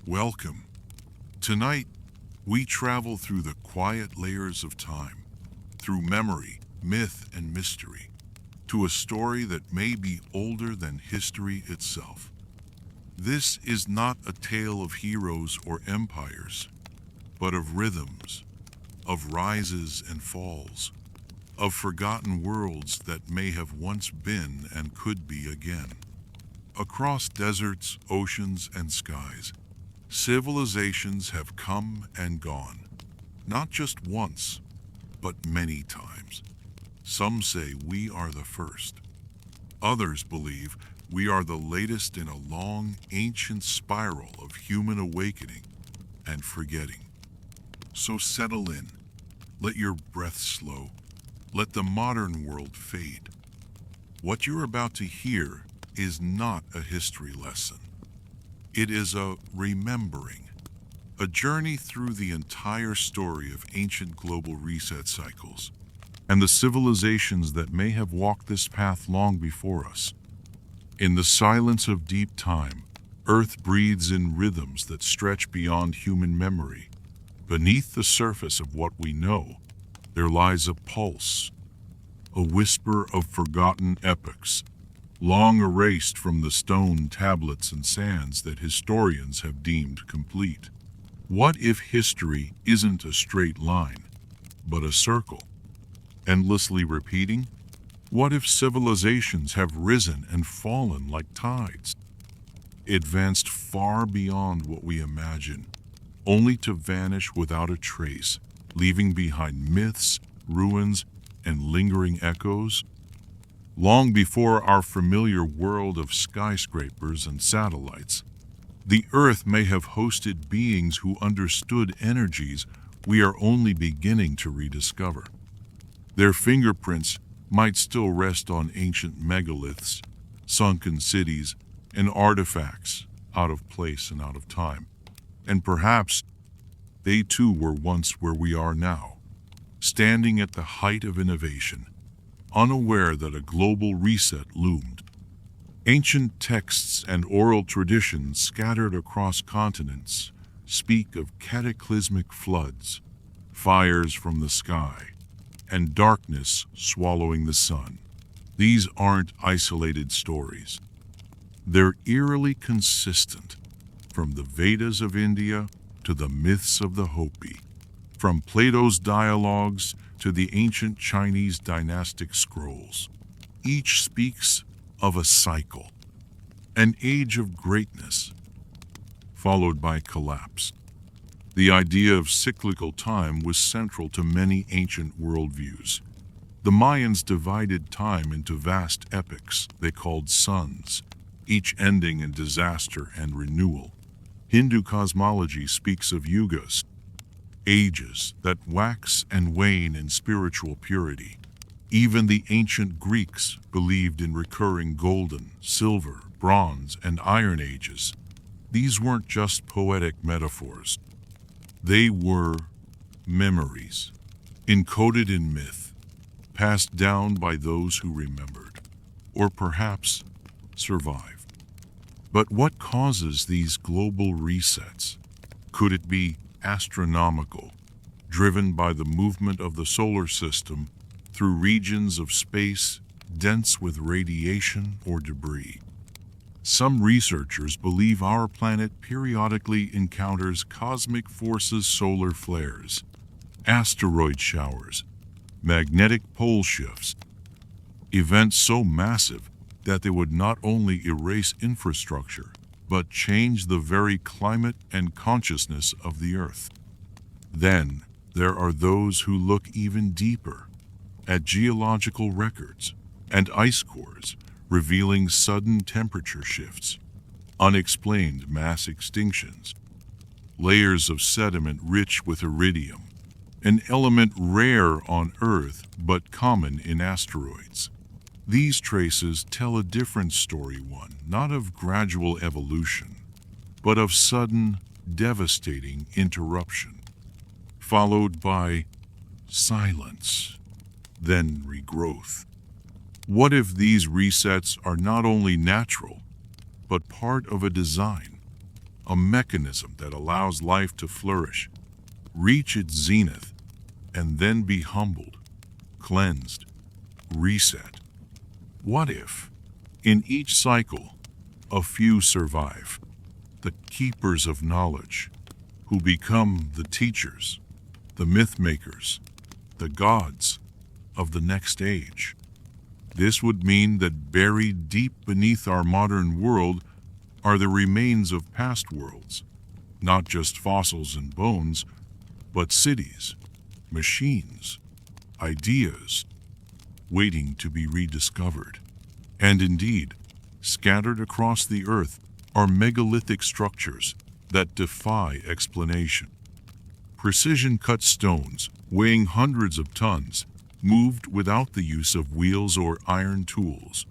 Welcome. Tonight, we travel through the quiet layers of time, through memory, myth, and mystery, to a story that may be older than history itself. This is not a tale of heroes or empires, but of rhythms, of rises and falls, of forgotten worlds that may have once been and could be again. Across deserts, oceans, and skies, civilizations have come and gone, not just once, but many times. Some say we are the first. Others believe we are the latest in a long, ancient spiral of human awakening and forgetting. So settle in, let your breath slow, let the modern world fade. What you're about to hear is not a history lesson. It is a remembering, a journey through the entire story of ancient global reset cycles and the civilizations that may have walked this path long before us. In the silence of deep time, Earth breathes in rhythms that stretch beyond human memory. Beneath the surface of what we know, there lies a pulse, a whisper of forgotten epochs, long erased from the stone tablets and sands that historians have deemed complete. What if history isn't a straight line, but a circle, endlessly repeating? What if civilizations have risen and fallen like tides, advanced far beyond what we imagine, only to vanish without a trace, leaving behind myths, ruins, and lingering echoes? Long before our familiar world of skyscrapers and satellites, the Earth may have hosted beings who understood energies we are only beginning to rediscover. Their fingerprints might still rest on ancient megaliths, sunken cities, and artifacts out of place and out of time. And perhaps they too were once where we are now, standing at the height of innovation, unaware that a global reset loomed. Ancient texts and oral traditions scattered across continents speak of cataclysmic floods, fires from the sky, and darkness swallowing the sun. These aren't isolated stories. They're eerily consistent, from the Vedas of India to the myths of the Hopi, from Plato's dialogues to the ancient Chinese dynastic scrolls. Each speaks of a cycle, an age of greatness, followed by collapse. The idea of cyclical time was central to many ancient worldviews. The Mayans divided time into vast epochs they called suns, each ending in disaster and renewal. Hindu cosmology speaks of yugas, ages that wax and wane in spiritual purity. Even the ancient Greeks believed in recurring golden, silver, bronze, and iron ages. These weren't just poetic metaphors. They were memories, encoded in myth, passed down by those who remembered, or perhaps survived. But what causes these global resets? Could it be astronomical, driven by the movement of the solar system through regions of space dense with radiation or debris? Some researchers believe our planet periodically encounters cosmic forces, solar flares, asteroid showers, magnetic pole shifts, events so massive that they would not only erase infrastructure, but change the very climate and consciousness of the Earth. Then, there are those who look even deeper, at geological records and ice cores, revealing sudden temperature shifts, unexplained mass extinctions, layers of sediment rich with iridium, an element rare on Earth but common in asteroids. These traces tell a different story, one not of gradual evolution, but of sudden, devastating interruption, followed by silence, then regrowth. What if these resets are not only natural, but part of a design? a mechanism that allows life to flourish, reach its zenith, and then be humbled, cleansed, reset. What if, in each cycle, a few survive, the keepers of knowledge, who become the teachers, the myth makers, the gods of the next age? This would mean that buried deep beneath our modern world are the remains of past worlds, not just fossils and bones, but cities, machines, ideas, waiting to be rediscovered. And indeed, scattered across the earth are megalithic structures that defy explanation. Precision-cut stones, weighing hundreds of tons, moved without the use of wheels or iron tools.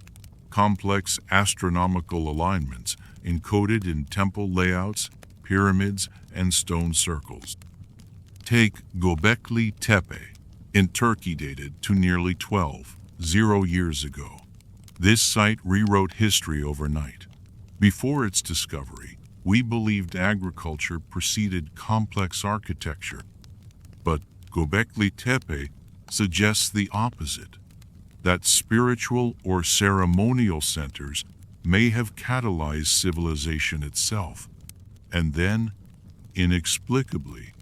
Complex astronomical alignments encoded in temple layouts, pyramids, and stone circles. Take Göbekli Tepe in Turkey, dated to nearly 12,000 years ago. This site rewrote history overnight. Before its discovery, we believed agriculture preceded complex architecture. But Göbekli Tepe suggests the opposite, that spiritual or ceremonial centers may have catalyzed civilization itself, and then, inexplicably,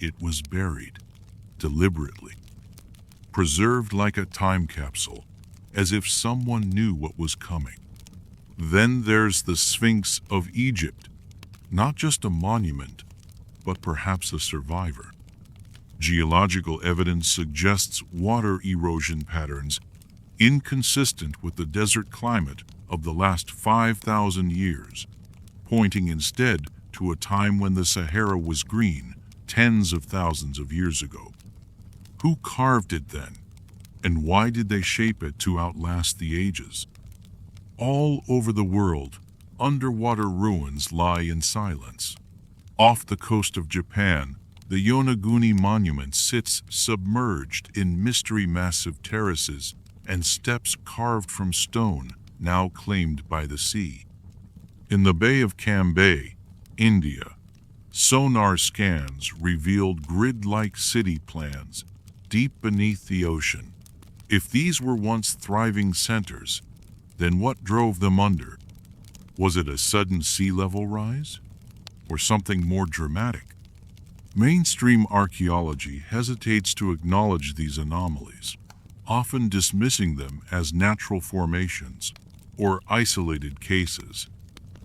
it was buried, deliberately, preserved like a time capsule, as if someone knew what was coming. Then there's the Sphinx of Egypt, not just a monument, but perhaps a survivor. Geological evidence suggests water erosion patterns inconsistent with the desert climate of the last 5,000 years, pointing instead to a time when the Sahara was green tens of thousands of years ago. Who carved it then, and why did they shape it to outlast the ages? All over the world, underwater ruins lie in silence. Off the coast of Japan, the Yonaguni Monument sits submerged in mystery massive terraces and steps carved from stone now claimed by the sea. In the Bay of Cambay, India, sonar scans revealed grid-like city plans deep beneath the ocean. If these were once thriving centers, then what drove them under? Was it a sudden sea level rise? Or something more dramatic? Mainstream archaeology hesitates to acknowledge these anomalies, often dismissing them as natural formations or isolated cases.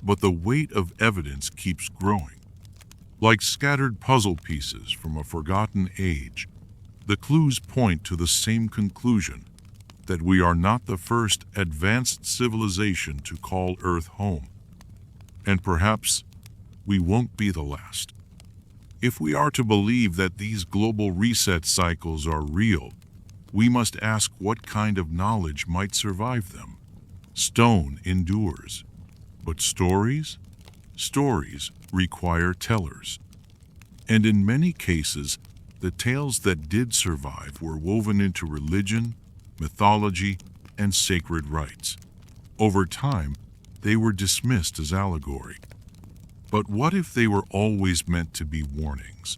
But the weight of evidence keeps growing. Like scattered puzzle pieces from a forgotten age, the clues point to the same conclusion, that we are not the first advanced civilization to call Earth home. And perhaps we won't be the last. If we are to believe that these global reset cycles are real, we must ask what kind of knowledge might survive them. Stone endures, but stories? Stories require tellers. And in many cases, the tales that did survive were woven into religion, mythology, and sacred rites. Over time, they were dismissed as allegory. But what if they were always meant to be warnings?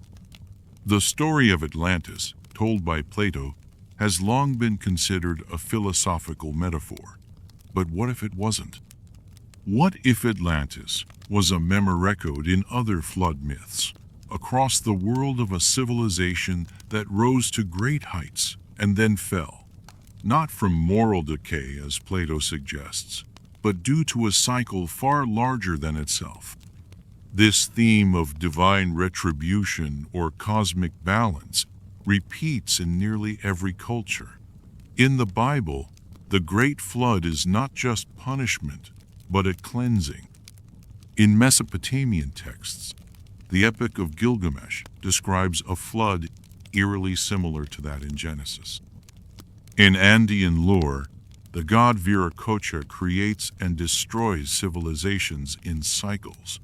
The story of Atlantis, told by Plato, has long been considered a philosophical metaphor. But what if it wasn't? What if Atlantis was a memorecord in other flood myths, across the world of a civilization that rose to great heights and then fell, not from moral decay as Plato suggests, but due to a cycle far larger than itself? This theme of divine retribution or cosmic balance repeats in nearly every culture. In the Bible, the Great Flood is not just punishment, but a cleansing. In Mesopotamian texts, the Epic of Gilgamesh describes a flood eerily similar to that in Genesis. In Andean lore, the god Viracocha creates and destroys civilizations in cycles,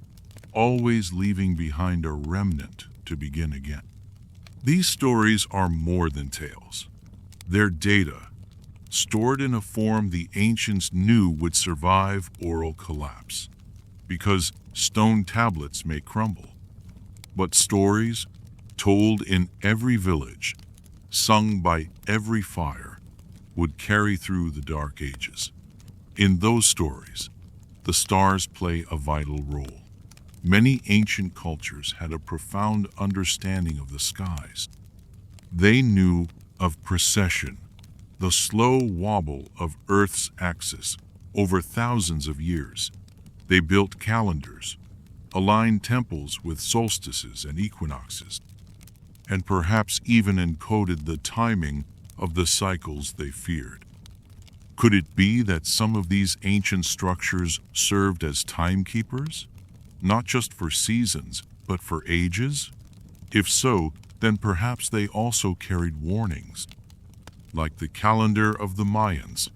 always leaving behind a remnant to begin again. These stories are more than tales. They're data, stored in a form the ancients knew would survive oral collapse. because stone tablets may crumble. But stories, told in every village, sung by every fire, would carry through the dark ages. In those stories, the stars play a vital role. Many ancient cultures had a profound understanding of the skies. They knew of precession, the slow wobble of Earth's axis over thousands of years. They built calendars, aligned temples with solstices and equinoxes, and perhaps even encoded the timing of the cycles they feared. Could it be that some of these ancient structures served as timekeepers, not just for seasons, but for ages? If so, then perhaps they also carried warnings, like the calendar of the Mayans,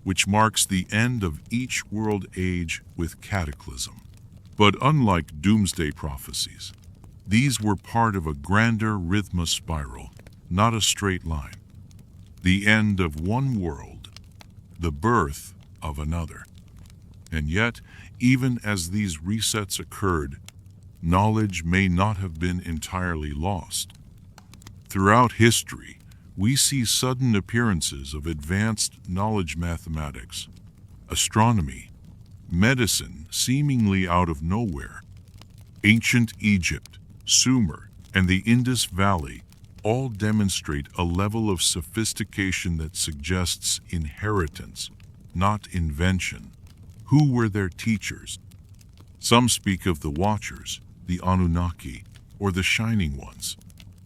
which marks the end of each world age with cataclysm. But unlike doomsday prophecies, these were part of a grander rhythm spiral, not a straight line. The end of one world, the birth of another. And yet, even as these resets occurred, knowledge may not have been entirely lost. Throughout history, we see sudden appearances of advanced knowledge mathematics, astronomy, medicine seemingly out of nowhere. Ancient Egypt, Sumer, and the Indus Valley all demonstrate a level of sophistication that suggests inheritance, not invention. Who were their teachers? Some speak of the Watchers, the Anunnaki, or the Shining Ones,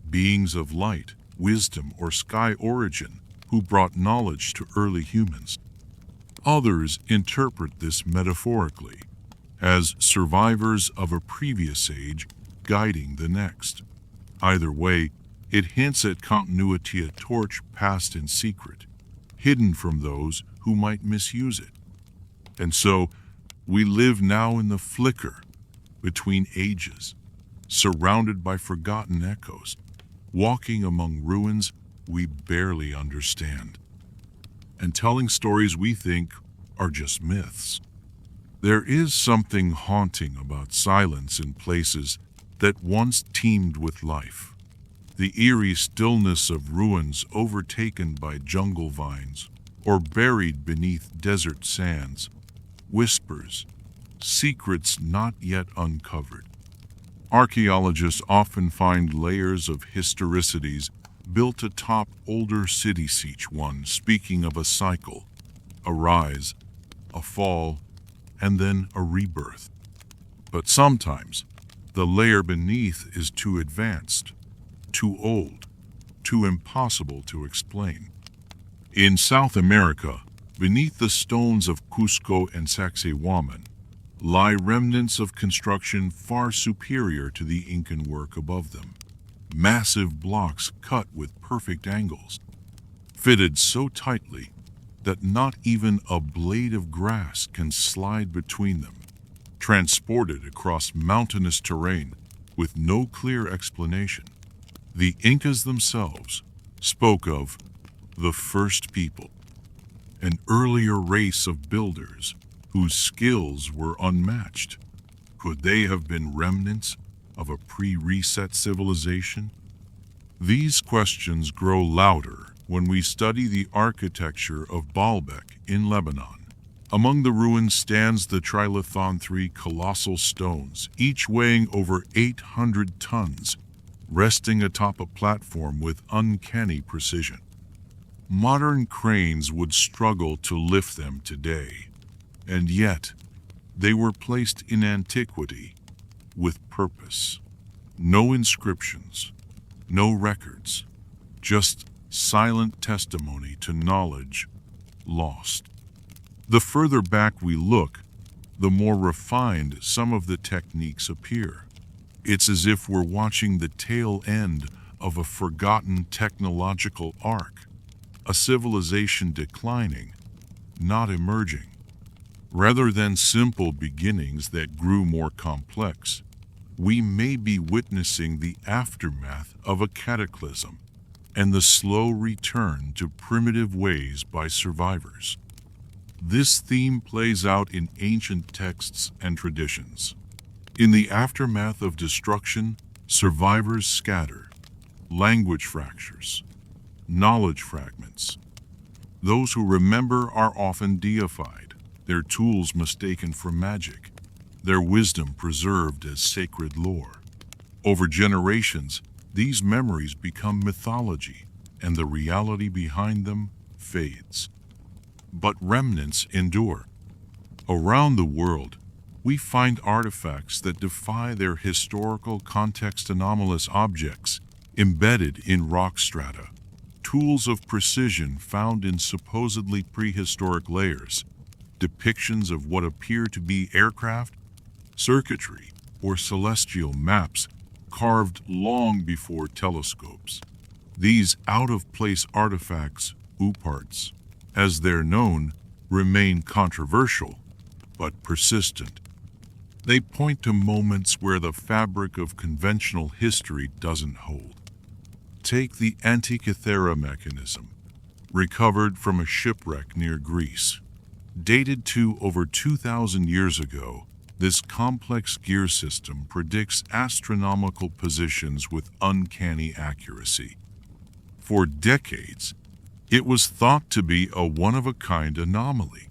beings of light, wisdom, or sky origin who brought knowledge to early humans. Others interpret this metaphorically, as survivors of a previous age guiding the next. Either way, it hints at continuity, a torch passed in secret, hidden from those who might misuse it. And so, we live now in the flicker between ages, surrounded by forgotten echoes, walking among ruins we barely understand, and telling stories we think are just myths. There is something haunting about silence in places that once teemed with life. The eerie stillness of ruins overtaken by jungle vines or buried beneath desert sands whispers secrets not yet uncovered. Archaeologists often find layers of historicities built atop older cities, each one speaking of a cycle, a rise, a fall, and then a rebirth. But sometimes, the layer beneath is too advanced, too old, too impossible to explain. In South America, beneath the stones of Cusco and Sacsayhuaman, lie remnants of construction far superior to the Incan work above them. Massive blocks cut with perfect angles, fitted so tightly that not even a blade of grass can slide between them, transported across mountainous terrain with no clear explanation. The Incas themselves spoke of the first people, an earlier race of builders whose skills were unmatched. Could they have been remnants of a pre-reset civilization? These questions grow louder when we study the architecture of Baalbek in Lebanon. Among the ruins stands the Trilithon, three colossal stones, each weighing over 800 tons, resting atop a platform with uncanny precision. Modern cranes would struggle to lift them today, and yet they were placed in antiquity with purpose. No inscriptions, no records, just silent testimony to knowledge lost. The further back we look, the more refined some of the techniques appear. It's as if we're watching the tail end of a forgotten technological arc, a civilization declining, not emerging. Rather than simple beginnings that grew more complex, we may be witnessing the aftermath of a cataclysm and the slow return to primitive ways by survivors. This theme plays out in ancient texts and traditions. In the aftermath of destruction, survivors scatter, language fractures, knowledge fragments. Those who remember are often deified, their tools mistaken for magic, their wisdom preserved as sacred lore. Over generations, these memories become mythology, and the reality behind them fades. But remnants endure. Around the world, we find artifacts that defy their historical context, anomalous objects embedded in rock strata, tools of precision found in supposedly prehistoric layers, depictions of what appear to be aircraft, circuitry, or celestial maps carved long before telescopes. These out-of-place artifacts, ooparts, as they're known, remain controversial but persistent. They point to moments where the fabric of conventional history doesn't hold. Take the Antikythera mechanism, recovered from a shipwreck near Greece. Dated to over 2,000 years ago, this complex gear system predicts astronomical positions with uncanny accuracy. For decades, it was thought to be a one-of-a-kind anomaly.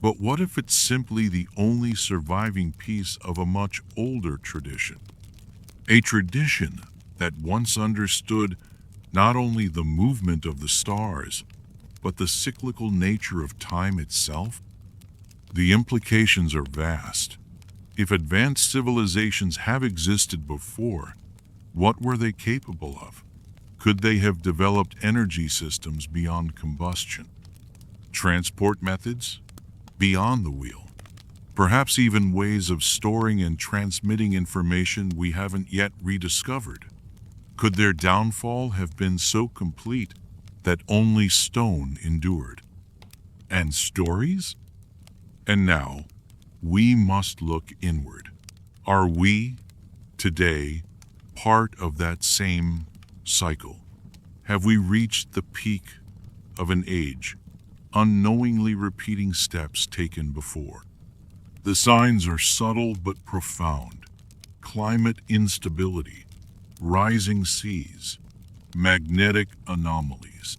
But what if it's simply the only surviving piece of a much older tradition? A tradition that once understood not only the movement of the stars, but the cyclical nature of time itself? The implications are vast. If advanced civilizations have existed before, what were they capable of? Could they have developed energy systems beyond combustion? Transport methods? Beyond the wheel? Perhaps even ways of storing and transmitting information we haven't yet rediscovered? Could their downfall have been so complete that only stone endured? And stories? And now, we must look inward. Are we, today, part of that same cycle? Have we reached the peak of an age, unknowingly repeating steps taken before? The signs are subtle but profound. Climate instability, rising seas, magnetic anomalies,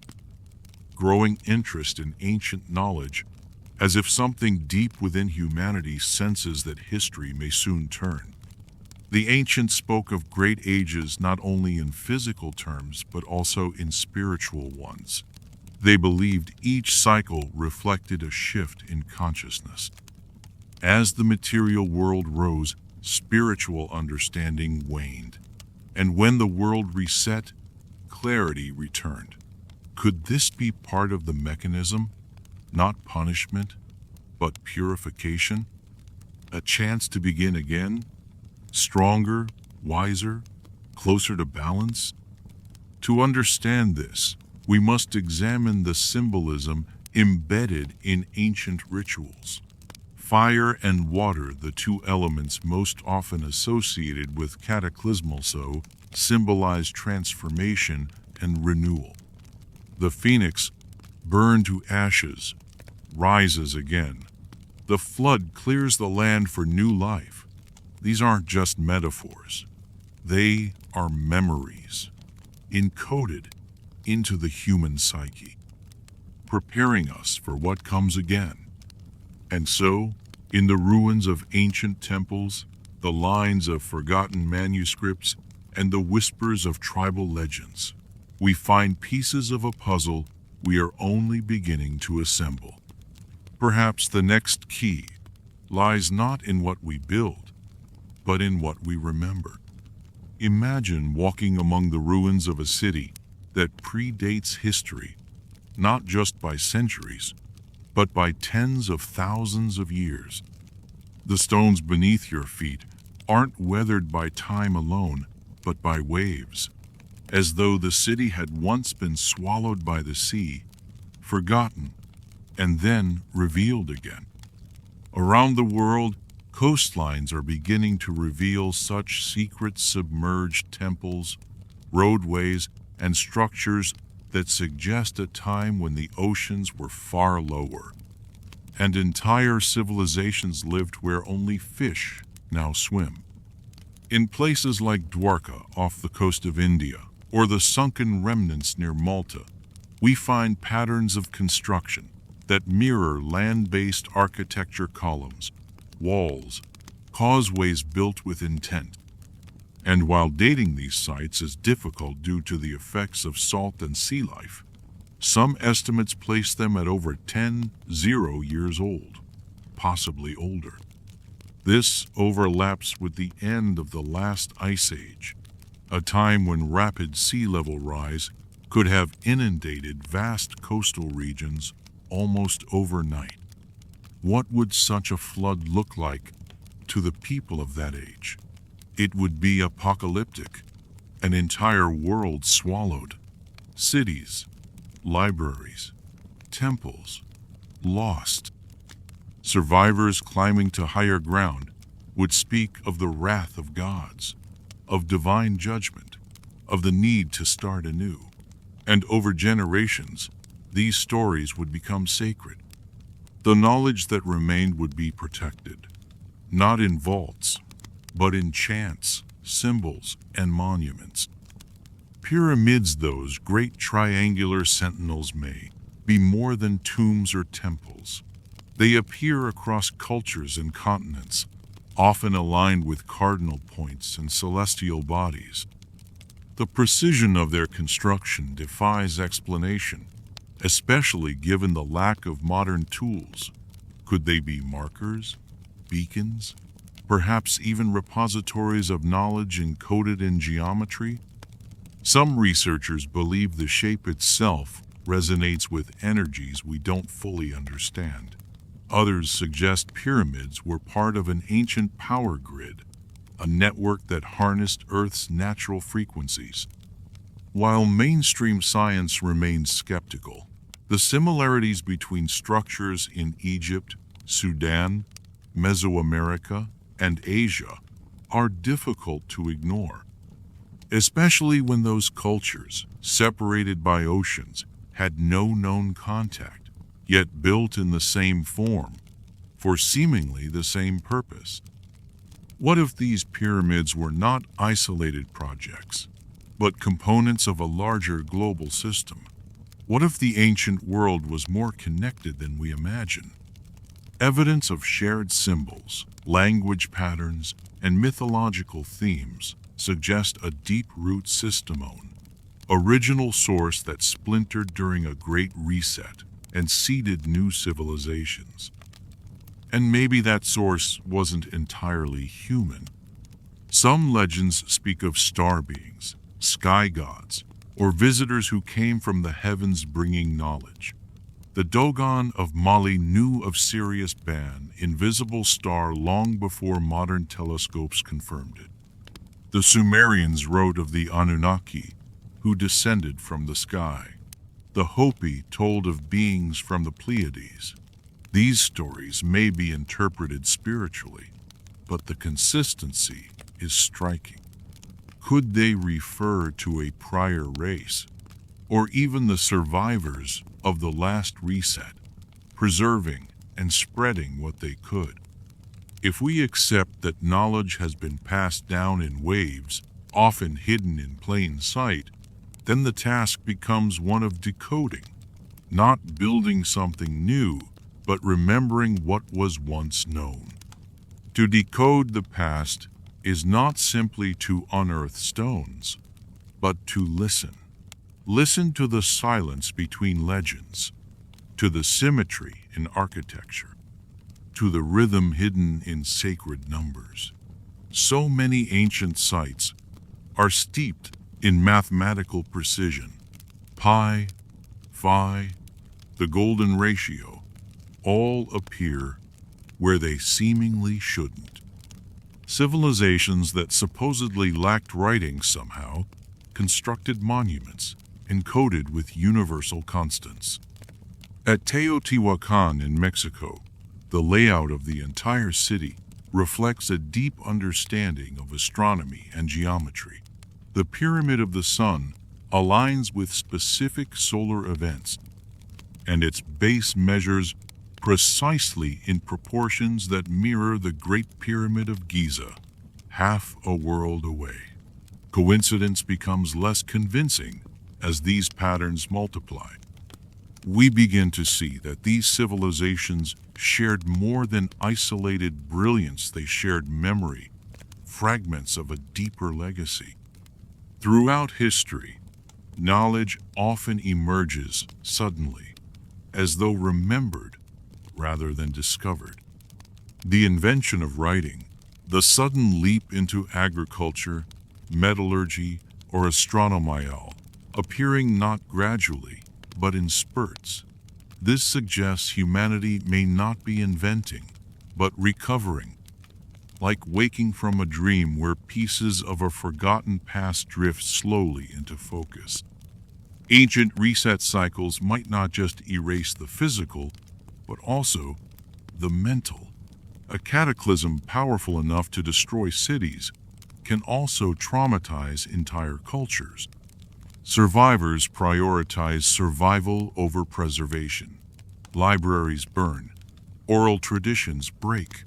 growing interest in ancient knowledge, as if something deep within humanity senses that history may soon turn. The ancients spoke of great ages not only in physical terms but also in spiritual ones. They believed each cycle reflected a shift in consciousness. As the material world rose, spiritual understanding waned. And when the world reset, clarity returned. Could this be part of the mechanism? Not punishment, but purification? A chance to begin again? Stronger, wiser, closer to balance? To understand this, we must examine the symbolism embedded in ancient rituals. Fire and water, the two elements most often associated with cataclysmal so, symbolize transformation and renewal. The phoenix, burned to ashes, rises again. The flood clears the land for new life. These aren't just metaphors. They are memories, encoded into the human psyche, preparing us for what comes again. And so, in the ruins of ancient temples, the lines of forgotten manuscripts, and the whispers of tribal legends, we find pieces of a puzzle we are only beginning to assemble. Perhaps the next key lies not in what we build, but in what we remember. Imagine walking among the ruins of a city that predates history, not just by centuries, but by tens of thousands of years. The stones beneath your feet aren't weathered by time alone, but by waves, as though the city had once been swallowed by the sea, forgotten, and then revealed again. Around the world, coastlines are beginning to reveal such secret submerged temples, roadways, and structures that suggest a time when the oceans were far lower. and entire civilizations lived where only fish now swim. In places like Dwarka off the coast of India, or the sunken remnants near Malta, we find patterns of construction that mirror land-based architecture: columns, walls, causeways built with intent. And while dating these sites is difficult due to the effects of salt and sea life, some estimates place them at over 10,000 years old, possibly older. This overlaps with the end of the last ice age, a time when rapid sea level rise could have inundated vast coastal regions almost overnight. What would such a flood look like to the people of that age? It would be apocalyptic, an entire world swallowed, cities, libraries, temples, lost. Survivors climbing to higher ground would speak of the wrath of gods, of divine judgment, of the need to start anew. And over generations, these stories would become sacred. The knowledge that remained would be protected, not in vaults, but in chants, symbols, and monuments. Pyramids, those great triangular sentinels, may be more than tombs or temples. They appear across cultures and continents, often aligned with cardinal points and celestial bodies. The precision of their construction defies explanation, especially given the lack of modern tools. Could they be markers, beacons, perhaps even repositories of knowledge encoded in geometry? Some researchers believe the shape itself resonates with energies we don't fully understand. Others suggest pyramids were part of an ancient power grid, a network that harnessed Earth's natural frequencies. While mainstream science remains skeptical, the similarities between structures in Egypt, Sudan, Mesoamerica, and Asia are difficult to ignore, especially when those cultures, separated by oceans, had no known contact, yet built in the same form, for seemingly the same purpose. What if these pyramids were not isolated projects, but components of a larger global system? What if the ancient world was more connected than we imagine? Evidence of shared symbols, language patterns, and mythological themes suggest a deep-root systemon, original source that splintered during a great reset and seeded new civilizations. And maybe that source wasn't entirely human. Some legends speak of star beings, sky gods, or visitors who came from the heavens bringing knowledge. The Dogon of Mali knew of Sirius Ban, invisible star, long before modern telescopes confirmed it. The Sumerians wrote of the Anunnaki, who descended from the sky. The Hopi told of beings from the Pleiades. These stories may be interpreted spiritually, but the consistency is striking. Could they refer to a prior race, or even the survivors of the last reset, preserving and spreading what they could? If we accept that knowledge has been passed down in waves, often hidden in plain sight, then the task becomes one of decoding, not building something new, but remembering what was once known. To decode the past is not simply to unearth stones, but to listen. Listen to the silence between legends, to the symmetry in architecture, to the rhythm hidden in sacred numbers. So many ancient sites are steeped in mathematical precision. Pi, phi, the golden ratio, all appear where they seemingly shouldn't. Civilizations that supposedly lacked writing somehow constructed monuments encoded with universal constants. At Teotihuacan in Mexico, the layout of the entire city reflects a deep understanding of astronomy and geometry. The Pyramid of the Sun aligns with specific solar events, and its base measures precisely in proportions that mirror the Great Pyramid of Giza, half a world away. Coincidence becomes less convincing as these patterns multiply. We begin to see that these civilizations shared more than isolated brilliance, they shared memory, fragments of a deeper legacy. Throughout history, knowledge often emerges suddenly, as though remembered rather than discovered. The invention of writing, the sudden leap into agriculture, metallurgy, or astronomy, appearing not gradually, but in spurts. This suggests humanity may not be inventing, but recovering, like waking from a dream where pieces of a forgotten past drift slowly into focus. Ancient reset cycles might not just erase the physical, but also the mental. A cataclysm powerful enough to destroy cities can also traumatize entire cultures. Survivors prioritize survival over preservation. Libraries burn. Oral traditions break.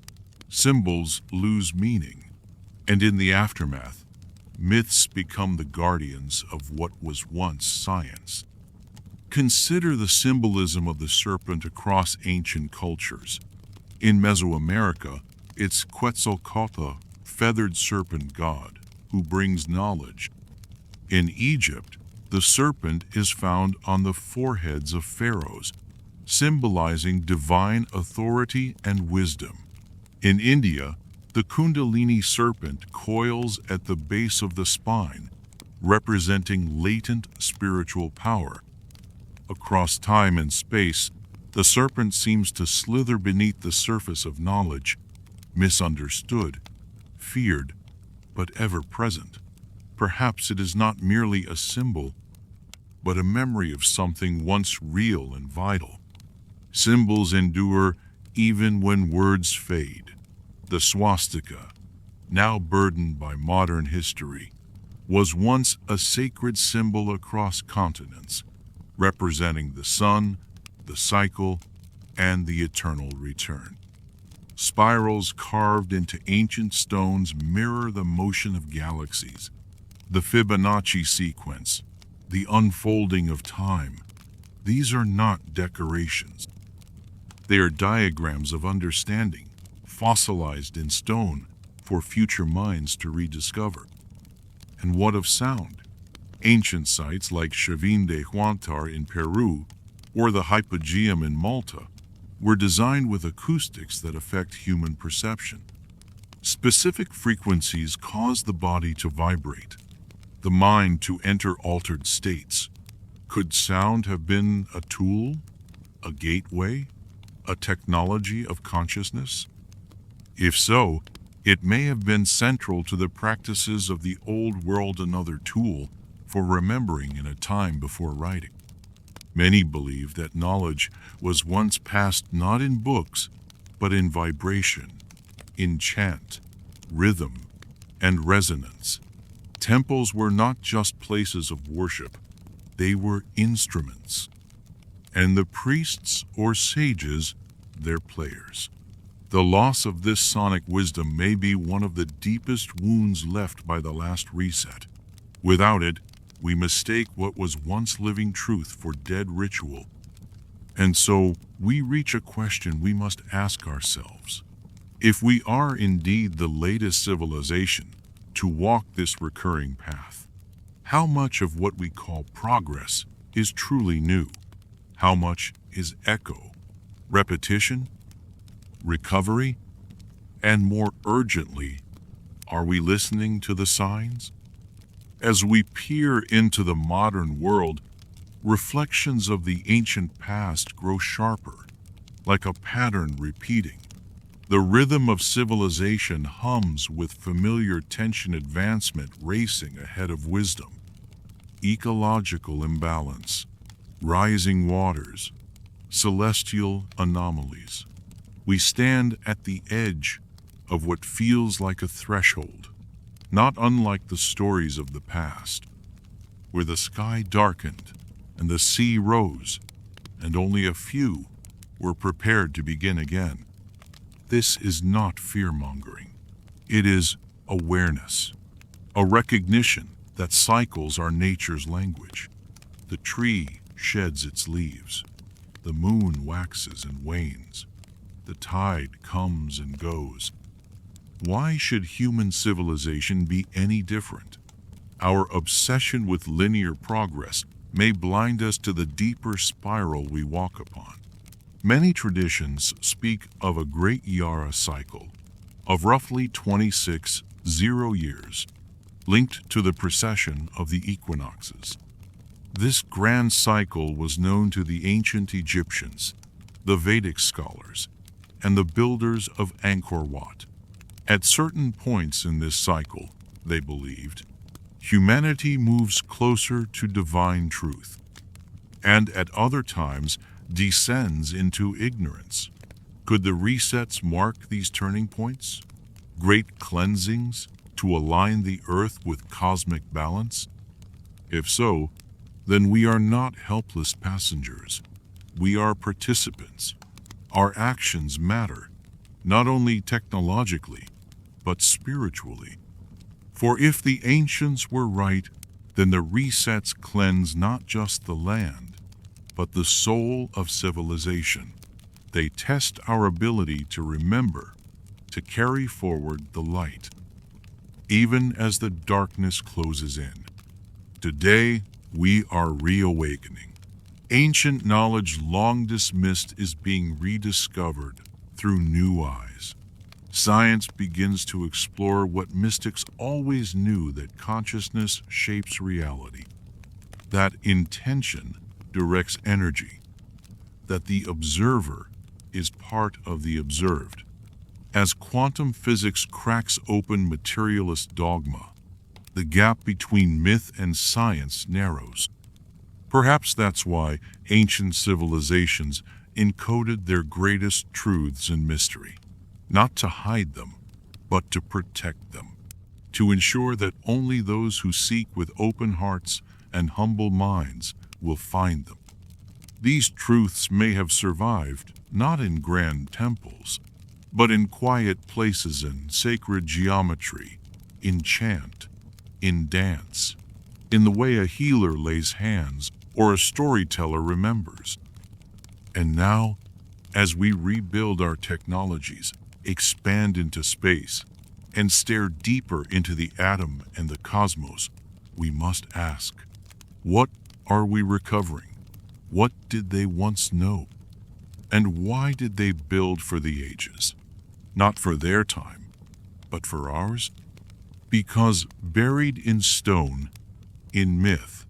Symbols lose meaning. And in the aftermath, myths become the guardians of what was once science. Consider the symbolism of the serpent across ancient cultures. In Mesoamerica, it's Quetzalcoatl, feathered serpent god, who brings knowledge. In Egypt, the serpent is found on the foreheads of pharaohs, symbolizing divine authority and wisdom. In India, the Kundalini serpent coils at the base of the spine, representing latent spiritual power. Across time and space, the serpent seems to slither beneath the surface of knowledge, misunderstood, feared, but ever present. Perhaps it is not merely a symbol, but a memory of something once real and vital. Symbols endure even when words fade. The swastika, now burdened by modern history, was once a sacred symbol across continents, representing the sun, the cycle, and the eternal return. Spirals carved into ancient stones mirror the motion of galaxies. The Fibonacci sequence, the unfolding of time, these are not decorations. They are diagrams of understanding, fossilized in stone for future minds to rediscover. And what of sound? Ancient sites like Chavin de Huantar in Peru or the Hypogeum in Malta were designed with acoustics that affect human perception. Specific frequencies cause the body to vibrate, the mind to enter altered states. Could sound have been a tool, a gateway, a technology of consciousness? If so, it may have been central to the practices of the old world, another tool for remembering in a time before writing. Many believe that knowledge was once passed not in books, but in vibration, in chant, rhythm, and resonance. Temples were not just places of worship, they were instruments, and the priests or sages, their players. The loss of this sonic wisdom may be one of the deepest wounds left by the last reset. Without it, we mistake what was once living truth for dead ritual. And so, we reach a question we must ask ourselves. If we are indeed the latest civilization to walk this recurring path, how much of what we call progress is truly new? How much is echo, repetition, recovery? And more urgently, are we listening to the signs? As we peer into the modern world, reflections of the ancient past grow sharper, like a pattern repeating. The rhythm of civilization hums with familiar tension, advancement racing ahead of wisdom. Ecological imbalance, rising waters, celestial anomalies. We stand at the edge of what feels like a threshold, not unlike the stories of the past, where the sky darkened and the sea rose, and only a few were prepared to begin again. This is not fear-mongering. It is awareness, a recognition that cycles are nature's language. The tree sheds its leaves. The moon waxes and wanes. The tide comes and goes. Why should human civilization be any different? Our obsession with linear progress may blind us to the deeper spiral we walk upon. Many traditions speak of a great Yara cycle of roughly 26 years, linked to the precession of the equinoxes. This grand cycle was known to the ancient Egyptians, the Vedic scholars, and the builders of Angkor Wat. At certain points in this cycle, they believed, humanity moves closer to divine truth, and at other times descends into ignorance. Could the resets mark these turning points? Great cleansings to align the earth with cosmic balance? If so, then we are not helpless passengers. We are participants. Our actions matter, not only technologically, but spiritually. For if the ancients were right, then the resets cleanse not just the land, but the soul of civilization. They test our ability to remember, to carry forward the light, even as the darkness closes in. Today, we are reawakening. Ancient knowledge long dismissed is being rediscovered through new eyes. Science begins to explore what mystics always knew, that consciousness shapes reality, that intention directs energy, that the observer is part of the observed. As quantum physics cracks open materialist dogma, the gap between myth and science narrows. Perhaps that's why ancient civilizations encoded their greatest truths in mystery, not to hide them, but to protect them, to ensure that only those who seek with open hearts and humble minds will find them. These truths may have survived not in grand temples, but in quiet places and sacred geometry, in chant, in dance, in the way a healer lays hands or a storyteller remembers. And now, as we rebuild our technologies, expand into space, and stare deeper into the atom and the cosmos, we must ask, what are we recovering? What did they once know? And why did they build for the ages? Not for their time, but for ours? Because buried in stone, in myth,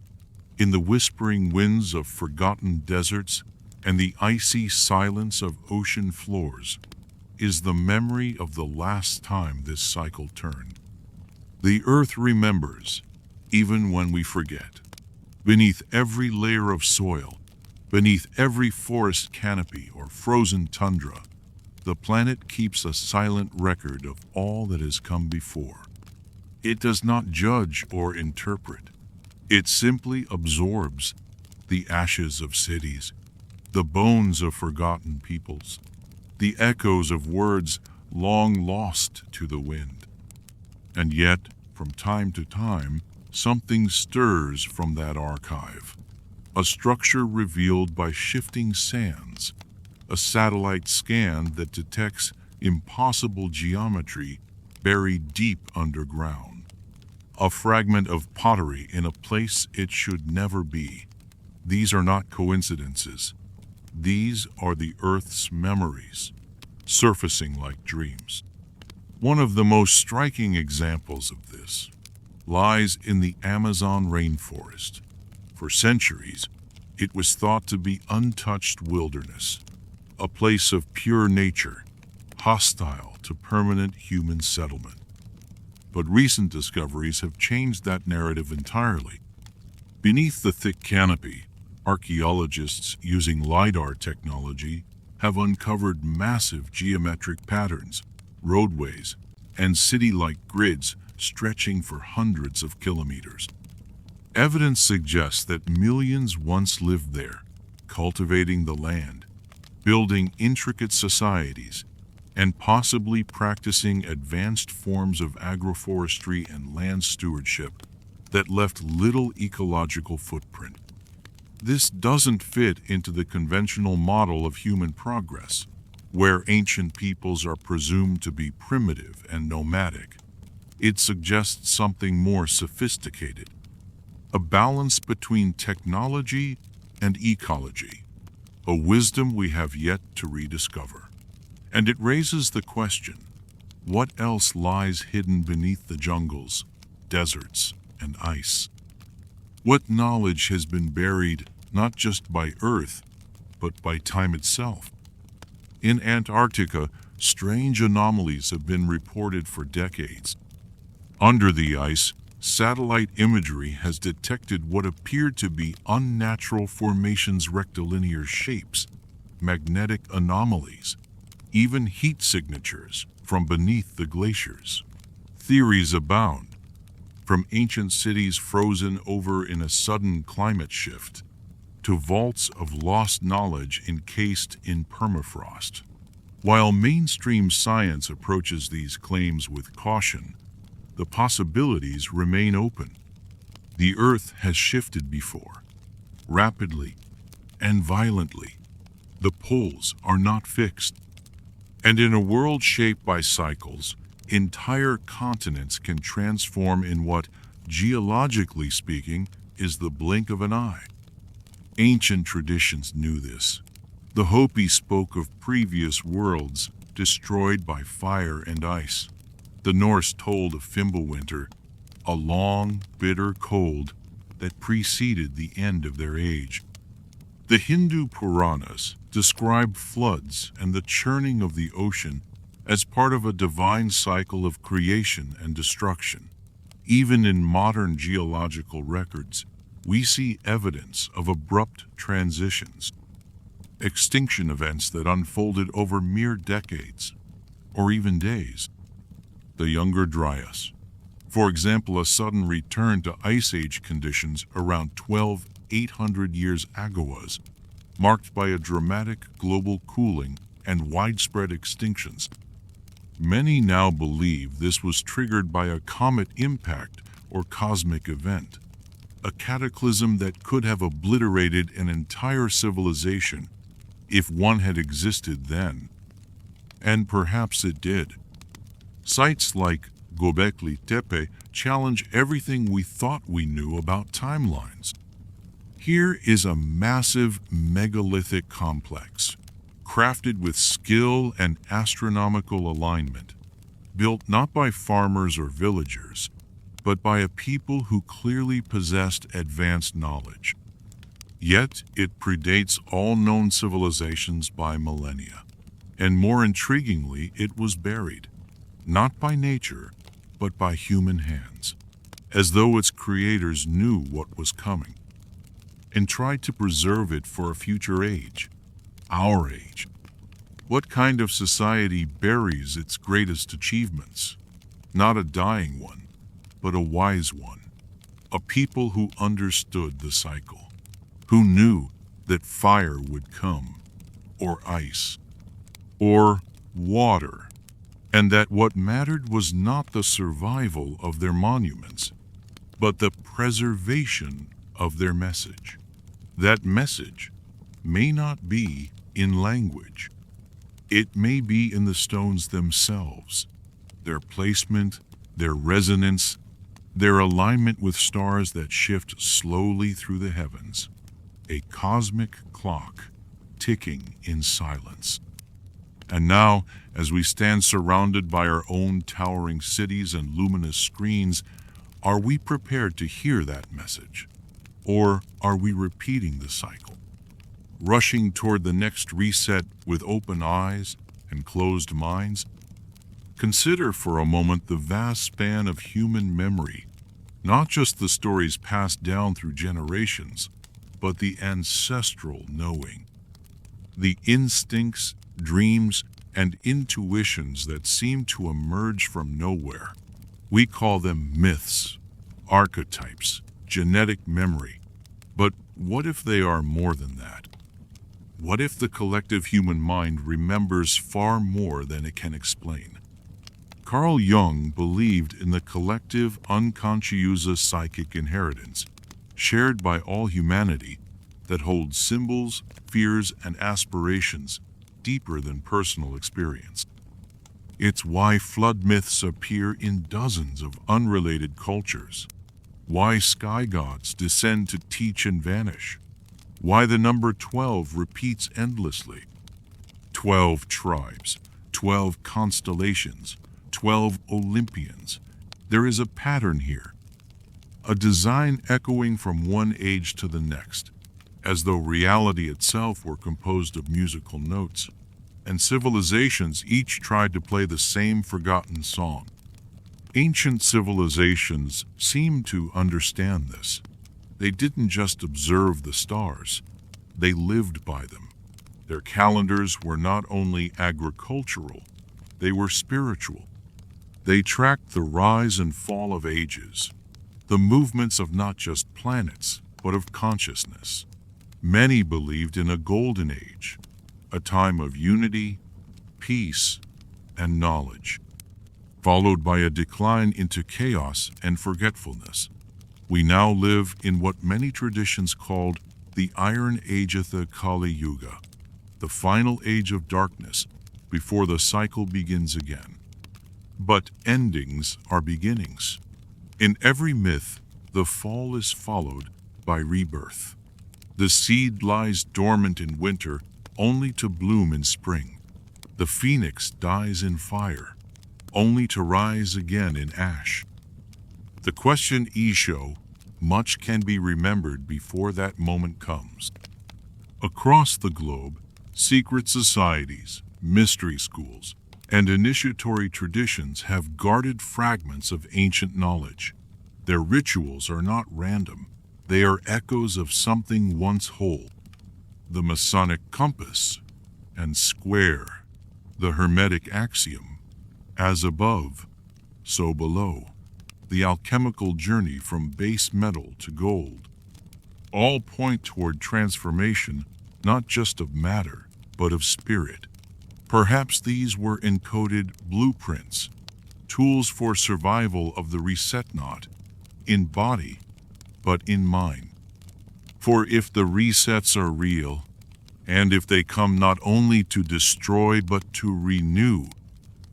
in the whispering winds of forgotten deserts and the icy silence of ocean floors, is the memory of the last time this cycle turned. The earth remembers, even when we forget. Beneath every layer of soil, beneath every forest canopy or frozen tundra, the planet keeps a silent record of all that has come before. It does not judge or interpret. It simply absorbs the ashes of cities, the bones of forgotten peoples, the echoes of words long lost to the wind. And yet, from time to time, something stirs from that archive, a structure revealed by shifting sands, a satellite scan that detects impossible geometry buried deep underground, a fragment of pottery in a place it should never be. These are not coincidences. These are the Earth's memories, surfacing like dreams. One of the most striking examples of this lies in the Amazon rainforest. For centuries, it was thought to be untouched wilderness, a place of pure nature, hostile to permanent human settlement. But recent discoveries have changed that narrative entirely. Beneath the thick canopy, archaeologists using LiDAR technology have uncovered massive geometric patterns, roadways, and city-like grids stretching for hundreds of kilometers. Evidence suggests that millions once lived there, cultivating the land, building intricate societies, and possibly practicing advanced forms of agroforestry and land stewardship that left little ecological footprint. This doesn't fit into the conventional model of human progress, where ancient peoples are presumed to be primitive and nomadic. It suggests something more sophisticated, a balance between technology and ecology, a wisdom we have yet to rediscover. And it raises the question, what else lies hidden beneath the jungles, deserts, and ice? What knowledge has been buried not just by Earth, but by time itself? In Antarctica, strange anomalies have been reported for decades. Under the ice, satellite imagery has detected what appeared to be unnatural formations, rectilinear shapes, magnetic anomalies, even heat signatures from beneath the glaciers. Theories abound, from ancient cities frozen over in a sudden climate shift, to vaults of lost knowledge encased in permafrost. While mainstream science approaches these claims with caution, the possibilities remain open. The Earth has shifted before, rapidly and violently. The poles are not fixed. And in a world shaped by cycles, entire continents can transform in what, geologically speaking, is the blink of an eye. Ancient traditions knew this. The Hopi spoke of previous worlds destroyed by fire and ice. The Norse told of Fimbulwinter, a long, bitter cold that preceded the end of their age. The Hindu Puranas describe floods and the churning of the ocean as part of a divine cycle of creation and destruction. Even in modern geological records, we see evidence of abrupt transitions, extinction events that unfolded over mere decades, or even days. The Younger Dryas, for example, a sudden return to Ice Age conditions around 12,800 years ago, marked by a dramatic global cooling and widespread extinctions. Many now believe this was triggered by a comet impact or cosmic event, a cataclysm that could have obliterated an entire civilization if one had existed then. And perhaps it did. Sites like Göbekli Tepe challenge everything we thought we knew about timelines. Here is a massive megalithic complex, crafted with skill and astronomical alignment, built not by farmers or villagers, but by a people who clearly possessed advanced knowledge. Yet it predates all known civilizations by millennia, and more intriguingly, it was buried, not by nature, but by human hands, as though its creators knew what was coming, and tried to preserve it for a future age, our age. What kind of society buries its greatest achievements? Not a dying one, but a wise one, a people who understood the cycle, who knew that fire would come, or ice, or water, and that what mattered was not the survival of their monuments, but the preservation of their message. That message may not be in language. It may be in the stones themselves, their placement, their resonance, their alignment with stars that shift slowly through the heavens, a cosmic clock ticking in silence. And now, as we stand surrounded by our own towering cities and luminous screens, are we prepared to hear that message? Or are we repeating the cycle, rushing toward the next reset with open eyes and closed minds? Consider for a moment the vast span of human memory, not just the stories passed down through generations, but the ancestral knowing, the instincts, dreams, and intuitions that seem to emerge from nowhere. We call them myths, archetypes, genetic memory. But what if they are more than that? What if the collective human mind remembers far more than it can explain? Carl Jung believed in the collective unconscious psychic inheritance, shared by all humanity, that holds symbols, fears, and aspirations deeper than personal experience. It's why flood myths appear in dozens of unrelated cultures, why sky gods descend to teach and vanish, why the number 12 repeats endlessly. 12 tribes, 12 constellations, 12 Olympians. There is a pattern here, a design echoing from one age to the next, as though reality itself were composed of musical notes, and civilizations each tried to play the same forgotten song. Ancient civilizations seemed to understand this. They didn't just observe the stars, they lived by them. Their calendars were not only agricultural, they were spiritual. They tracked the rise and fall of ages, the movements of not just planets, but of consciousness. Many believed in a golden age, a time of unity, peace, and knowledge, followed by a decline into chaos and forgetfulness. We now live in what many traditions called the Iron Agetha Kali Yuga, the final age of darkness before the cycle begins again. But endings are beginnings. In every myth, the fall is followed by rebirth. The seed lies dormant in winter, only to bloom in spring. The phoenix dies in fire, only to rise again in ash. The question show, much can be remembered before that moment comes. Across the globe, secret societies, mystery schools, and initiatory traditions have guarded fragments of ancient knowledge. Their rituals are not random. They are echoes of something once whole. The Masonic compass and square, the Hermetic axiom, as above, so below, the alchemical journey from base metal to gold, all point toward transformation, not just of matter, but of spirit. Perhaps these were encoded blueprints, tools for survival of the reset not in body, but in mind. For if the resets are real, and if they come not only to destroy but to renew,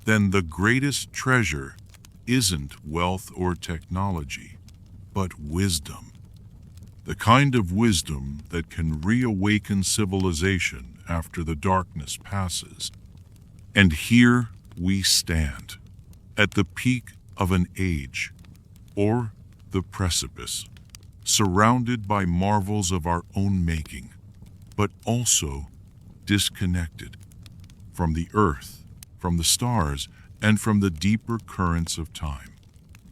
then the greatest treasure isn't wealth or technology, but wisdom. The kind of wisdom that can reawaken civilization after the darkness passes. And here we stand, at the peak of an age, or the precipice, surrounded by marvels of our own making, but also disconnected from the earth, from the stars, and from the deeper currents of time.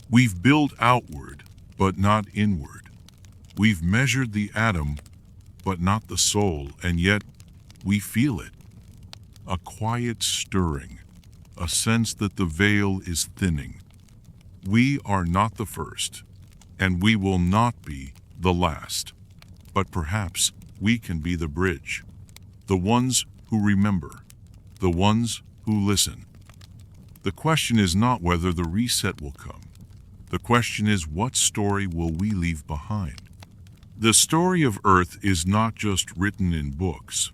We've built outward, but not inward. We've measured the atom, but not the soul, and yet we feel it. A quiet stirring, a sense that the veil is thinning. We are not the first, and we will not be the last. But perhaps we can be the bridge, the ones who remember, the ones who listen. The question is not whether the reset will come. The question is, what story will we leave behind? The story of Earth is not just written in books,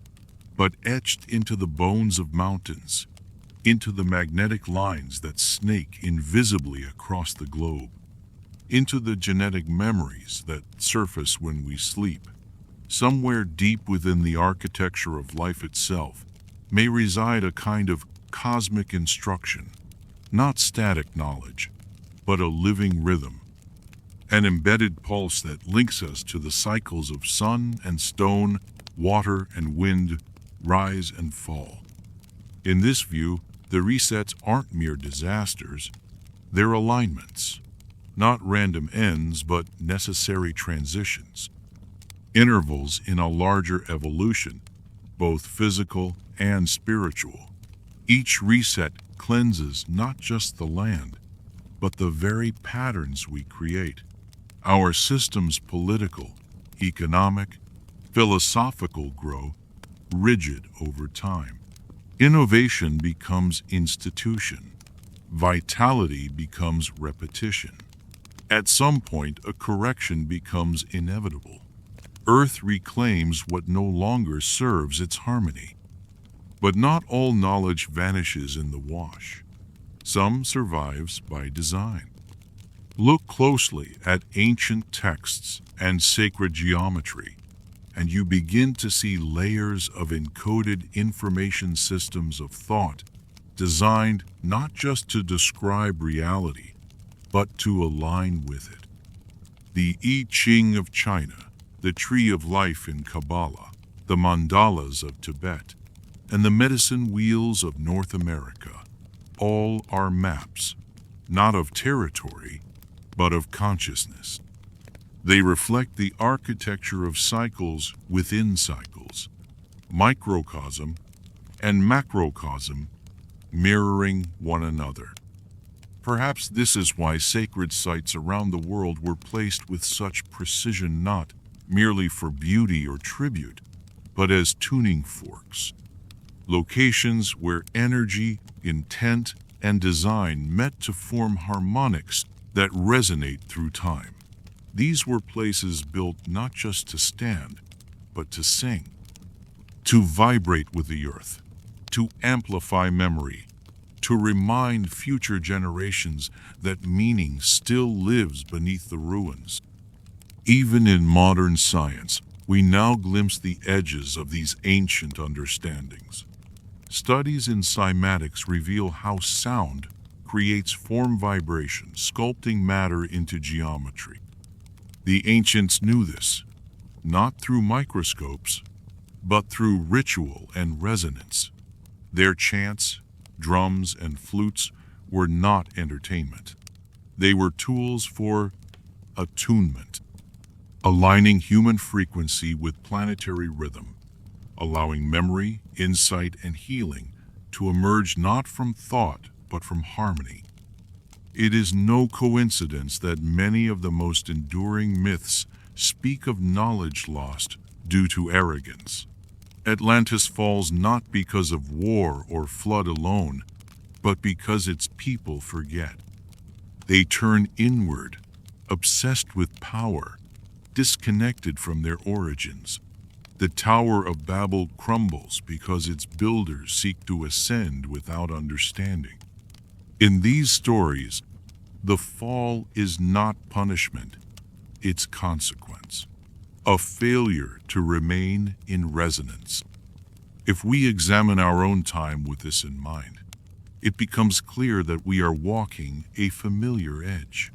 but etched into the bones of mountains, into the magnetic lines that snake invisibly across the globe, into the genetic memories that surface when we sleep. Somewhere deep within the architecture of life itself may reside a kind of cosmic instruction, not static knowledge, but a living rhythm, an embedded pulse that links us to the cycles of sun and stone, water and wind, rise and fall. In this view, the resets aren't mere disasters, they're alignments, not random ends, but necessary transitions, intervals in a larger evolution, both physical and spiritual. Each reset cleanses not just the land, but the very patterns we create. Our system's political, economic, philosophical grow rigid over time. Innovation becomes institution. Vitality becomes repetition. At some point, a correction becomes inevitable. Earth reclaims what no longer serves its harmony. But not all knowledge vanishes in the wash. Some survives by design. Look closely at ancient texts and sacred geometry, and you begin to see layers of encoded information systems of thought designed not just to describe reality, but to align with it. The I Ching of China, the Tree of Life in Kabbalah, the mandalas of Tibet, and the medicine wheels of North America, all are maps, not of territory, but of consciousness. They reflect the architecture of cycles within cycles, microcosm and macrocosm mirroring one another. Perhaps this is why sacred sites around the world were placed with such precision, not merely for beauty or tribute, but as tuning forks. Locations where energy, intent, and design met to form harmonics that resonate through time. These were places built not just to stand, but to sing, to vibrate with the earth, to amplify memory, to remind future generations that meaning still lives beneath the ruins. Even in modern science, we now glimpse the edges of these ancient understandings. Studies in cymatics reveal how sound creates form vibration, sculpting matter into geometry. The ancients knew this, not through microscopes, but through ritual and resonance. Their chants, drums, and flutes were not entertainment. They were tools for attunement, aligning human frequency with planetary rhythm, allowing memory, insight, and healing to emerge not from thought, but from harmony. It is no coincidence that many of the most enduring myths speak of knowledge lost due to arrogance. Atlantis falls not because of war or flood alone, but because its people forget. They turn inward, obsessed with power, disconnected from their origins. The Tower of Babel crumbles because its builders seek to ascend without understanding. In these stories, the fall is not punishment, it's consequence, a failure to remain in resonance. If we examine our own time with this in mind, it becomes clear that we are walking a familiar edge.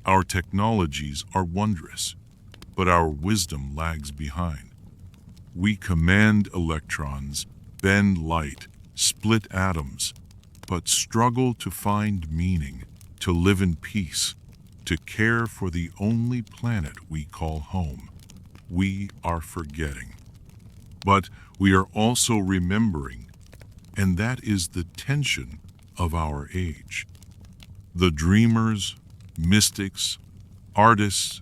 Our technologies are wondrous, but our wisdom lags behind. We command electrons, bend light, split atoms, but struggle to find meaning, to live in peace, to care for the only planet we call home. We are forgetting. But we are also remembering, and that is the tension of our age. The dreamers, mystics, artists,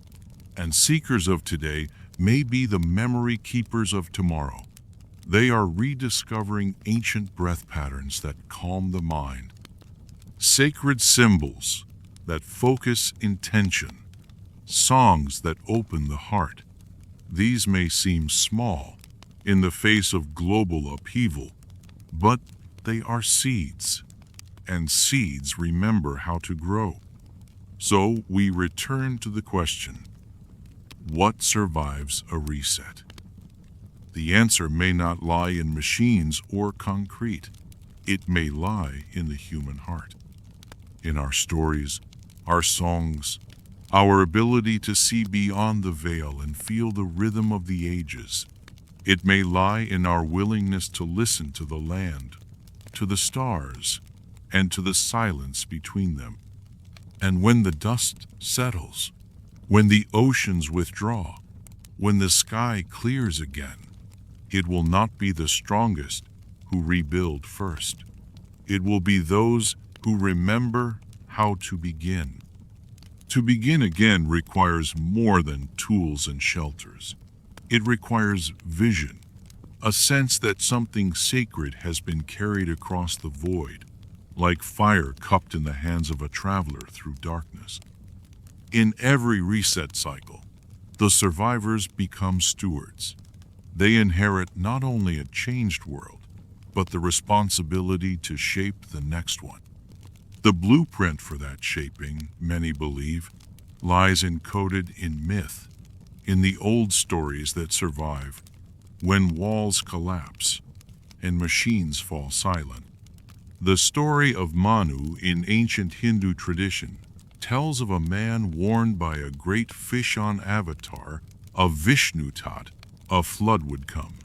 and seekers of today may be the memory keepers of tomorrow. They are rediscovering ancient breath patterns that calm the mind, sacred symbols that focus intention, songs that open the heart. These may seem small in the face of global upheaval, but they are seeds, and seeds remember how to grow. So we return to the question, what survives a reset? The answer may not lie in machines or concrete. It may lie in the human heart, in our stories, our songs, our ability to see beyond the veil and feel the rhythm of the ages. It may lie in our willingness to listen to the land, to the stars, and to the silence between them. And when the dust settles, when the oceans withdraw, when the sky clears again, it will not be the strongest who rebuild first. It will be those who remember how to begin. To begin again requires more than tools and shelters. It requires vision, a sense that something sacred has been carried across the void, like fire cupped in the hands of a traveler through darkness. In every reset cycle, the survivors become stewards. They inherit not only a changed world, but the responsibility to shape the next one. The blueprint for that shaping, many believe, lies encoded in myth, in the old stories that survive when walls collapse and machines fall silent. The story of Manu in ancient Hindu tradition tells of a man warned by a great fish-on avatar of Vishnu taught a flood would come.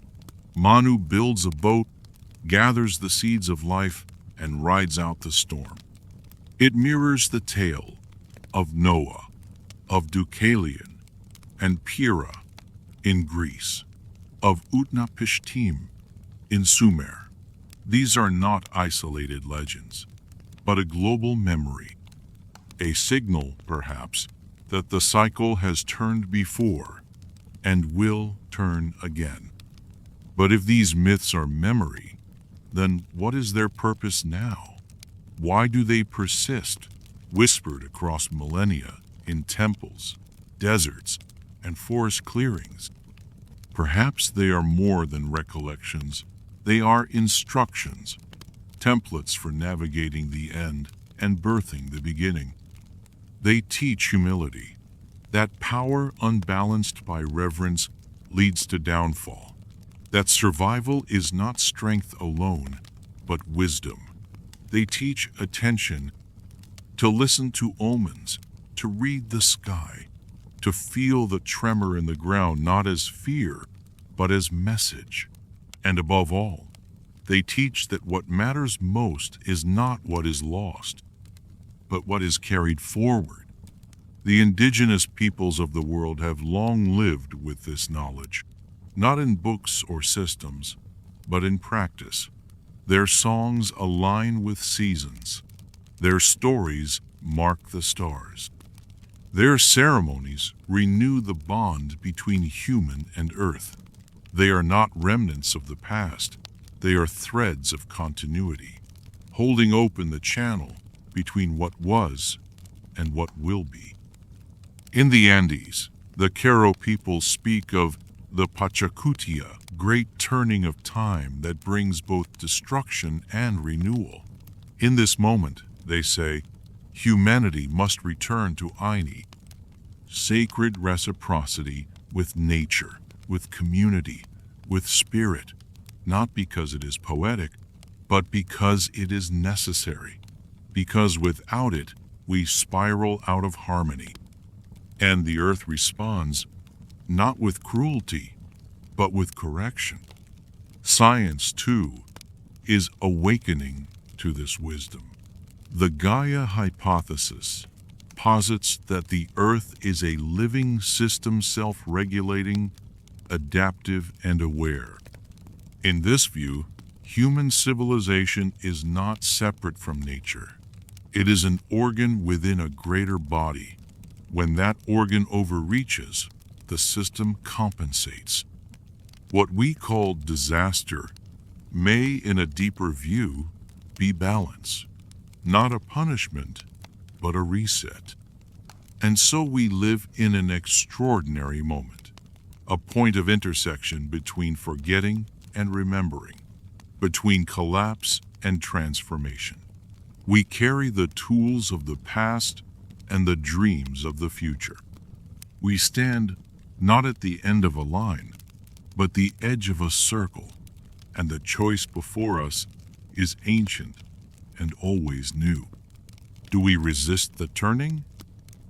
Manu builds a boat, gathers the seeds of life, and rides out the storm. It mirrors the tale of Noah, of Deucalion, and Pyrrha in Greece, of Utnapishtim in Sumer. These are not isolated legends, but a global memory, a signal, perhaps, that the cycle has turned before and will turn again. But if these myths are memory, then what is their purpose now? Why do they persist, whispered across millennia in temples, deserts, and forest clearings? Perhaps they are more than recollections. They are instructions, templates for navigating the end and birthing the beginning. They teach humility, that power unbalanced by reverence leads to downfall, that survival is not strength alone, but wisdom. They teach attention, to listen to omens, to read the sky, to feel the tremor in the ground not as fear, but as message. And above all, they teach that what matters most is not what is lost, but what is carried forward. The indigenous peoples of the world have long lived with this knowledge, not in books or systems, but in practice. Their songs align with seasons. Their stories mark the stars. Their ceremonies renew the bond between human and earth. They are not remnants of the past. They are threads of continuity, holding open the channel between what was and what will be. In the Andes, the Q'ero people speak of the Pachacutia, great turning of time that brings both destruction and renewal. In this moment, they say, humanity must return to Aini, sacred reciprocity with nature, with community, with spirit, not because it is poetic, but because it is necessary, because without it, we spiral out of harmony. And the earth responds, not with cruelty, but with correction. Science, too, is awakening to this wisdom. The Gaia hypothesis posits that the earth is a living system, self-regulating, adaptive, and aware. In this view, human civilization is not separate from nature. It is an organ within a greater body. When that organ overreaches, the system compensates. What we call disaster may, in a deeper view, be balance, not a punishment, but a reset. And so we live in an extraordinary moment, a point of intersection between forgetting and remembering, between collapse and transformation. We carry the tools of the past and the dreams of the future. We stand not at the end of a line, but the edge of a circle, and the choice before us is ancient and always new. Do we resist the turning,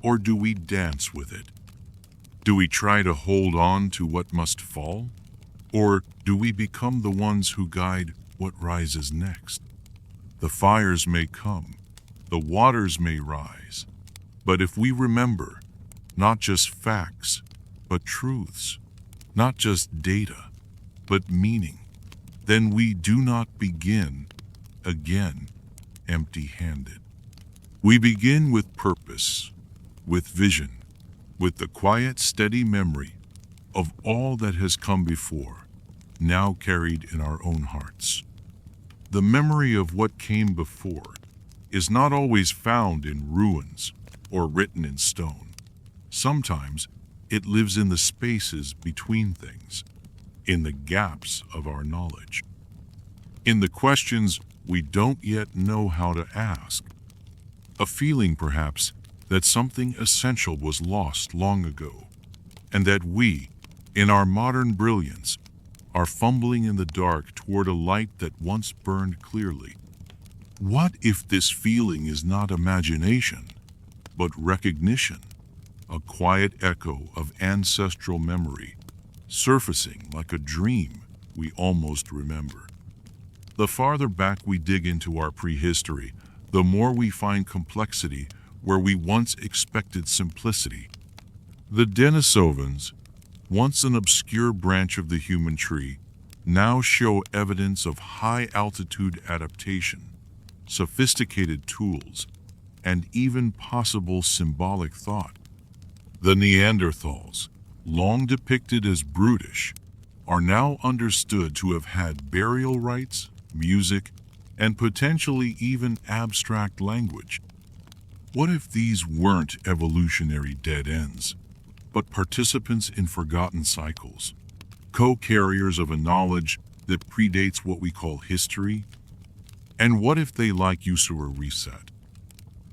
or do we dance with it? Do we try to hold on to what must fall, or do we become the ones who guide what rises next? The fires may come, the waters may rise, but if we remember not just facts, but truths, not just data, but meaning, then we do not begin again empty-handed. We begin with purpose, with vision, with the quiet, steady memory of all that has come before, now carried in our own hearts. The memory of what came before is not always found in ruins or written in stone. Sometimes it lives in the spaces between things, in the gaps of our knowledge, in the questions we don't yet know how to ask. A feeling, perhaps, that something essential was lost long ago, and that we, in our modern brilliance, are fumbling in the dark toward a light that once burned clearly. What if this feeling is not imagination, but recognition, a quiet echo of ancestral memory, surfacing like a dream we almost remember? The farther back we dig into our prehistory, the more we find complexity where we once expected simplicity. The Denisovans, once an obscure branch of the human tree, now show evidence of high-altitude adaptation, sophisticated tools, and even possible symbolic thought. The Neanderthals, long depicted as brutish, are now understood to have had burial rites, music, and potentially even abstract language. What if these weren't evolutionary dead ends, but participants in forgotten cycles, co-carriers of a knowledge that predates what we call history? And what if they like you saw a reset?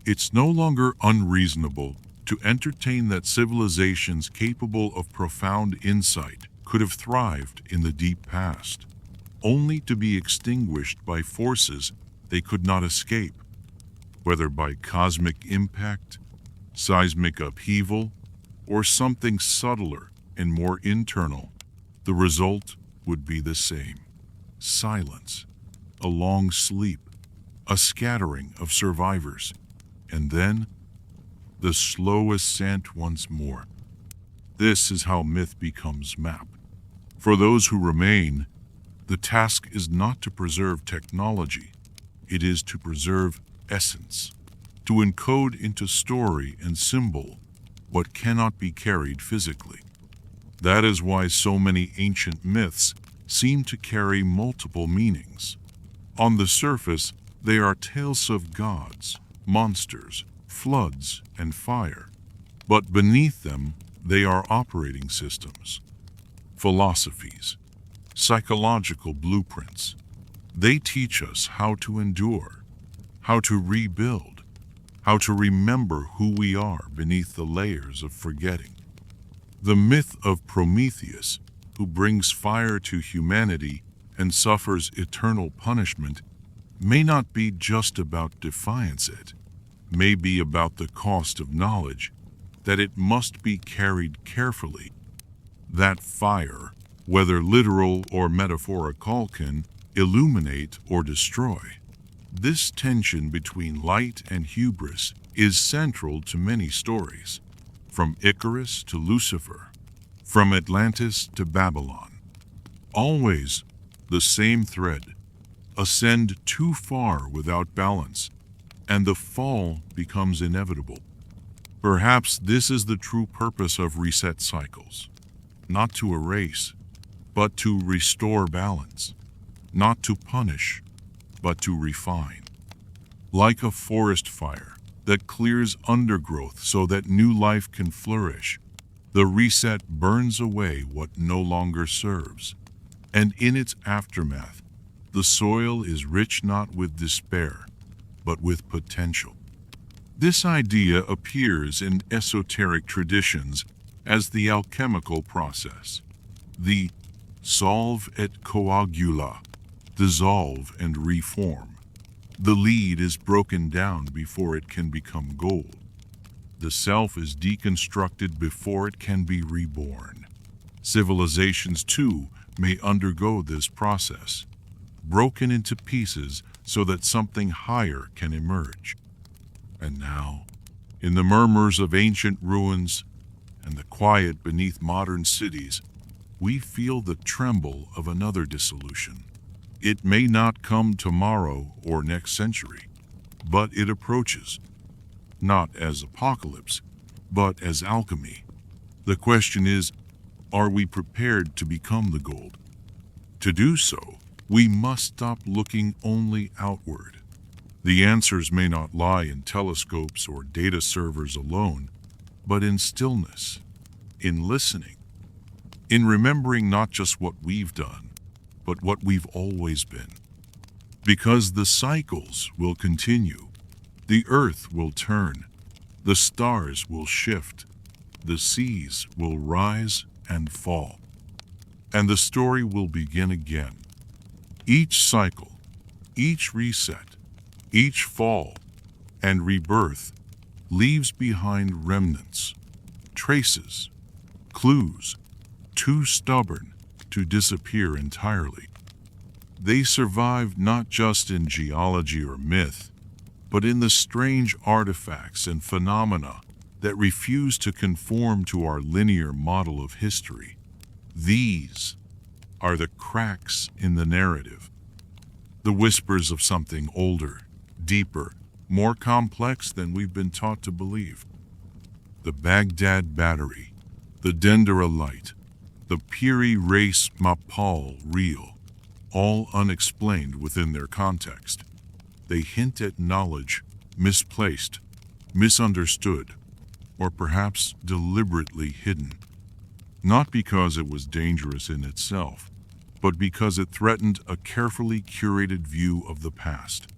It's no longer unreasonable to entertain that civilizations capable of profound insight could have thrived in the deep past, only to be extinguished by forces they could not escape, whether by cosmic impact, seismic upheaval, or something subtler and more internal. The result would be the same: silence, a long sleep, a scattering of survivors, and then the slow ascent once more. This is how myth becomes map. For those who remain, the task is not to preserve technology, it is to preserve essence, to encode into story and symbol what cannot be carried physically. That is why so many ancient myths seem to carry multiple meanings. On the surface, they are tales of gods, monsters, floods, and fire. But beneath them, they are operating systems, philosophies, psychological blueprints. They teach us how to endure, how to rebuild, how to remember who we are beneath the layers of forgetting. The myth of Prometheus, who brings fire to humanity and suffers eternal punishment, may not be just about defiance. It may be about the cost of knowledge, that it must be carried carefully. That fire, whether literal or metaphorical, can illuminate or destroy. This tension between light and hubris is central to many stories, from Icarus to Lucifer, from Atlantis to Babylon. Always the same thread: ascend too far without balance, and the fall becomes inevitable. Perhaps this is the true purpose of reset cycles: not to erase, but to restore balance; not to punish, but to refine. Like a forest fire that clears undergrowth so that new life can flourish, the reset burns away what no longer serves. And in its aftermath, the soil is rich not with despair, but with potential. This idea appears in esoteric traditions as the alchemical process, the solve et coagula, dissolve and reform. The lead is broken down before it can become gold. The self is deconstructed before it can be reborn. Civilizations, too, may undergo this process, broken into pieces so that something higher can emerge. And now, in the murmurs of ancient ruins and the quiet beneath modern cities, we feel the tremble of another dissolution. It may not come tomorrow or next century, but it approaches, not as apocalypse, but as alchemy. The question is, are we prepared to become the gold? To do so, we must stop looking only outward. The answers may not lie in telescopes or data servers alone, but in stillness, in listening, in remembering not just what we've done, but what we've always been. Because the cycles will continue, the earth will turn, the stars will shift, the seas will rise and fall, and the story will begin again. Each cycle, each reset, each fall and rebirth leaves behind remnants, traces, clues, too stubborn to disappear entirely. They survive not just in geology or myth, but in the strange artifacts and phenomena that refuse to conform to our linear model of history. These are the cracks in the narrative, the whispers of something older, deeper, more complex than we've been taught to believe. The Baghdad Battery, the Dendera Light, the Piri Reis Mappal Reel, all unexplained within their context. They hint at knowledge misplaced, misunderstood, or perhaps deliberately hidden. Not because it was dangerous in itself, but because it threatened a carefully curated view of the past.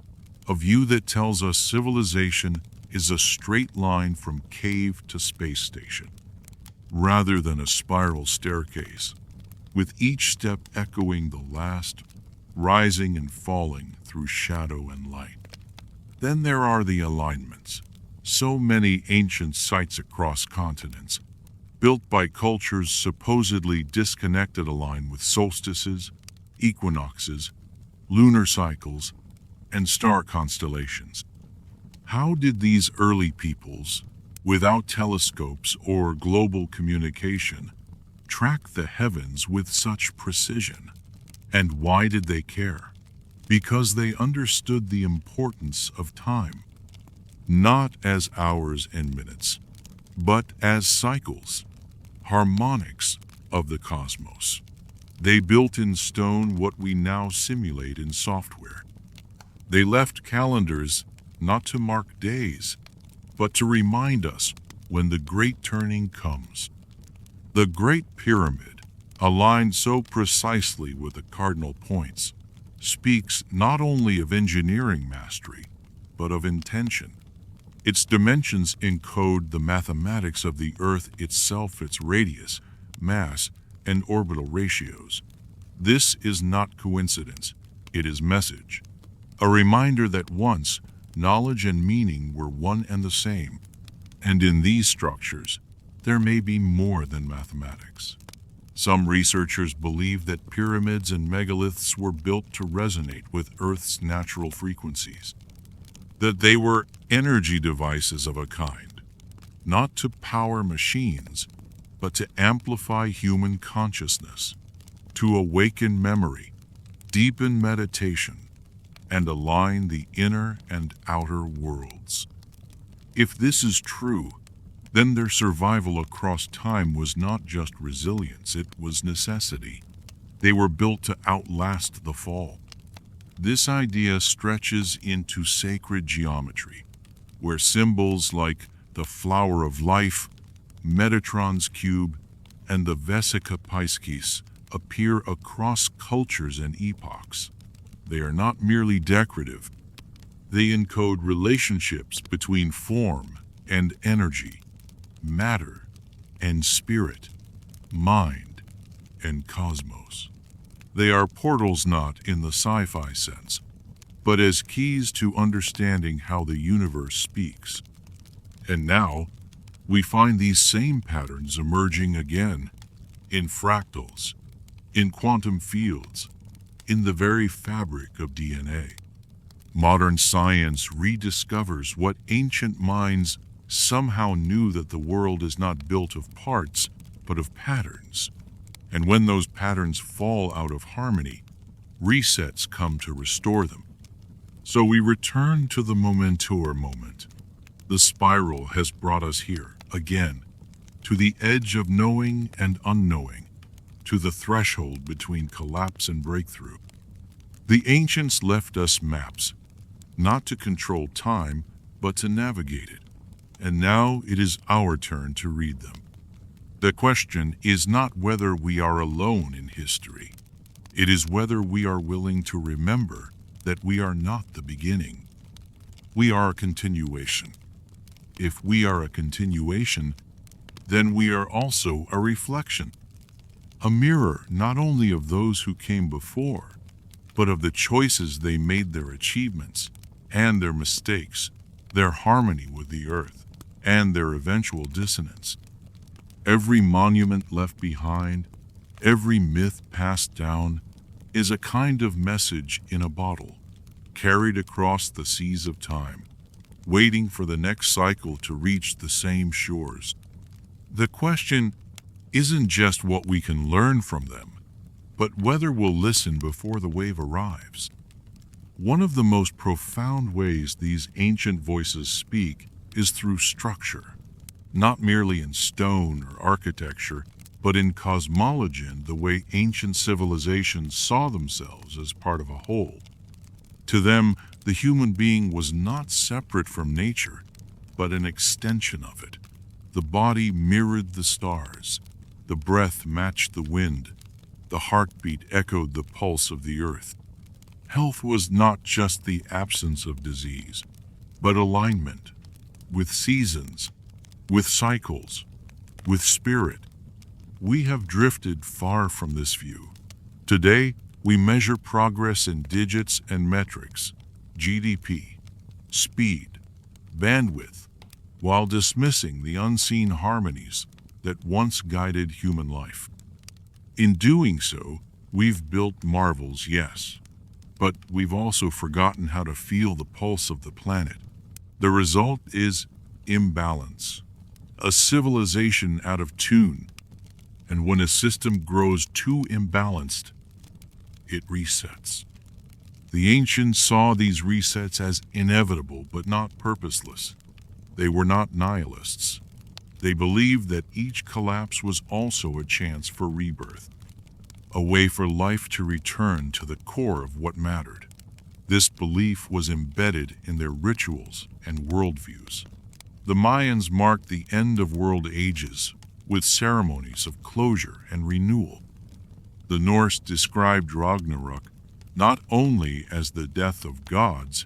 A view that tells us civilization is a straight line from cave to space station, rather than a spiral staircase, with each step echoing the last, rising and falling through shadow and light. Then there are the alignments. So many ancient sites across continents, built by cultures supposedly disconnected, align with solstices, equinoxes, lunar cycles, and star constellations. How did these early peoples, without telescopes or global communication, track the heavens with such precision? And why did they care? Because they understood the importance of time, not as hours and minutes, but as cycles, harmonics of the cosmos. They built in stone what we now simulate in software. They left calendars not to mark days, but to remind us when the great turning comes. The Great Pyramid, aligned so precisely with the cardinal points, speaks not only of engineering mastery, but of intention. Its dimensions encode the mathematics of the Earth itself, its radius, mass, and orbital ratios. This is not coincidence, it is message. A reminder that once, knowledge and meaning were one and the same, and in these structures, there may be more than mathematics. Some researchers believe that pyramids and megaliths were built to resonate with Earth's natural frequencies, that they were energy devices of a kind, not to power machines, but to amplify human consciousness, to awaken memory, deepen meditation, and align the inner and outer worlds. If this is true, then their survival across time was not just resilience, it was necessity. They were built to outlast the fall. This idea stretches into sacred geometry, where symbols like the flower of life, Metatron's cube, and the Vesica Piscis appear across cultures and epochs. They are not merely decorative. They encode relationships between form and energy, matter and spirit, mind and cosmos. They are portals not in the sci-fi sense, but as keys to understanding how the universe speaks. And now, we find these same patterns emerging again in fractals, in quantum fields, in the very fabric of DNA. Modern science rediscovers what ancient minds somehow knew, that the world is not built of parts, but of patterns. And when those patterns fall out of harmony, resets come to restore them. So we return to the momentor moment. The spiral has brought us here, again, to the edge of knowing and unknowing, to the threshold between collapse and breakthrough. The ancients left us maps, not to control time, but to navigate it. And now it is our turn to read them. The question is not whether we are alone in history. It is whether we are willing to remember that we are not the beginning. We are a continuation. If we are a continuation, then we are also a reflection. A mirror not only of those who came before, but of the choices they made, their achievements and their mistakes, their harmony with the earth, and their eventual dissonance. Every monument left behind, every myth passed down, is a kind of message in a bottle, carried across the seas of time, waiting for the next cycle to reach the same shores. The question isn't just what we can learn from them, but whether we'll listen before the wave arrives. One of the most profound ways these ancient voices speak is through structure, not merely in stone or architecture, but in cosmology, the way ancient civilizations saw themselves as part of a whole. To them, the human being was not separate from nature, but an extension of it. The body mirrored the stars, the breath matched the wind, the heartbeat echoed the pulse of the earth. Health was not just the absence of disease, but alignment with seasons, with cycles, with spirit. We have drifted far from this view. Today, we measure progress in digits and metrics, GDP, speed, bandwidth, while dismissing the unseen harmonies that once guided human life. In doing so, we've built marvels, yes, but we've also forgotten how to feel the pulse of the planet. The result is imbalance, a civilization out of tune, and when a system grows too imbalanced, it resets. The ancients saw these resets as inevitable but not purposeless. They were not nihilists. They believed that each collapse was also a chance for rebirth, a way for life to return to the core of what mattered. This belief was embedded in their rituals and worldviews. The Mayans marked the end of world ages with ceremonies of closure and renewal. The Norse described Ragnarok not only as the death of gods,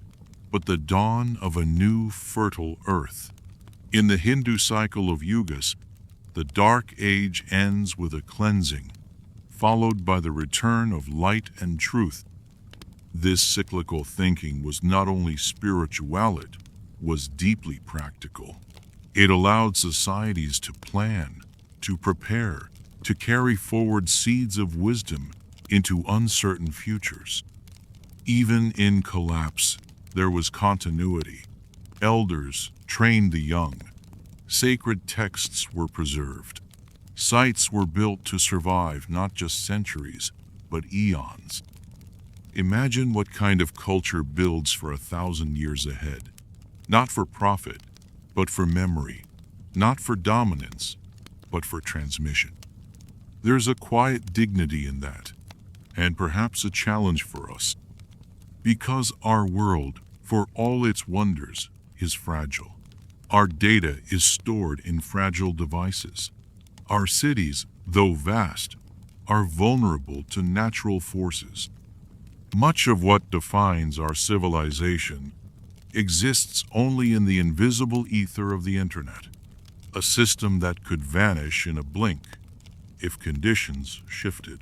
but the dawn of a new fertile earth. In the Hindu cycle of yugas, the dark age ends with a cleansing, followed by the return of light and truth. This cyclical thinking was not only spiritual, it was deeply practical. It allowed societies to plan, to prepare, to carry forward seeds of wisdom into uncertain futures. Even in collapse, there was continuity. Elders trained the young. Sacred texts were preserved. Sites were built to survive not just centuries, but eons. Imagine what kind of culture builds for 1,000 years ahead. Not for profit, but for memory. Not for dominance, but for transmission. There's a quiet dignity in that, and perhaps a challenge for us. Because our world, for all its wonders, is fragile. Our data is stored in fragile devices. Our cities, though vast, are vulnerable to natural forces. Much of what defines our civilization exists only in the invisible ether of the internet, a system that could vanish in a blink if conditions shifted.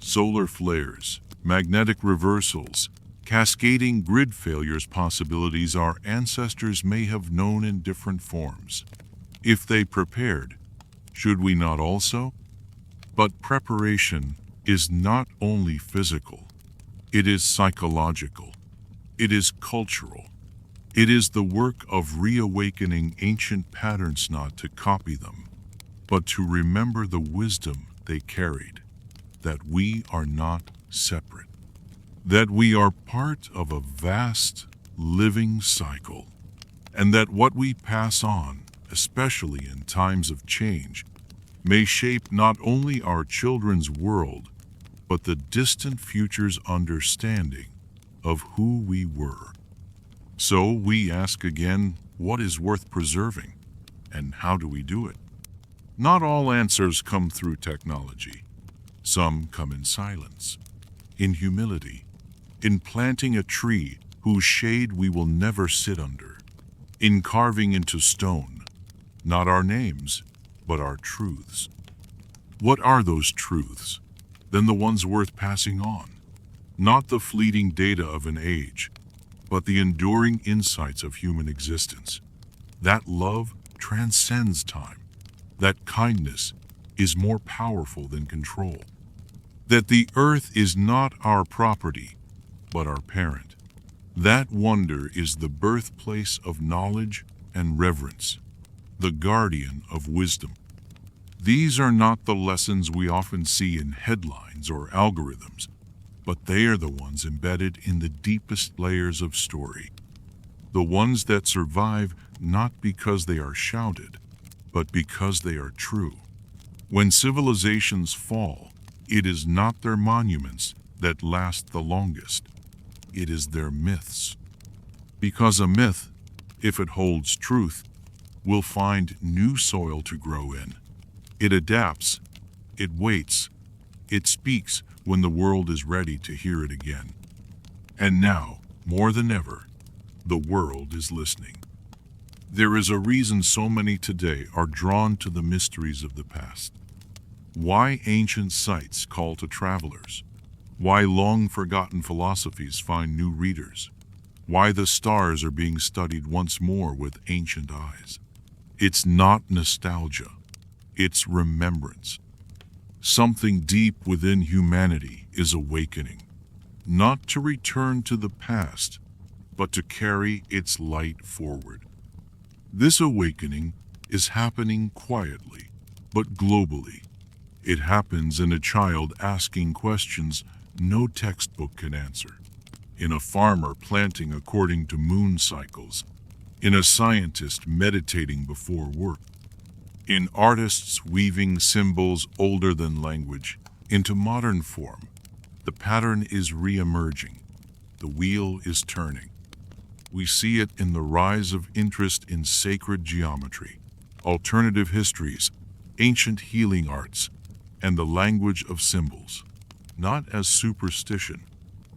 Solar flares, magnetic reversals, cascading grid failures possibilities our ancestors may have known in different forms. If they prepared, should we not also? But preparation is not only physical, it is psychological, it is cultural. It is the work of reawakening ancient patterns, not to copy them, but to remember the wisdom they carried, that we are not separate, that we are part of a vast, living cycle, and that what we pass on, especially in times of change, may shape not only our children's world, but the distant future's understanding of who we were. So we ask again, what is worth preserving, and how do we do it? Not all answers come through technology. Some come in silence, in humility, in planting a tree whose shade we will never sit under, in carving into stone, not our names, but our truths. What are those truths? Then the ones worth passing on. Not the fleeting data of an age, but the enduring insights of human existence. That love transcends time. That kindness is more powerful than control. That the earth is not our property, but our parent. That wonder is the birthplace of knowledge and reverence, the guardian of wisdom. These are not the lessons we often see in headlines or algorithms, but they are the ones embedded in the deepest layers of story. The ones that survive not because they are shouted, but because they are true. When civilizations fall, it is not their monuments that last the longest. It is their myths. Because a myth, if it holds truth, will find new soil to grow in. It adapts, it waits, it speaks when the world is ready to hear it again. And now, more than ever, the world is listening. There is a reason so many today are drawn to the mysteries of the past. Why ancient sites call to travelers? Why long-forgotten philosophies find new readers? Why the stars are being studied once more with ancient eyes? It's not nostalgia. It's remembrance. Something deep within humanity is awakening, not to return to the past, but to carry its light forward. This awakening is happening quietly, but globally. It happens in a child asking questions no textbook can answer, in a farmer planting according to moon cycles, in a scientist meditating before work, in artists weaving symbols older than language into modern form. The pattern is re-emerging. The wheel is turning. We see it in the rise of interest in sacred geometry, alternative histories, ancient healing arts, and the language of symbols, not as superstition,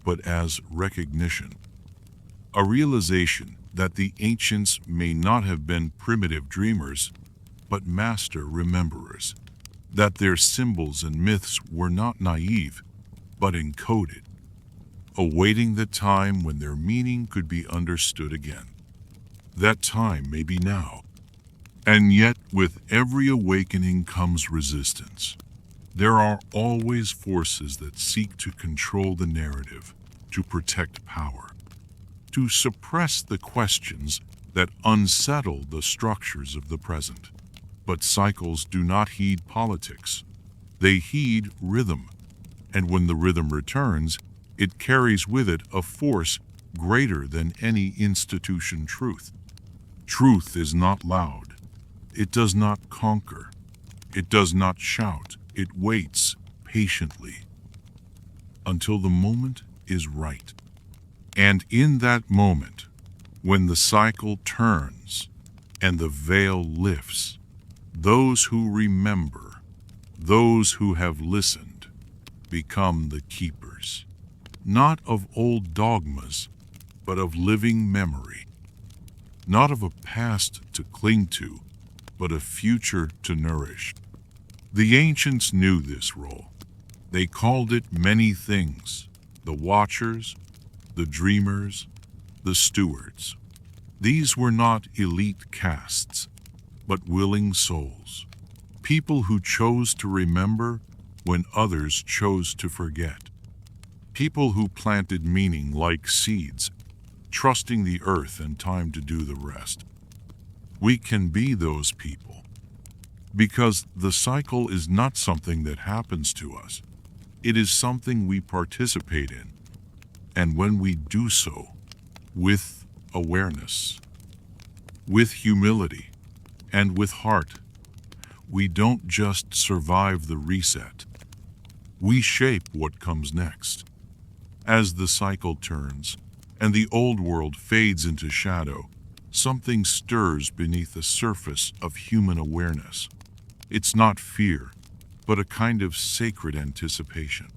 but as recognition. A realization that the ancients may not have been primitive dreamers, but master rememberers, that their symbols and myths were not naive, but encoded, awaiting the time when their meaning could be understood again. That time may be now. And yet, with every awakening comes resistance. There are always forces that seek to control the narrative, to protect power, to suppress the questions that unsettle the structures of the present. But cycles do not heed politics. They heed rhythm. And when the rhythm returns, it carries with it a force greater than any institution truth. Truth is not loud. It does not conquer. It does not shout. It waits patiently until the moment is right. And in that moment, when the cycle turns and the veil lifts, those who remember, those who have listened, become the keepers, not of old dogmas, but of living memory, not of a past to cling to, but a future to nourish. The ancients knew this role. They called it many things: the watchers, the dreamers, the stewards. These were not elite castes, but willing souls, people who chose to remember when others chose to forget, people who planted meaning like seeds, trusting the earth and time to do the rest. We can be those people, because the cycle is not something that happens to us. It is something we participate in, and when we do so, with awareness, with humility, and with heart, we don't just survive the reset, we shape what comes next. As the cycle turns and the old world fades into shadow, something stirs beneath the surface of human awareness. It's not fear, but a kind of sacred anticipation.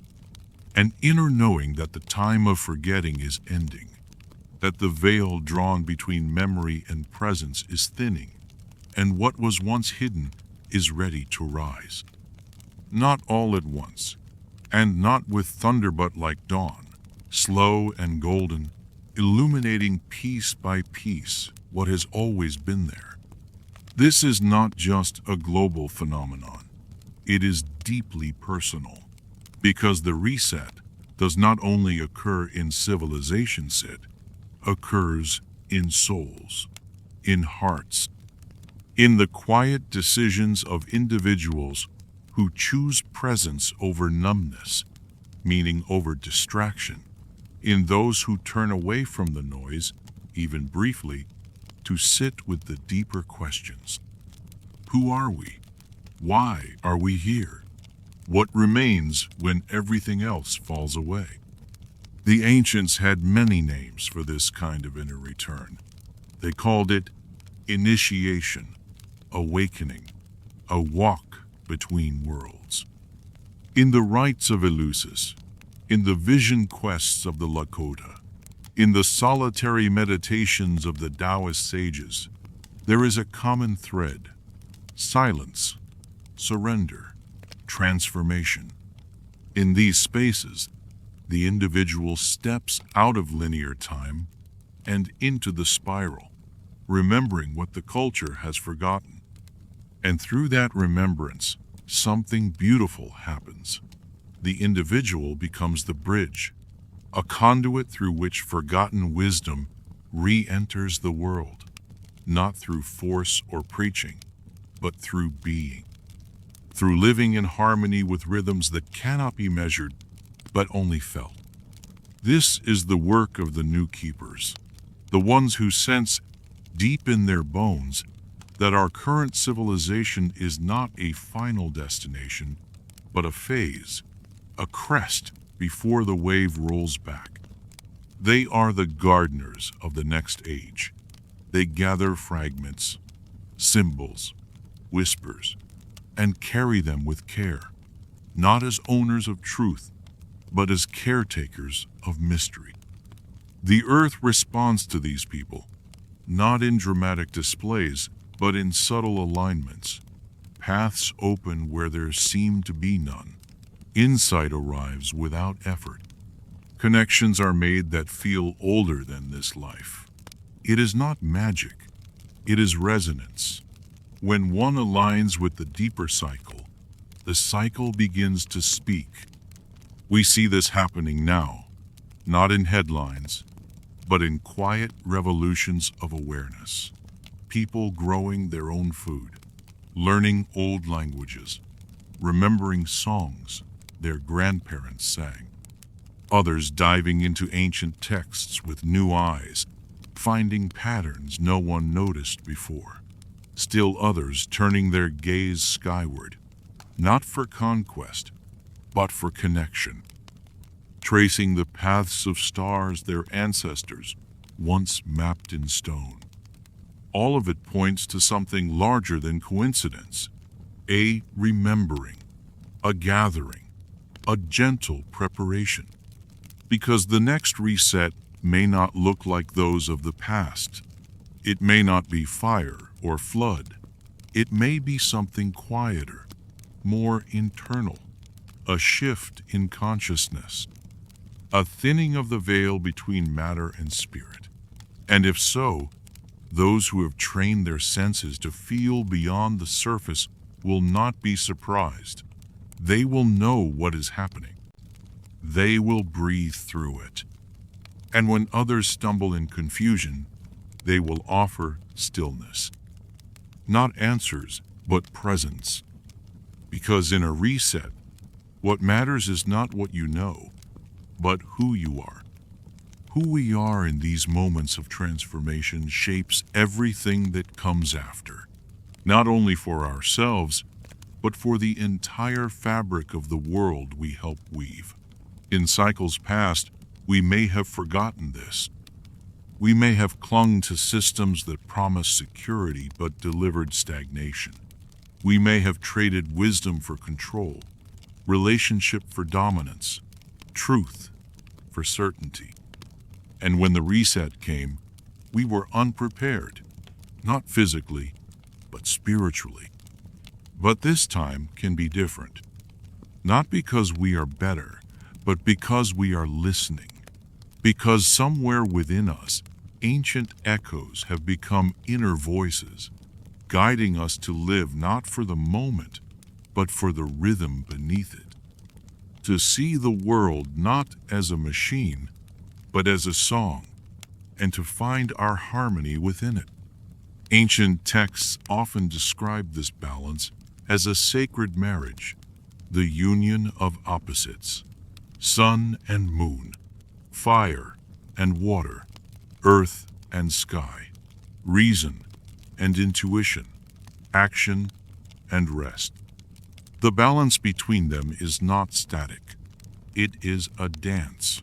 An inner knowing that the time of forgetting is ending, that the veil drawn between memory and presence is thinning, and what was once hidden is ready to rise. Not all at once, and not with thunder, but like dawn, slow and golden, illuminating piece by piece what has always been there. This is not just a global phenomenon. It is deeply personal, because the reset does not only occur in civilizations, it occurs in souls, in hearts, in the quiet decisions of individuals who choose presence over numbness, meaning over distraction, in those who turn away from the noise, even briefly, to sit with the deeper questions. Who are we? Why are we here? What remains when everything else falls away? The ancients had many names for this kind of inner return. They called it initiation, awakening, a walk between worlds. In the rites of Eleusis, in the vision quests of the Lakota, in the solitary meditations of the Taoist sages, there is a common thread: silence, surrender, transformation. In these spaces, the individual steps out of linear time and into the spiral, remembering what the culture has forgotten. And through that remembrance, something beautiful happens. The individual becomes the bridge, a conduit through which forgotten wisdom re-enters the world, not through force or preaching, but through being, through living in harmony with rhythms that cannot be measured, but only felt. This is the work of the new keepers, the ones who sense deep in their bones that our current civilization is not a final destination, but a phase, a crest before the wave rolls back. They are the gardeners of the next age. They gather fragments, symbols, whispers, and carry them with care, not as owners of truth, but as caretakers of mystery. The earth responds to these people, not in dramatic displays, but in subtle alignments. Paths open where there seemed to be none. Insight arrives without effort. Connections are made that feel older than this life. It is not magic, it is resonance. When one aligns with the deeper cycle, the cycle begins to speak. We see this happening now, not in headlines, but in quiet revolutions of awareness. People growing their own food, learning old languages, remembering songs their grandparents sang. Others diving into ancient texts with new eyes, finding patterns no one noticed before. Still others turning their gaze skyward, not for conquest, but for connection, tracing the paths of stars their ancestors once mapped in stone. All of it points to something larger than coincidence, a remembering, a gathering, a gentle preparation. Because the next reset may not look like those of the past. It may not be fire or flood. It may be something quieter, more internal, a shift in consciousness, a thinning of the veil between matter and spirit. And if so, those who have trained their senses to feel beyond the surface will not be surprised. They will know what is happening. They will breathe through it. And when others stumble in confusion, they will offer stillness. Not answers, but presence. Because in a reset, what matters is not what you know, but who you are. Who we are in these moments of transformation shapes everything that comes after, not only for ourselves, but for the entire fabric of the world we help weave. In cycles past, we may have forgotten this. We may have clung to systems that promised security but delivered stagnation. We may have traded wisdom for control, relationship for dominance, truth for certainty. And when the reset came, we were unprepared, not physically, but spiritually. But this time can be different, not because we are better, but because we are listening. Because somewhere within us, ancient echoes have become inner voices, guiding us to live not for the moment, but for the rhythm beneath it. To see the world not as a machine, but as a song, and to find our harmony within it. Ancient texts often describe this balance as a sacred marriage, the union of opposites, sun and moon, fire and water, earth and sky, reason and intuition, action and rest. The balance between them is not static. It is a dance,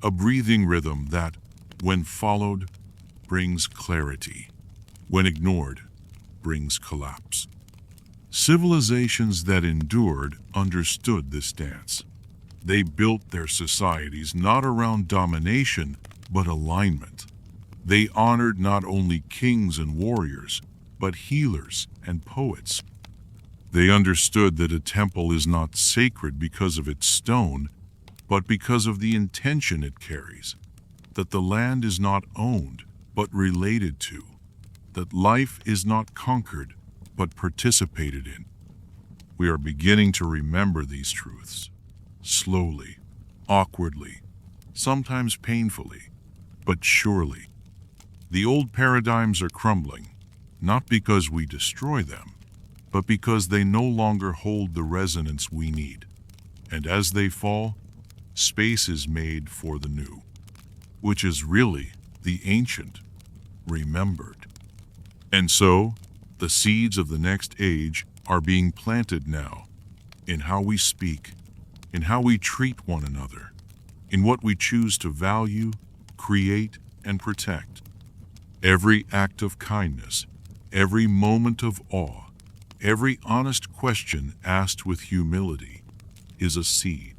a breathing rhythm that, when followed, brings clarity, when ignored, brings collapse. Civilizations that endured understood this dance. They built their societies not around domination, but alignment. They honored not only kings and warriors, but healers and poets. They understood that a temple is not sacred because of its stone, but because of the intention it carries. That the land is not owned, but related to. That life is not conquered, but participated in. We are beginning to remember these truths, slowly, awkwardly, sometimes painfully, but surely. The old paradigms are crumbling, not because we destroy them, but because they no longer hold the resonance we need. And as they fall, space is made for the new, which is really the ancient, remembered. And so, the seeds of the next age are being planted now, in how we speak, in how we treat one another, in what we choose to value, create, and protect. Every act of kindness, every moment of awe, every honest question asked with humility is a seed.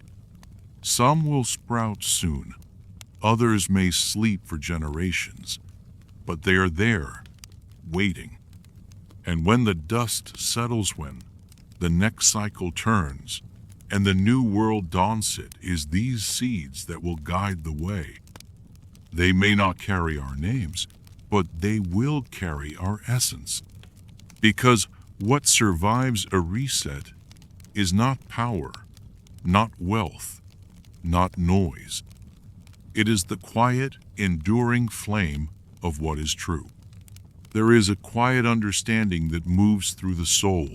Some will sprout soon, others may sleep for generations, but they are there, waiting. And when the dust settles, when the next cycle turns, and the new world dawns, it is these seeds that will guide the way. They may not carry our names, but they will carry our essence. Because what survives a reset is not power, not wealth, not noise. It is the quiet, enduring flame of what is true. There is a quiet understanding that moves through the soul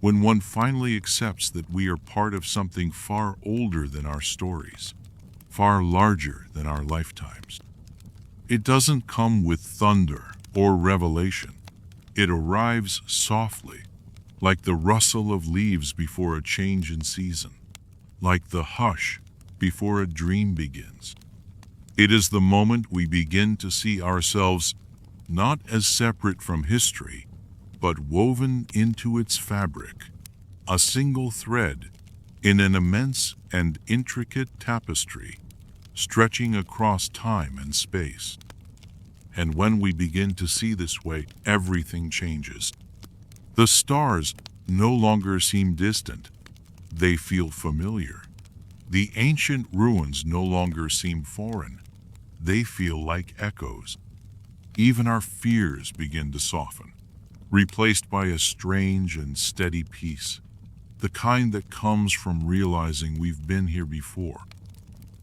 when one finally accepts that we are part of something far older than our stories, far larger than our lifetimes. It doesn't come with thunder or revelation. It arrives softly, like the rustle of leaves before a change in season, like the hush before a dream begins. It is the moment we begin to see ourselves not as separate from history, but woven into its fabric, a single thread in an immense and intricate tapestry stretching across time and space. And when we begin to see this way, everything changes. The stars no longer seem distant, they feel familiar. The ancient ruins no longer seem foreign, they feel like echoes. Even our fears begin to soften, replaced by a strange and steady peace, the kind that comes from realizing we've been here before,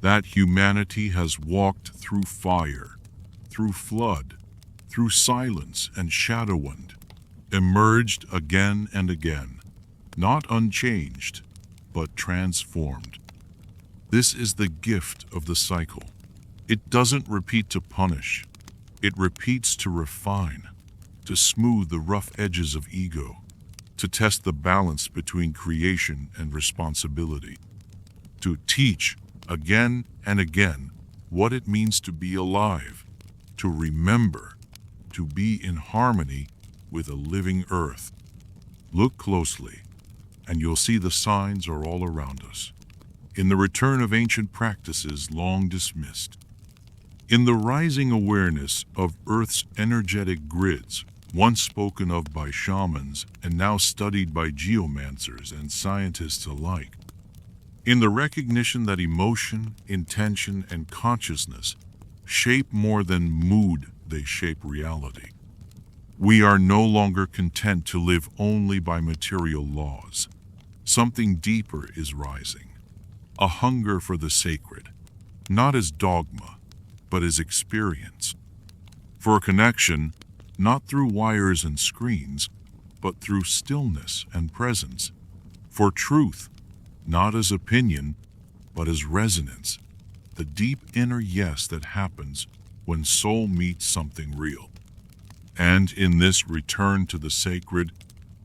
that humanity has walked through fire, through flood, through silence and shadow wind, emerged again and again, not unchanged, but transformed. This is the gift of the cycle. It doesn't repeat to punish. It repeats to refine, to smooth the rough edges of ego, to test the balance between creation and responsibility, to teach again and again what it means to be alive, to remember, to be in harmony with a living earth. Look closely, and you'll see the signs are all around us. In the return of ancient practices long dismissed, in the rising awareness of Earth's energetic grids, once spoken of by shamans and now studied by geomancers and scientists alike, in the recognition that emotion, intention, and consciousness shape more than mood, they shape reality. We are no longer content to live only by material laws. Something deeper is rising, a hunger for the sacred, not as dogma, but as experience. For a connection, not through wires and screens, but through stillness and presence. For truth, not as opinion, but as resonance, the deep inner yes that happens when soul meets something real. And in this return to the sacred,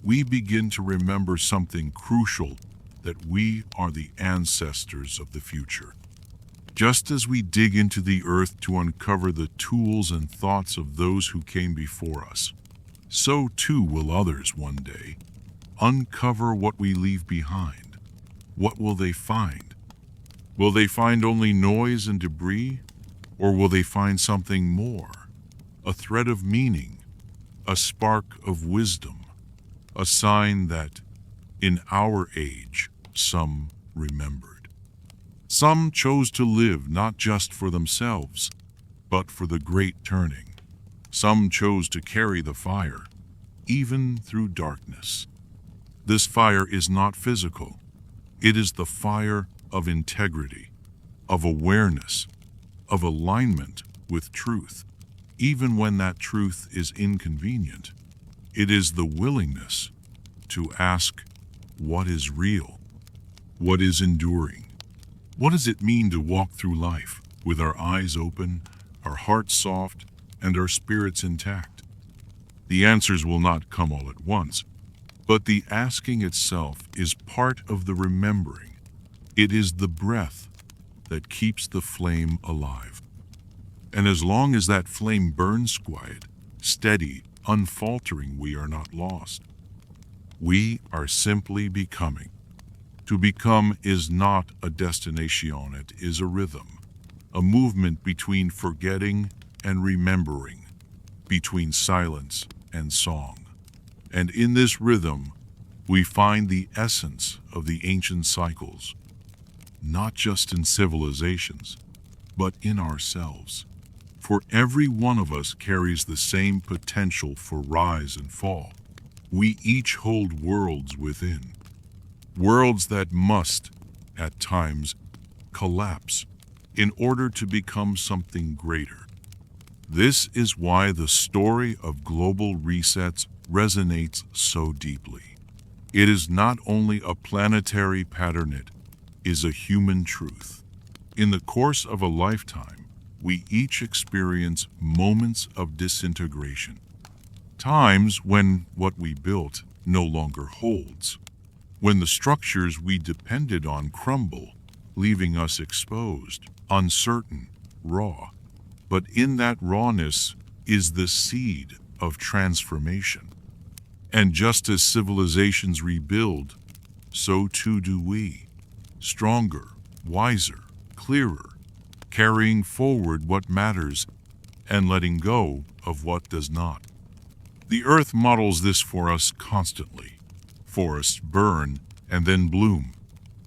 we begin to remember something crucial, that we are the ancestors of the future. Just as we dig into the earth to uncover the tools and thoughts of those who came before us, so too will others one day uncover what we leave behind. What will they find? Will they find only noise and debris, or will they find something more? A thread of meaning, a spark of wisdom, a sign that, in our age, some remembered. Some chose to live not just for themselves, but for the great turning. Some chose to carry the fire, even through darkness. This fire is not physical. It is the fire of integrity, of awareness, of alignment with truth, even when that truth is inconvenient. It is the willingness to ask, what is real? What is enduring? What does it mean to walk through life with our eyes open, our hearts soft, and our spirits intact? The answers will not come all at once, but the asking itself is part of the remembering. It is the breath that keeps the flame alive. And as long as that flame burns quiet, steady, unfaltering, we are not lost. We are simply becoming. To become is not a destination, it is a rhythm, a movement between forgetting and remembering, between silence and song. And in this rhythm, we find the essence of the ancient cycles, not just in civilizations, but in ourselves. For every one of us carries the same potential for rise and fall. We each hold worlds within. Worlds that must, at times, collapse in order to become something greater. This is why the story of global resets resonates so deeply. It is not only a planetary pattern, it is a human truth. In the course of a lifetime, we each experience moments of disintegration, times when what we built no longer holds, when the structures we depended on crumble, leaving us exposed, uncertain, raw. But in that rawness is the seed of transformation. And just as civilizations rebuild, so too do we. Stronger, wiser, clearer, carrying forward what matters and letting go of what does not. The earth models this for us constantly. Forests burn and then bloom.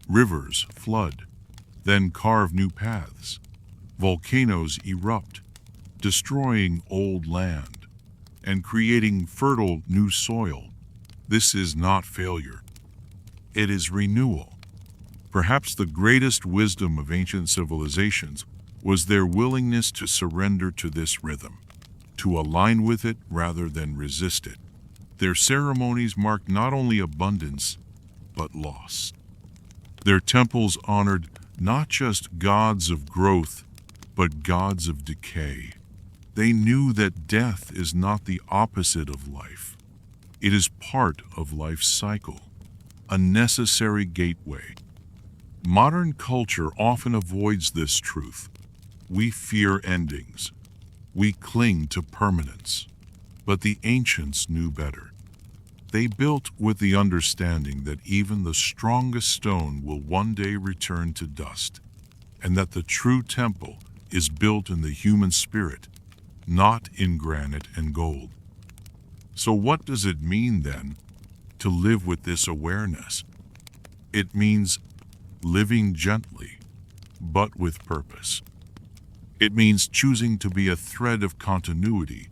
Rivers flood, then carve new paths. Volcanoes erupt, destroying old land and creating fertile new soil. This is not failure. It is renewal. Perhaps the greatest wisdom of ancient civilizations was their willingness to surrender to this rhythm, to align with it rather than resist it. Their ceremonies marked not only abundance, but loss. Their temples honored not just gods of growth, but gods of decay. They knew that death is not the opposite of life. It is part of life's cycle, a necessary gateway. Modern culture often avoids this truth. We fear endings. We cling to permanence. But the ancients knew better. They built with the understanding that even the strongest stone will one day return to dust, and that the true temple is built in the human spirit, not in granite and gold. So what does it mean then to live with this awareness? It means living gently, but with purpose. It means choosing to be a thread of continuity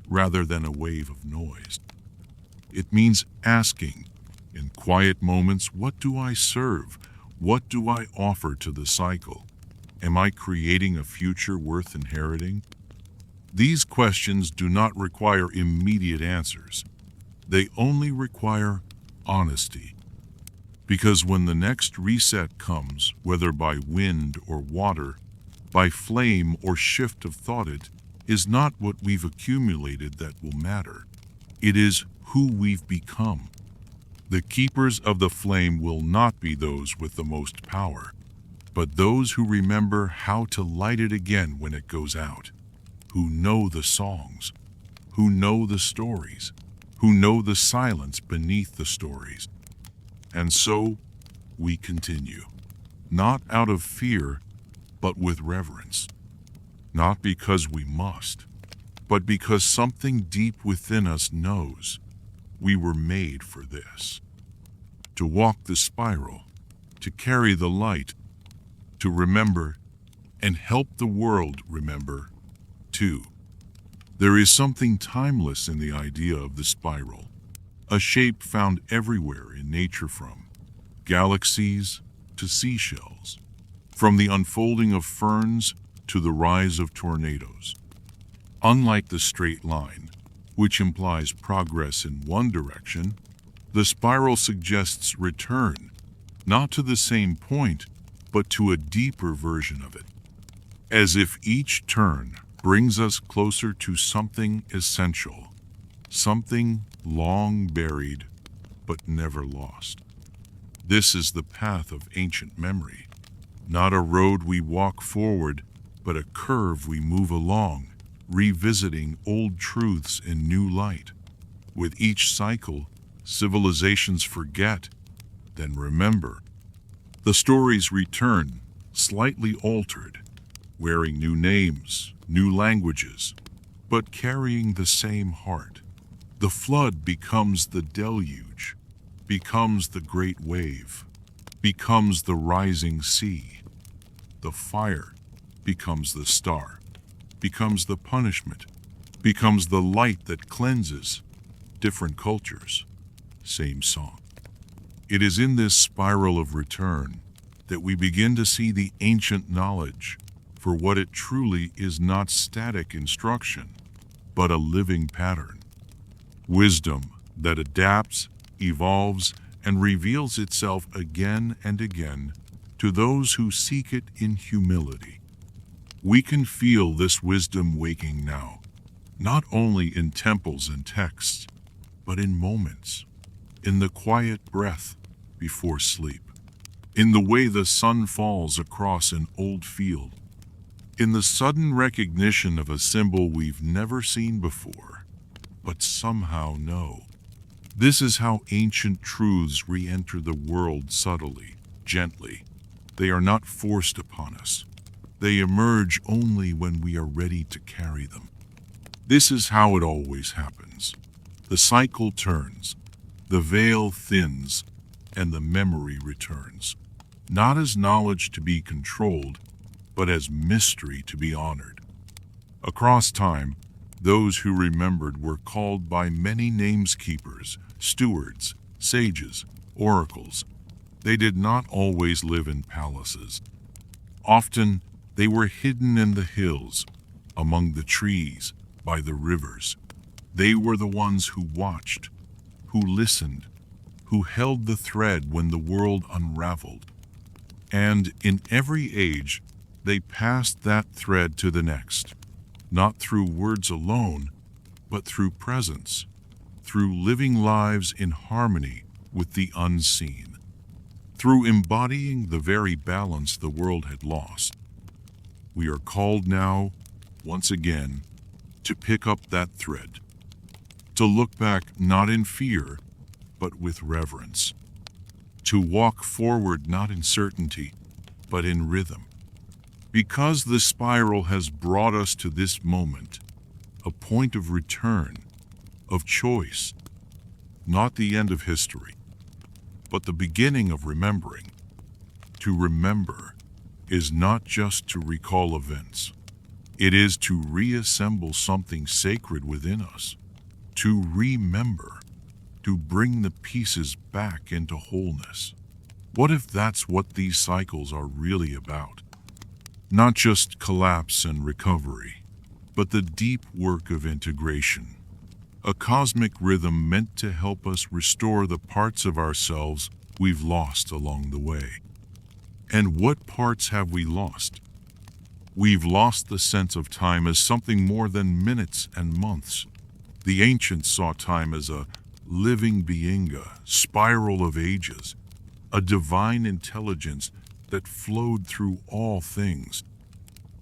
rather than a wave of noise. It means asking, in quiet moments, what do I serve? What do I offer to the cycle? Am I creating a future worth inheriting? These questions do not require immediate answers. They only require honesty. Because when the next reset comes, whether by wind or water, by flame or shift of thought, it is not what we've accumulated that will matter. It is who we've become. The keepers of the flame will not be those with the most power, but those who remember how to light it again when it goes out, who know the songs, who know the stories, who know the silence beneath the stories. And so we continue, not out of fear, but with reverence, not because we must, but because something deep within us knows we were made for this. To walk the spiral, to carry the light, to remember and help the world remember too. There is something timeless in the idea of the spiral, a shape found everywhere in nature, from galaxies to seashells, from the unfolding of ferns to the rise of tornadoes. Unlike the straight line, which implies progress in one direction, the spiral suggests return, not to the same point, but to a deeper version of it, as if each turn brings us closer to something essential, something long buried but never lost. This is the path of ancient memory, not a road we walk forward, but a curve we move along, revisiting old truths in new light. With each cycle, civilizations forget, then remember. The stories return, slightly altered, wearing new names, new languages, but carrying the same heart. The flood becomes the deluge, becomes the great wave, becomes the rising sea. The fire becomes the star, becomes the punishment, becomes the light that cleanses. Different cultures, same song. It is in this spiral of return that we begin to see the ancient knowledge for what it truly is: not static instruction, but a living pattern. Wisdom that adapts, evolves, and reveals itself again and again to those who seek it in humility. We can feel this wisdom waking now, not only in temples and texts, but in moments, in the quiet breath before sleep, in the way the sun falls across an old field, in the sudden recognition of a symbol we've never seen before, but somehow know. This is how ancient truths re-enter the world subtly, gently. They are not forced upon us. They emerge only when we are ready to carry them. This is how it always happens. The cycle turns, the veil thins, and the memory returns, not as knowledge to be controlled, but as mystery to be honored. Across time, those who remembered were called by many nameskeepers, stewards, sages, oracles. They did not always live in palaces. Often, they were hidden in the hills, among the trees, by the rivers. They were the ones who watched, who listened, who held the thread when the world unraveled. And in every age, they passed that thread to the next, not through words alone, but through presence, through living lives in harmony with the unseen, through embodying the very balance the world had lost. We are called now, once again, to pick up that thread, to look back not in fear, but with reverence, to walk forward not in certainty, but in rhythm. Because the spiral has brought us to this moment, a point of return, of choice, not the end of history, but the beginning of remembering. To remember is not just to recall events. It is to reassemble something sacred within us. To remember, to bring the pieces back into wholeness. What if that's what these cycles are really about? Not just collapse and recovery, but the deep work of integration. A cosmic rhythm meant to help us restore the parts of ourselves we've lost along the way. And what parts have we lost? We've lost the sense of time as something more than minutes and months. The ancients saw time as a living being, a spiral of ages, a divine intelligence that flowed through all things.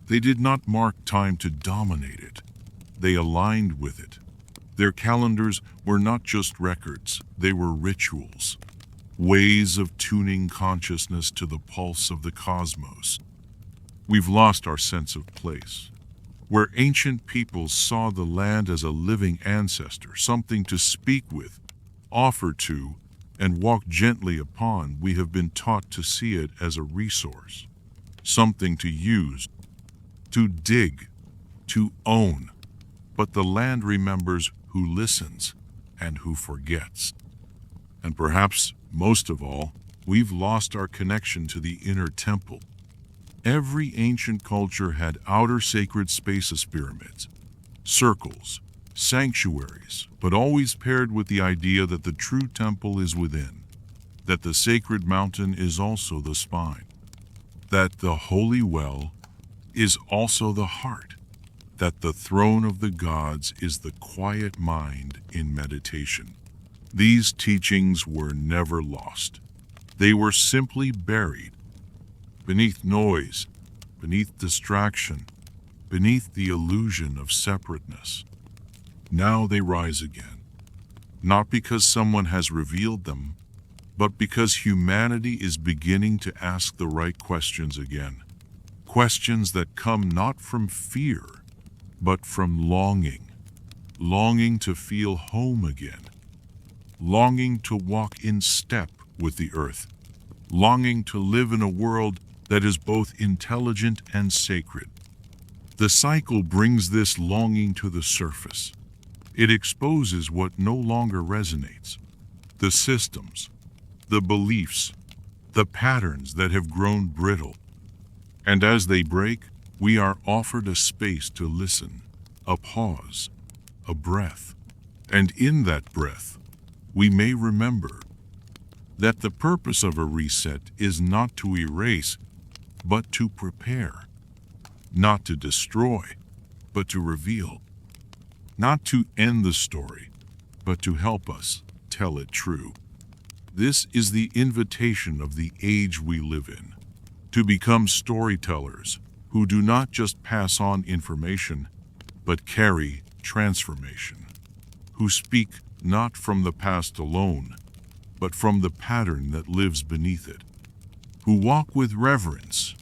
They did not mark time to dominate it. They aligned with it. Their calendars were not just records, they were rituals, ways of tuning consciousness to the pulse of the cosmos. We've lost our sense of place. Where ancient peoples saw the land as a living ancestor, something to speak with, offer to, and walk gently upon, we have been taught to see it as a resource, something to use, to dig, to own. But the land remembers who listens and who forgets. And perhaps, most of all, we've lost our connection to the inner temple. Every ancient culture had outer sacred spaces, pyramids, circles, sanctuaries, but always paired with the idea that the true temple is within, that the sacred mountain is also the spine, that the holy well is also the heart, that the throne of the gods is the quiet mind in meditation. These teachings were never lost. They were simply buried beneath noise, beneath distraction, beneath the illusion of separateness. Now they rise again, not because someone has revealed them, but because humanity is beginning to ask the right questions again. Questions that come not from fear, but from longing. Longing to feel home again. Longing to walk in step with the earth. Longing to live in a world that is both intelligent and sacred. The cycle brings this longing to the surface. It exposes what no longer resonates. The systems, the beliefs, the patterns that have grown brittle. And as they break, we are offered a space to listen, a pause, a breath. And in that breath, we may remember that the purpose of a reset is not to erase, but to prepare. Not to destroy, but to reveal. Not to end the story, but to help us tell it true. This is the invitation of the age we live in, to become storytellers who do not just pass on information, but carry transformation, who speak not from the past alone, but from the pattern that lives beneath it, who walk with reverence,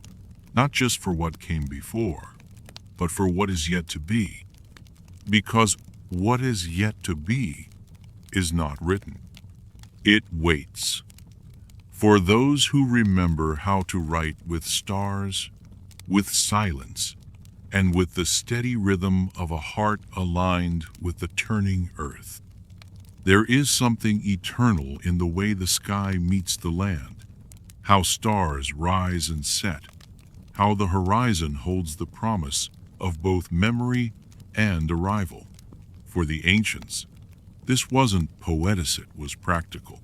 not just for what came before, but for what is yet to be, because what is yet to be is not written. It waits for those who remember how to write with stars, with silence, and with the steady rhythm of a heart aligned with the turning earth. There is something eternal in the way the sky meets the land, how stars rise and set, how the horizon holds the promise of both memory and arrival. For the ancients, this wasn't poetic, it was practical.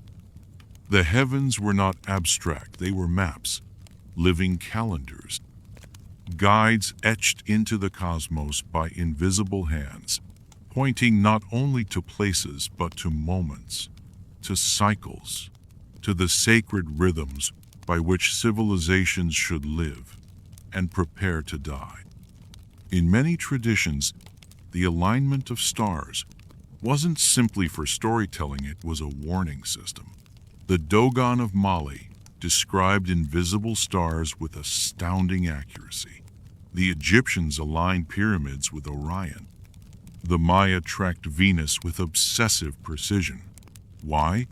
The heavens were not abstract, they were maps, living calendars, guides etched into the cosmos by invisible hands, pointing not only to places but to moments, to cycles, to the sacred rhythms by which civilizations should live and prepare to die. In many traditions, the alignment of stars wasn't simply for storytelling, it was a warning system. The Dogon of Mali described invisible stars with astounding accuracy. The Egyptians aligned pyramids with Orion. The Maya tracked Venus with obsessive precision. Why?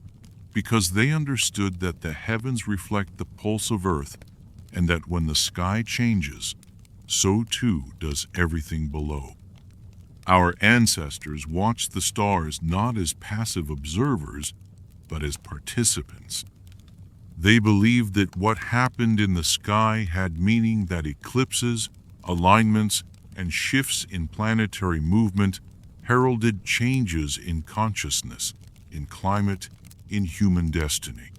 Because they understood that the heavens reflect the pulse of Earth, and that when the sky changes, so too does everything below. Our ancestors watched the stars not as passive observers, but as participants. They believed that what happened in the sky had meaning, that eclipses, alignments, and shifts in planetary movement heralded changes in consciousness, in climate, in human destiny.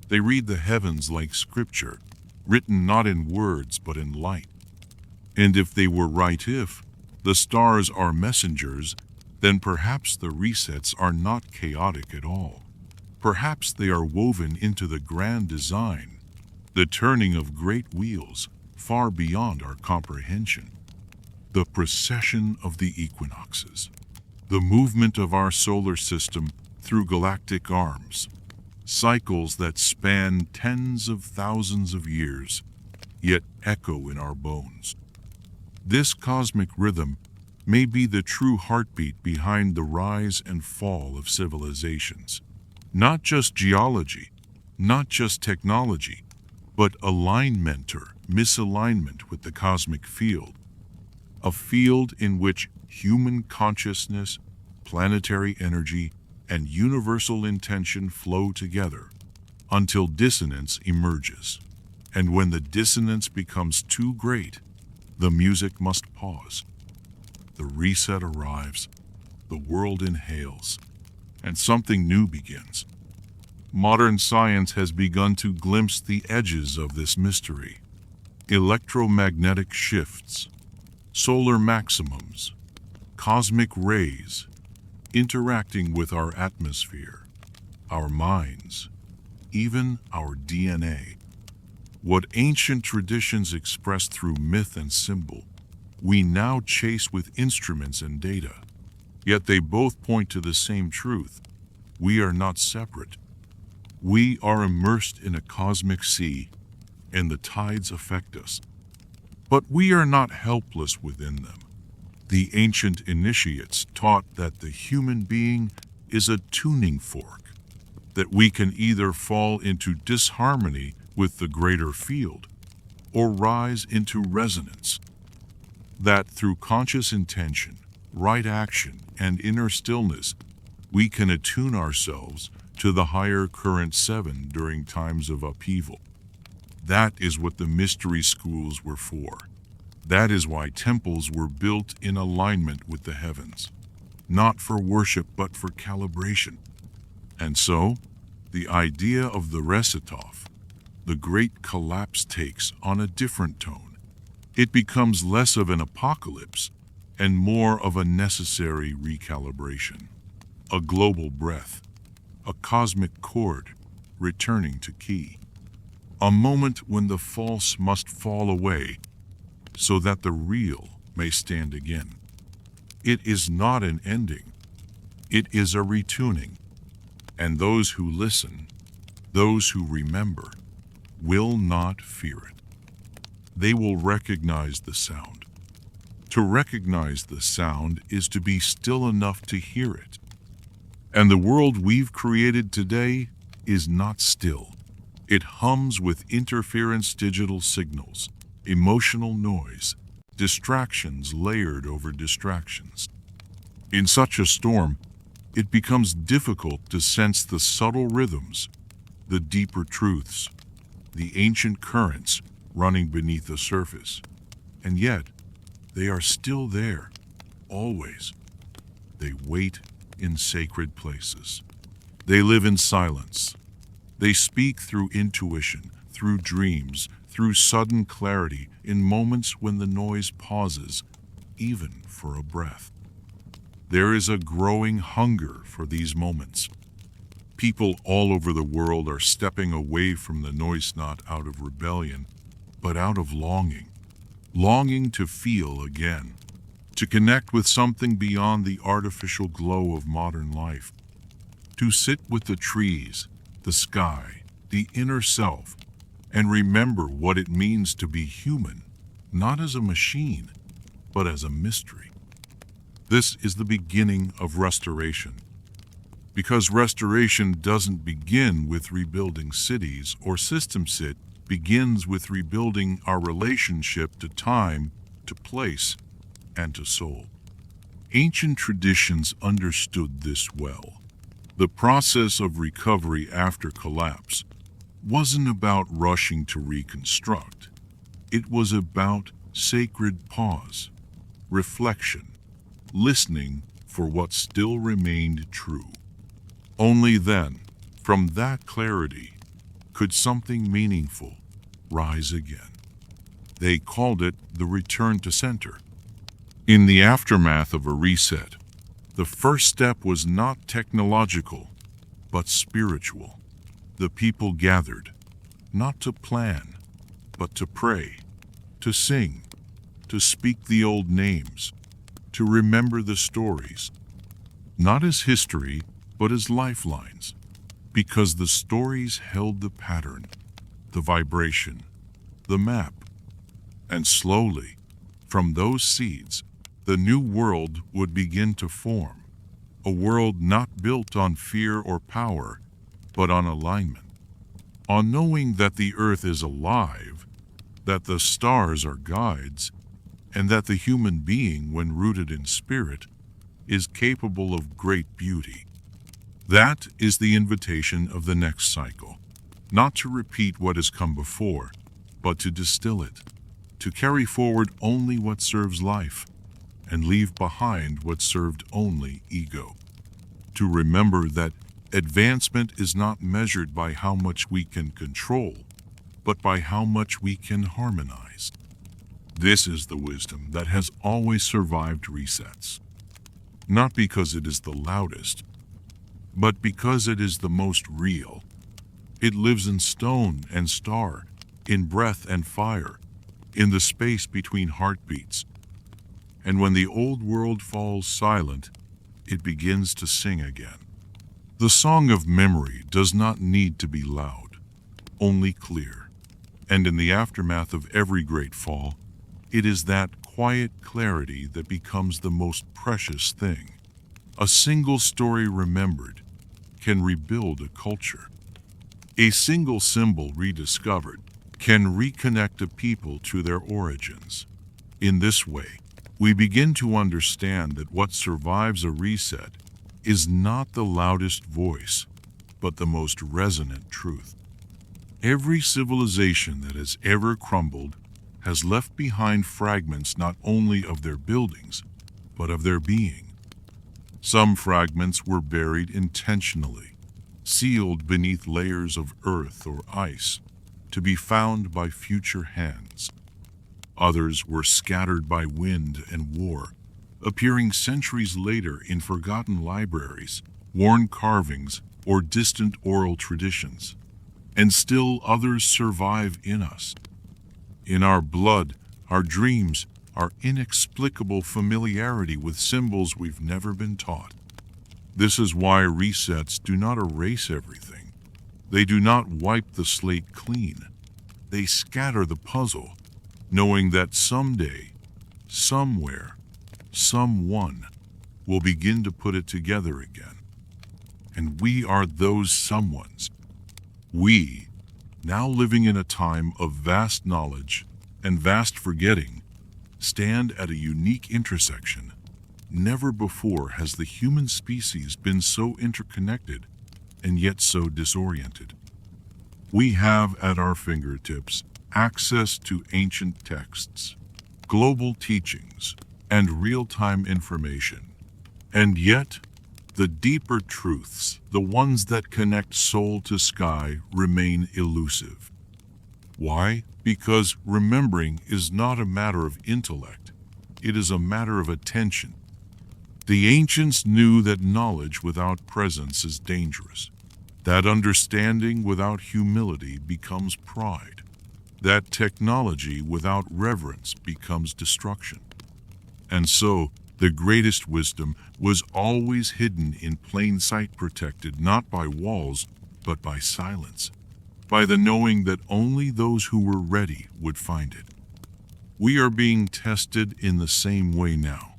They read the heavens like scripture, written not in words but in light. And if they were right, if the stars are messengers, then perhaps the resets are not chaotic at all. Perhaps they are woven into the grand design, the turning of great wheels far beyond our comprehension. The precession of the equinoxes, the movement of our solar system through galactic arms, cycles that span tens of thousands of years, yet echo in our bones. This cosmic rhythm may be the true heartbeat behind the rise and fall of civilizations. Not just geology, not just technology, but alignment or misalignment with the cosmic field. A field in which human consciousness, planetary energy, and universal intention flow together until dissonance emerges. And when the dissonance becomes too great, the music must pause. The reset arrives, the world inhales, and something new begins. Modern science has begun to glimpse the edges of this mystery. Electromagnetic shifts, solar maximums, cosmic rays, interacting with our atmosphere, our minds, even our DNA. What ancient traditions expressed through myth and symbol, we now chase with instruments and data. Yet they both point to the same truth. We are not separate. We are immersed in a cosmic sea, and the tides affect us. But we are not helpless within them. The ancient initiates taught that the human being is a tuning fork, that we can either fall into disharmony with the greater field or rise into resonance. That through conscious intention, right action, and inner stillness, we can attune ourselves to the higher current 7 during times of upheaval. That is what the mystery schools were for. That is why temples were built in alignment with the heavens, not for worship but for calibration. And so, the idea of the recitov, the great collapse, takes on a different tone. It becomes less of an apocalypse and more of a necessary recalibration. A global breath, a cosmic chord returning to key. A moment when the false must fall away so that the real may stand again. It is not an ending. It is a retuning. And those who listen, those who remember, will not fear it. They will recognize the sound. To recognize the sound is to be still enough to hear it. And the world we've created today is not still. It hums with interference, digital signals, emotional noise, distractions layered over distractions. In such a storm, it becomes difficult to sense the subtle rhythms, the deeper truths, the ancient currents running beneath the surface. And yet, they are still there, always. They wait in sacred places. They live in silence. They speak through intuition, through dreams, through sudden clarity, in moments when the noise pauses, even for a breath. There is a growing hunger for these moments. People all over the world are stepping away from the noise not out of rebellion, but out of longing. Longing to feel again, to connect with something beyond the artificial glow of modern life, to sit with the trees, the sky, the inner self, and remember what it means to be human, not as a machine, but as a mystery. This is the beginning of restoration. Because restoration doesn't begin with rebuilding cities or systems, it begins with rebuilding our relationship to time, to place, and to soul. Ancient traditions understood this well. The process of recovery after collapse wasn't about rushing to reconstruct. It was about sacred pause, reflection, listening for what still remained true. Only then, from that clarity, could something meaningful rise again. They called it the return to center. In the aftermath of a reset, the first step was not technological, but spiritual. The people gathered, not to plan, but to pray, to sing, to speak the old names, to remember the stories, not as history, but as lifelines, because the stories held the pattern, the vibration, the map, and slowly, from those seeds, the new world would begin to form, a world not built on fear or power, but on alignment, on knowing that the earth is alive, that the stars are guides, and that the human being, when rooted in spirit, is capable of great beauty. That is the invitation of the next cycle, not to repeat what has come before, but to distill it, to carry forward only what serves life, and leave behind what served only ego. To remember that advancement is not measured by how much we can control, but by how much we can harmonize. This is the wisdom that has always survived resets, not because it is the loudest, but because it is the most real. It lives in stone and star, in breath and fire, in the space between heartbeats. And when the old world falls silent, it begins to sing again. The song of memory does not need to be loud, only clear. And in the aftermath of every great fall, it is that quiet clarity that becomes the most precious thing. A single story remembered can rebuild a culture. A single symbol rediscovered can reconnect a people to their origins. In this way, we begin to understand that what survives a reset is not the loudest voice, but the most resonant truth. Every civilization that has ever crumbled has left behind fragments not only of their buildings, but of their being. Some fragments were buried intentionally, sealed beneath layers of earth or ice, to be found by future hands. Others were scattered by wind and war, appearing centuries later in forgotten libraries, worn carvings, or distant oral traditions. And still others survive in us. In our blood, our dreams, our inexplicable familiarity with symbols we've never been taught. This is why resets do not erase everything. They do not wipe the slate clean. They scatter the puzzle, knowing that someday, somewhere, someone will begin to put it together again. And we are those someones. We, now living in a time of vast knowledge and vast forgetting, stand at a unique intersection. Never before has the human species been so interconnected and yet so disoriented. We have at our fingertips access to ancient texts, global teachings, and real-time information. And yet, the deeper truths, the ones that connect soul to sky, remain elusive. Why? Because remembering is not a matter of intellect. It is a matter of attention. The ancients knew that knowledge without presence is dangerous, that understanding without humility becomes pride, that technology without reverence becomes destruction. And so, the greatest wisdom was always hidden in plain sight, protected not by walls, but by silence, by the knowing that only those who were ready would find it. We are being tested in the same way now,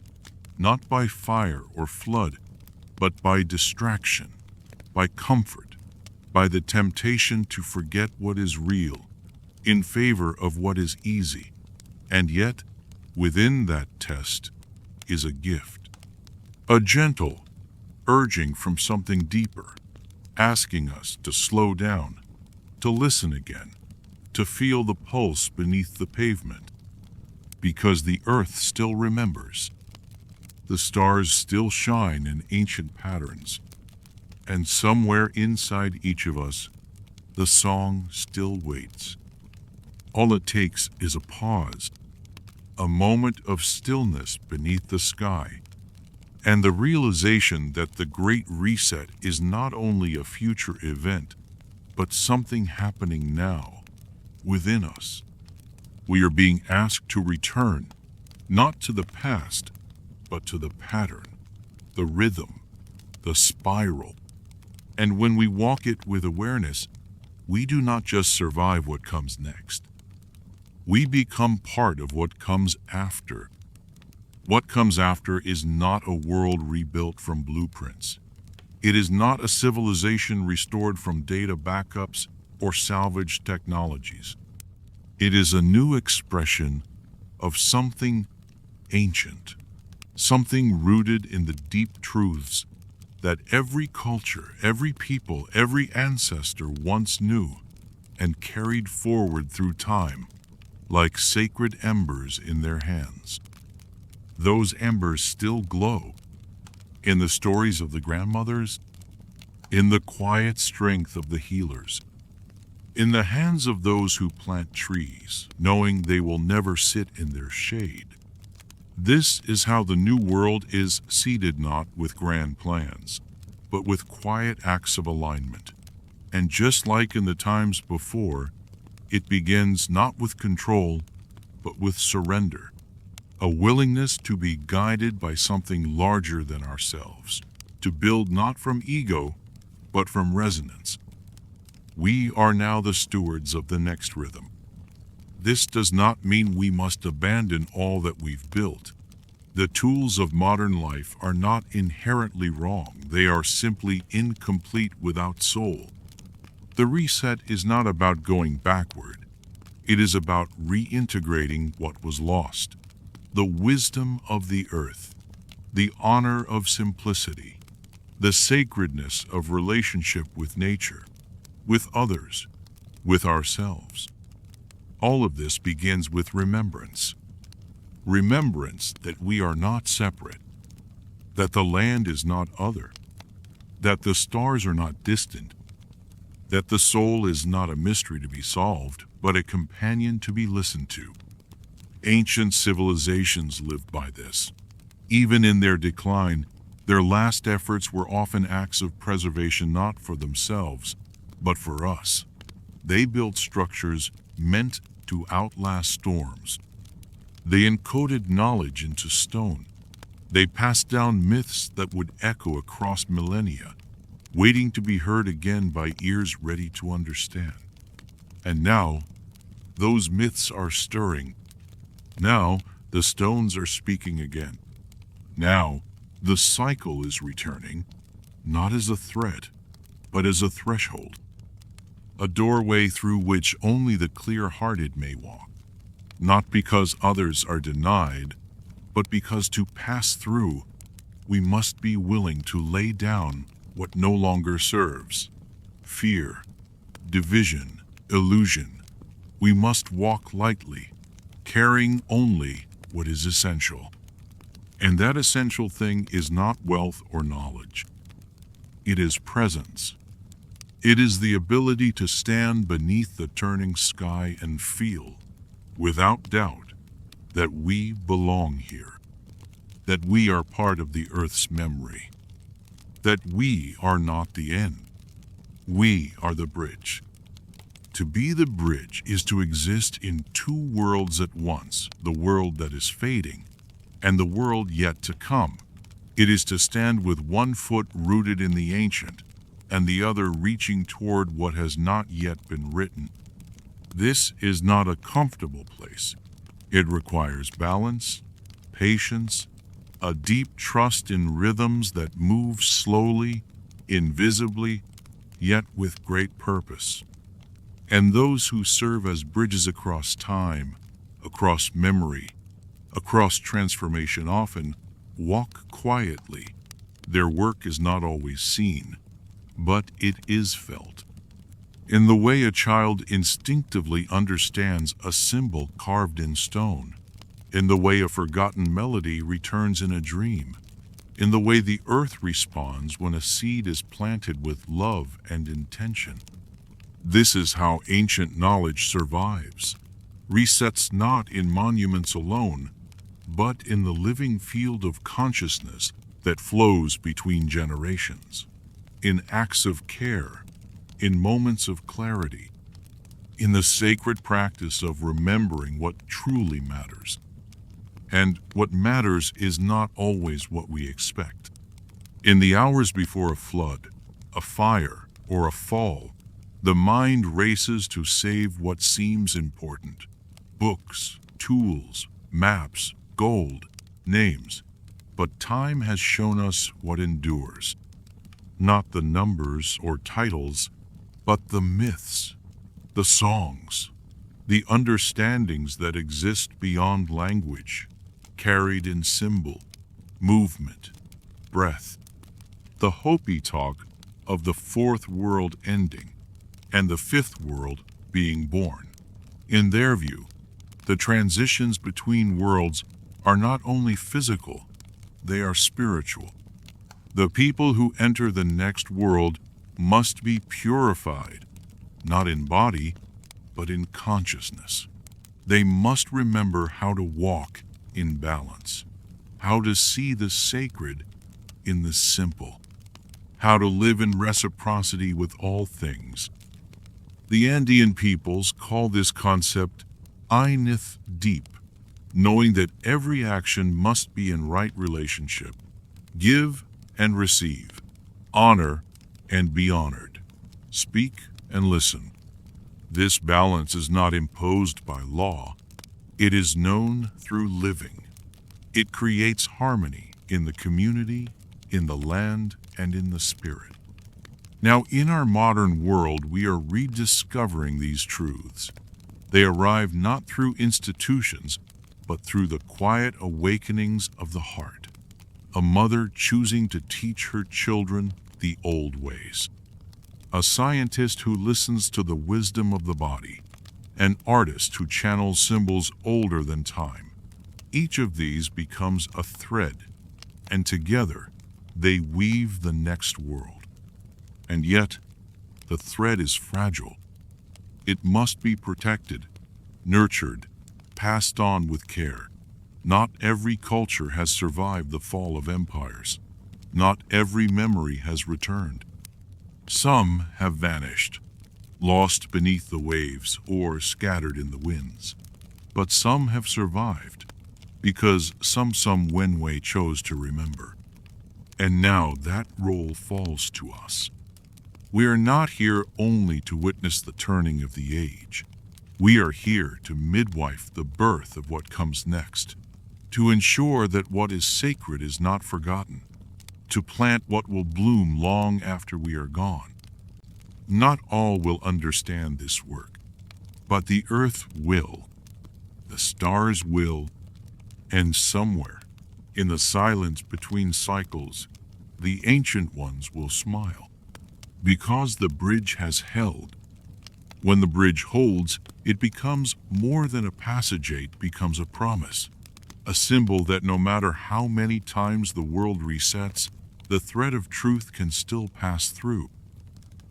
not by fire or flood, but by distraction, by comfort, by the temptation to forget what is real in favor of what is easy. And yet, within that test is a gift, a gentle urging from something deeper, asking us to slow down, to listen again, to feel the pulse beneath the pavement, because the earth still remembers. The stars still shine in ancient patterns, and somewhere inside each of us, the song still waits. All it takes is a pause, a moment of stillness beneath the sky, and the realization that the Great Reset is not only a future event, but something happening now, within us. We are being asked to return, not to the past, but to the pattern, the rhythm, the spiral. And when we walk it with awareness, we do not just survive what comes next. We become part of what comes after. What comes after is not a world rebuilt from blueprints. It is not a civilization restored from data backups or salvaged technologies. It is a new expression of something ancient, something rooted in the deep truths that every culture, every people, every ancestor once knew and carried forward through time like sacred embers in their hands. Those embers still glow in the stories of the grandmothers, in the quiet strength of the healers, in the hands of those who plant trees, knowing they will never sit in their shade. This is how the new world is seeded, not with grand plans, but with quiet acts of alignment. And just like in the times before, it begins not with control, but with surrender, a willingness to be guided by something larger than ourselves, to build not from ego, but from resonance. We are now the stewards of the next rhythm. This does not mean we must abandon all that we've built. The tools of modern life are not inherently wrong. They are simply incomplete without soul. The reset is not about going backward. It is about reintegrating what was lost. The wisdom of the earth, the honor of simplicity, the sacredness of relationship with nature, with others, with ourselves. All of this begins with remembrance. Remembrance that we are not separate, that the land is not other, that the stars are not distant, that the soul is not a mystery to be solved, but a companion to be listened to. Ancient civilizations lived by this. Even in their decline, their last efforts were often acts of preservation, not for themselves, but for us. They built structures meant to outlast storms. They encoded knowledge into stone. They passed down myths that would echo across millennia, waiting to be heard again by ears ready to understand. And now, those myths are stirring. Now, the stones are speaking again. Now, the cycle is returning, not as a threat, but as a threshold, a doorway through which only the clear-hearted may walk, not because others are denied, but because to pass through, we must be willing to lay down what no longer serves. Fear, division, illusion. We must walk lightly, carrying only what is essential. And that essential thing is not wealth or knowledge. It is presence. It is the ability to stand beneath the turning sky and feel, without doubt, that we belong here. that we are part of the Earth's memory, that we are not the end. We are the bridge. To be the bridge is to exist in two worlds at once, the world that is fading and the world yet to come. It is to stand with one foot rooted in the ancient and the other reaching toward what has not yet been written. This is not a comfortable place. It requires balance, patience, a deep trust in rhythms that move slowly, invisibly, yet with great purpose. And those who serve as bridges across time, across memory, across transformation often walk quietly. Their work is not always seen, but it is felt. In the way a child instinctively understands a symbol carved in stone, in the way a forgotten melody returns in a dream, in the way the earth responds when a seed is planted with love and intention. This is how ancient knowledge survives, resets not in monuments alone, but in the living field of consciousness that flows between generations, in acts of care, in moments of clarity, in the sacred practice of remembering what truly matters. And what matters is not always what we expect. In the hours before a flood, a fire, or a fall, the mind races to save what seems important. Books, tools, maps, gold, names. But time has shown us what endures. Not the numbers or titles, but the myths, the songs, the understandings that exist beyond language, carried in symbol, movement, breath. The Hopi talk of the fourth world ending and the fifth world being born. In their view, the transitions between worlds are not only physical, they are spiritual. The people who enter the next world must be purified, not in body, but in consciousness. They must remember how to walk in balance, how to see the sacred in the simple, how to live in reciprocity with all things. The Andean peoples call this concept Ainith Deep, knowing that every action must be in right relationship, give and receive, honor and be honored, speak and listen. This balance is not imposed by law. It is known through living. It creates harmony in the community, in the land, and in the spirit. Now, in our modern world, we are rediscovering these truths. They arrive not through institutions, but through the quiet awakenings of the heart. A mother choosing to teach her children the old ways. A scientist who listens to the wisdom of the body. An artist who channels symbols older than time. Each of these becomes a thread, and together they weave the next world. And yet, the thread is fragile. It must be protected, nurtured, passed on with care. Not every culture has survived the fall of empires. Not every memory has returned. Some have vanished, lost beneath the waves or scattered in the winds. But some have survived, because some Wenwei chose to remember. And now that role falls to us. We are not here only to witness the turning of the age. We are here to midwife the birth of what comes next, to ensure that what is sacred is not forgotten, to plant what will bloom long after we are gone. Not all will understand this work, but the earth will, the stars will, and somewhere, in the silence between cycles, the ancient ones will smile. Because the bridge has held. When the bridge holds, it becomes more than a passage, it becomes a promise. A symbol that no matter how many times the world resets, the thread of truth can still pass through.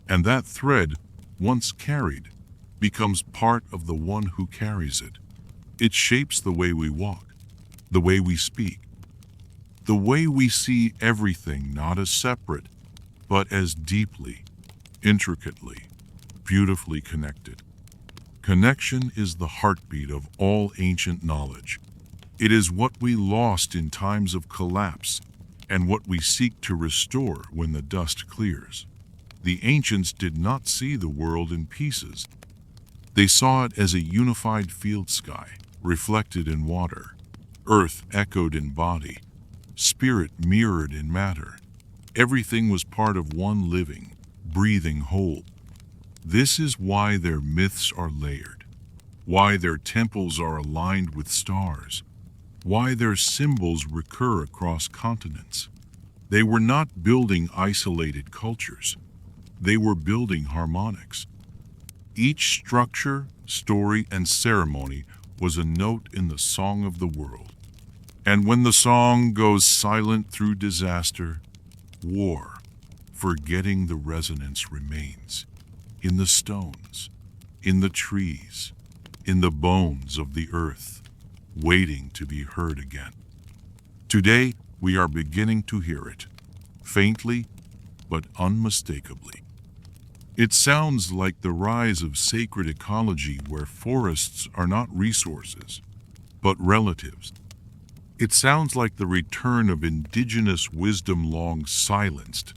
And that thread, once carried, becomes part of the one who carries it. It shapes the way we walk, the way we speak, the way we see everything not as separate, but as deeply, intricately, beautifully connected. Connection is the heartbeat of all ancient knowledge. It is what we lost in times of collapse and what we seek to restore when the dust clears. The ancients did not see the world in pieces. They saw it as a unified field sky, reflected in water, earth echoed in body, spirit mirrored in matter. Everything was part of one living, breathing whole. This is why their myths are layered, why their temples are aligned with stars, why their symbols recur across continents. They were not building isolated cultures. They were building harmonics. Each structure, story, and ceremony was a note in the song of the world. And when the song goes silent through disaster, war, forgetting the resonance remains. In the stones, in the trees, in the bones of the earth, waiting to be heard again. Today, we are beginning to hear it, faintly but unmistakably. It sounds like the rise of sacred ecology where forests are not resources, but relatives. It sounds like the return of indigenous wisdom long silenced,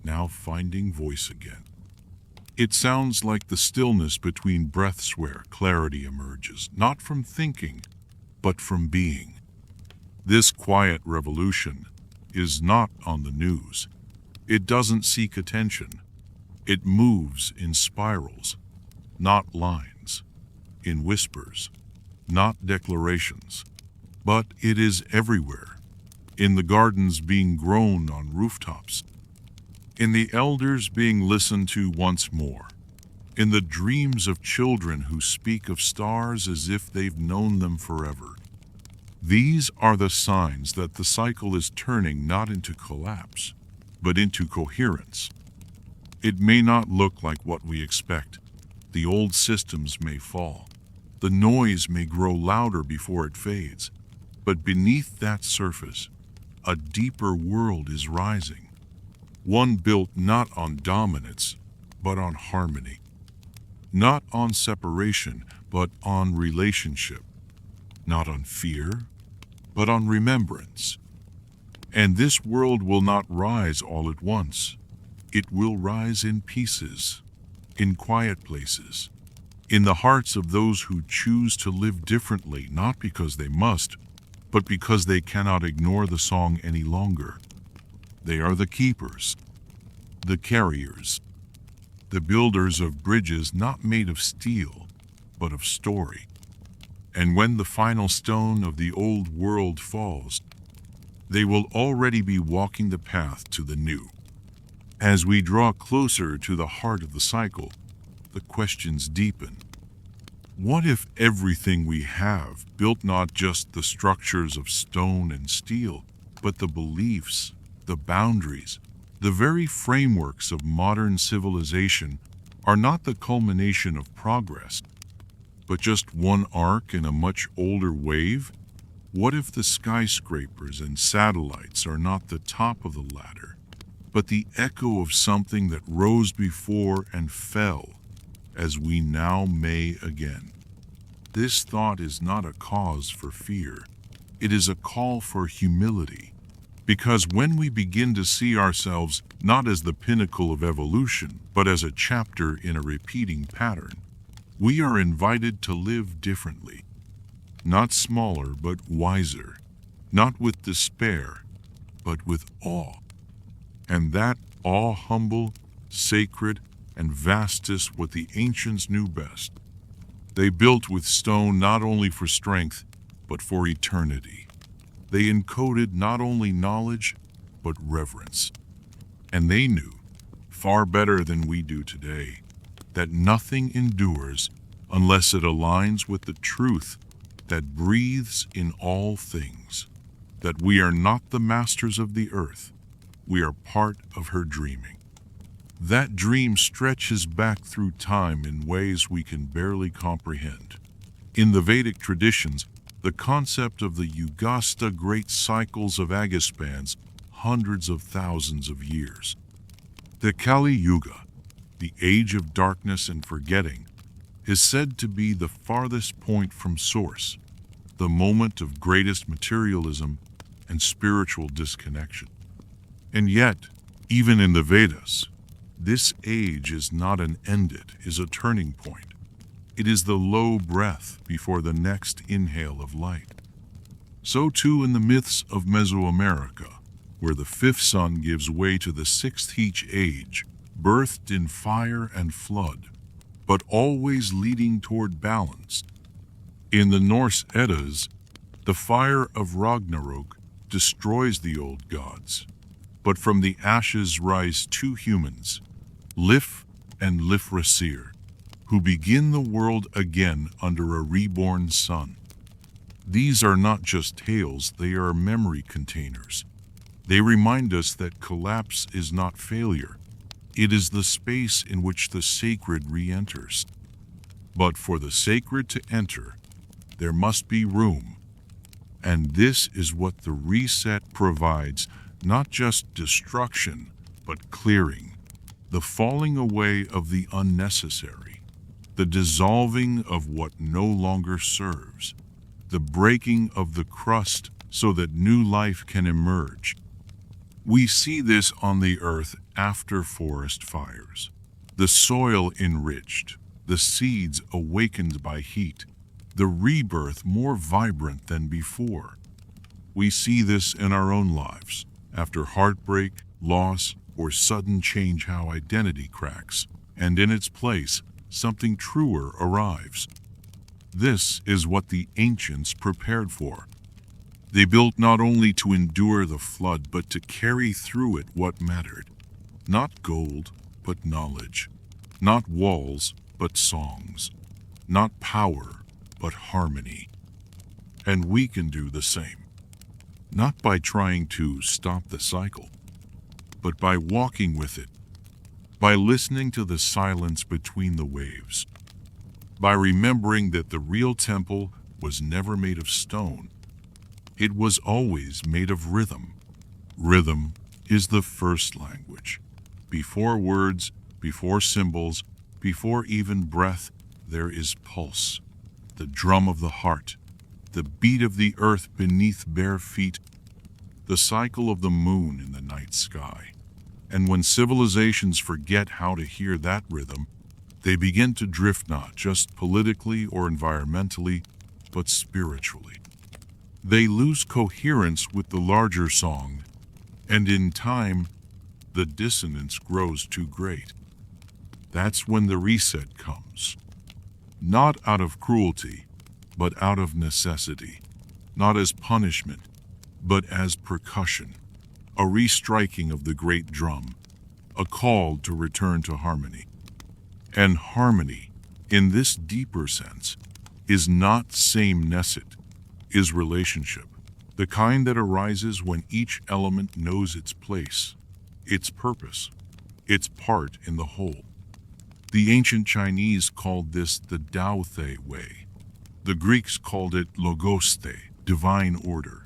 now finding voice again. It sounds like the stillness between breaths where clarity emerges, not from thinking, but from being. This quiet revolution is not on the news. It doesn't seek attention. It moves in spirals, not lines, in whispers, not declarations. But it is everywhere, in the gardens being grown on rooftops, in the elders being listened to once more, in the dreams of children who speak of stars as if they've known them forever. These are the signs that the cycle is turning not into collapse, but into coherence. It may not look like what we expect. The old systems may fall. The noise may grow louder before it fades. But beneath that surface, a deeper world is rising. One built not on dominance, but on harmony. Not on separation, but on relationship. Not on fear, but on remembrance. And this world will not rise all at once. It will rise in pieces, in quiet places, in the hearts of those who choose to live differently, not because they must, but because they cannot ignore the song any longer. They are the keepers, the carriers, the builders of bridges not made of steel, but of story. And when the final stone of the old world falls, they will already be walking the path to the new. As we draw closer to the heart of the cycle, the questions deepen. What if everything we have built not just the structures of stone and steel, but the beliefs, the boundaries, the very frameworks of modern civilization are not the culmination of progress, but just one arc in a much older wave? What if the skyscrapers and satellites are not the top of the ladder, but the echo of something that rose before and fell, as we now may again? This thought is not a cause for fear. It is a call for humility. Because when we begin to see ourselves not as the pinnacle of evolution, but as a chapter in a repeating pattern, we are invited to live differently. Not smaller, but wiser. Not with despair, but with awe. And that awe humble, sacred, and vast is what the ancients knew best. They built with stone not only for strength, but for eternity. They encoded not only knowledge, but reverence. And they knew, far better than we do today, that nothing endures unless it aligns with the truth that breathes in all things, that we are not the masters of the earth, we are part of her dreaming. That dream stretches back through time in ways we can barely comprehend. In the Vedic traditions, The concept of the Yugasta great cycles of Aga spans hundreds of thousands of years. The Kali Yuga, the age of darkness and forgetting, is said to be the farthest point from source, the moment of greatest materialism and spiritual disconnection. And yet, even in the Vedas, this age is not an end, it is a turning point. It is the low breath before the next inhale of light. So too in the myths of Mesoamerica, where the fifth sun gives way to the sixth heat age, birthed in fire and flood, but always leading toward balance. In the Norse Eddas, the fire of Ragnarok destroys the old gods, but from the ashes rise two humans, Lif and Lifrasir, who begin the world again under a reborn sun. These are not just tales, they are memory containers. They remind us that collapse is not failure. It is the space in which the sacred re-enters. But for the sacred to enter, there must be room. And this is what the reset provides, not just destruction, but clearing, the falling away of the unnecessary, the dissolving of what no longer serves, the breaking of the crust so that new life can emerge. We see this on the earth after forest fires, the soil enriched, the seeds awakened by heat, the rebirth more vibrant than before. We see this in our own lives, after heartbreak, loss, or sudden change, how identity cracks, and in its place, something truer arrives. This is what the ancients prepared for. They built not only to endure the flood, but to carry through it what mattered. Not gold, but knowledge. Not walls, but songs. Not power, but harmony. And we can do the same. Not by trying to stop the cycle, but by walking with it, by listening to the silence between the waves, by remembering that the real temple was never made of stone. It was always made of rhythm. Rhythm is the first language. Before words, before symbols, before even breath, there is pulse, the drum of the heart, the beat of the earth beneath bare feet, the cycle of the moon in the night sky. And when civilizations forget how to hear that rhythm, they begin to drift not just politically or environmentally, but spiritually. They lose coherence with the larger song, and in time, the dissonance grows too great. That's when the reset comes. Not out of cruelty, but out of necessity. Not as punishment, but as percussion. A restriking of the great drum. A call to return to harmony. And harmony, in this deeper sense, is not sameness, it is relationship. The kind that arises when each element knows its place, its purpose, its part in the whole. The ancient Chinese called this the Tao Te way. The Greeks called it logoste, divine order.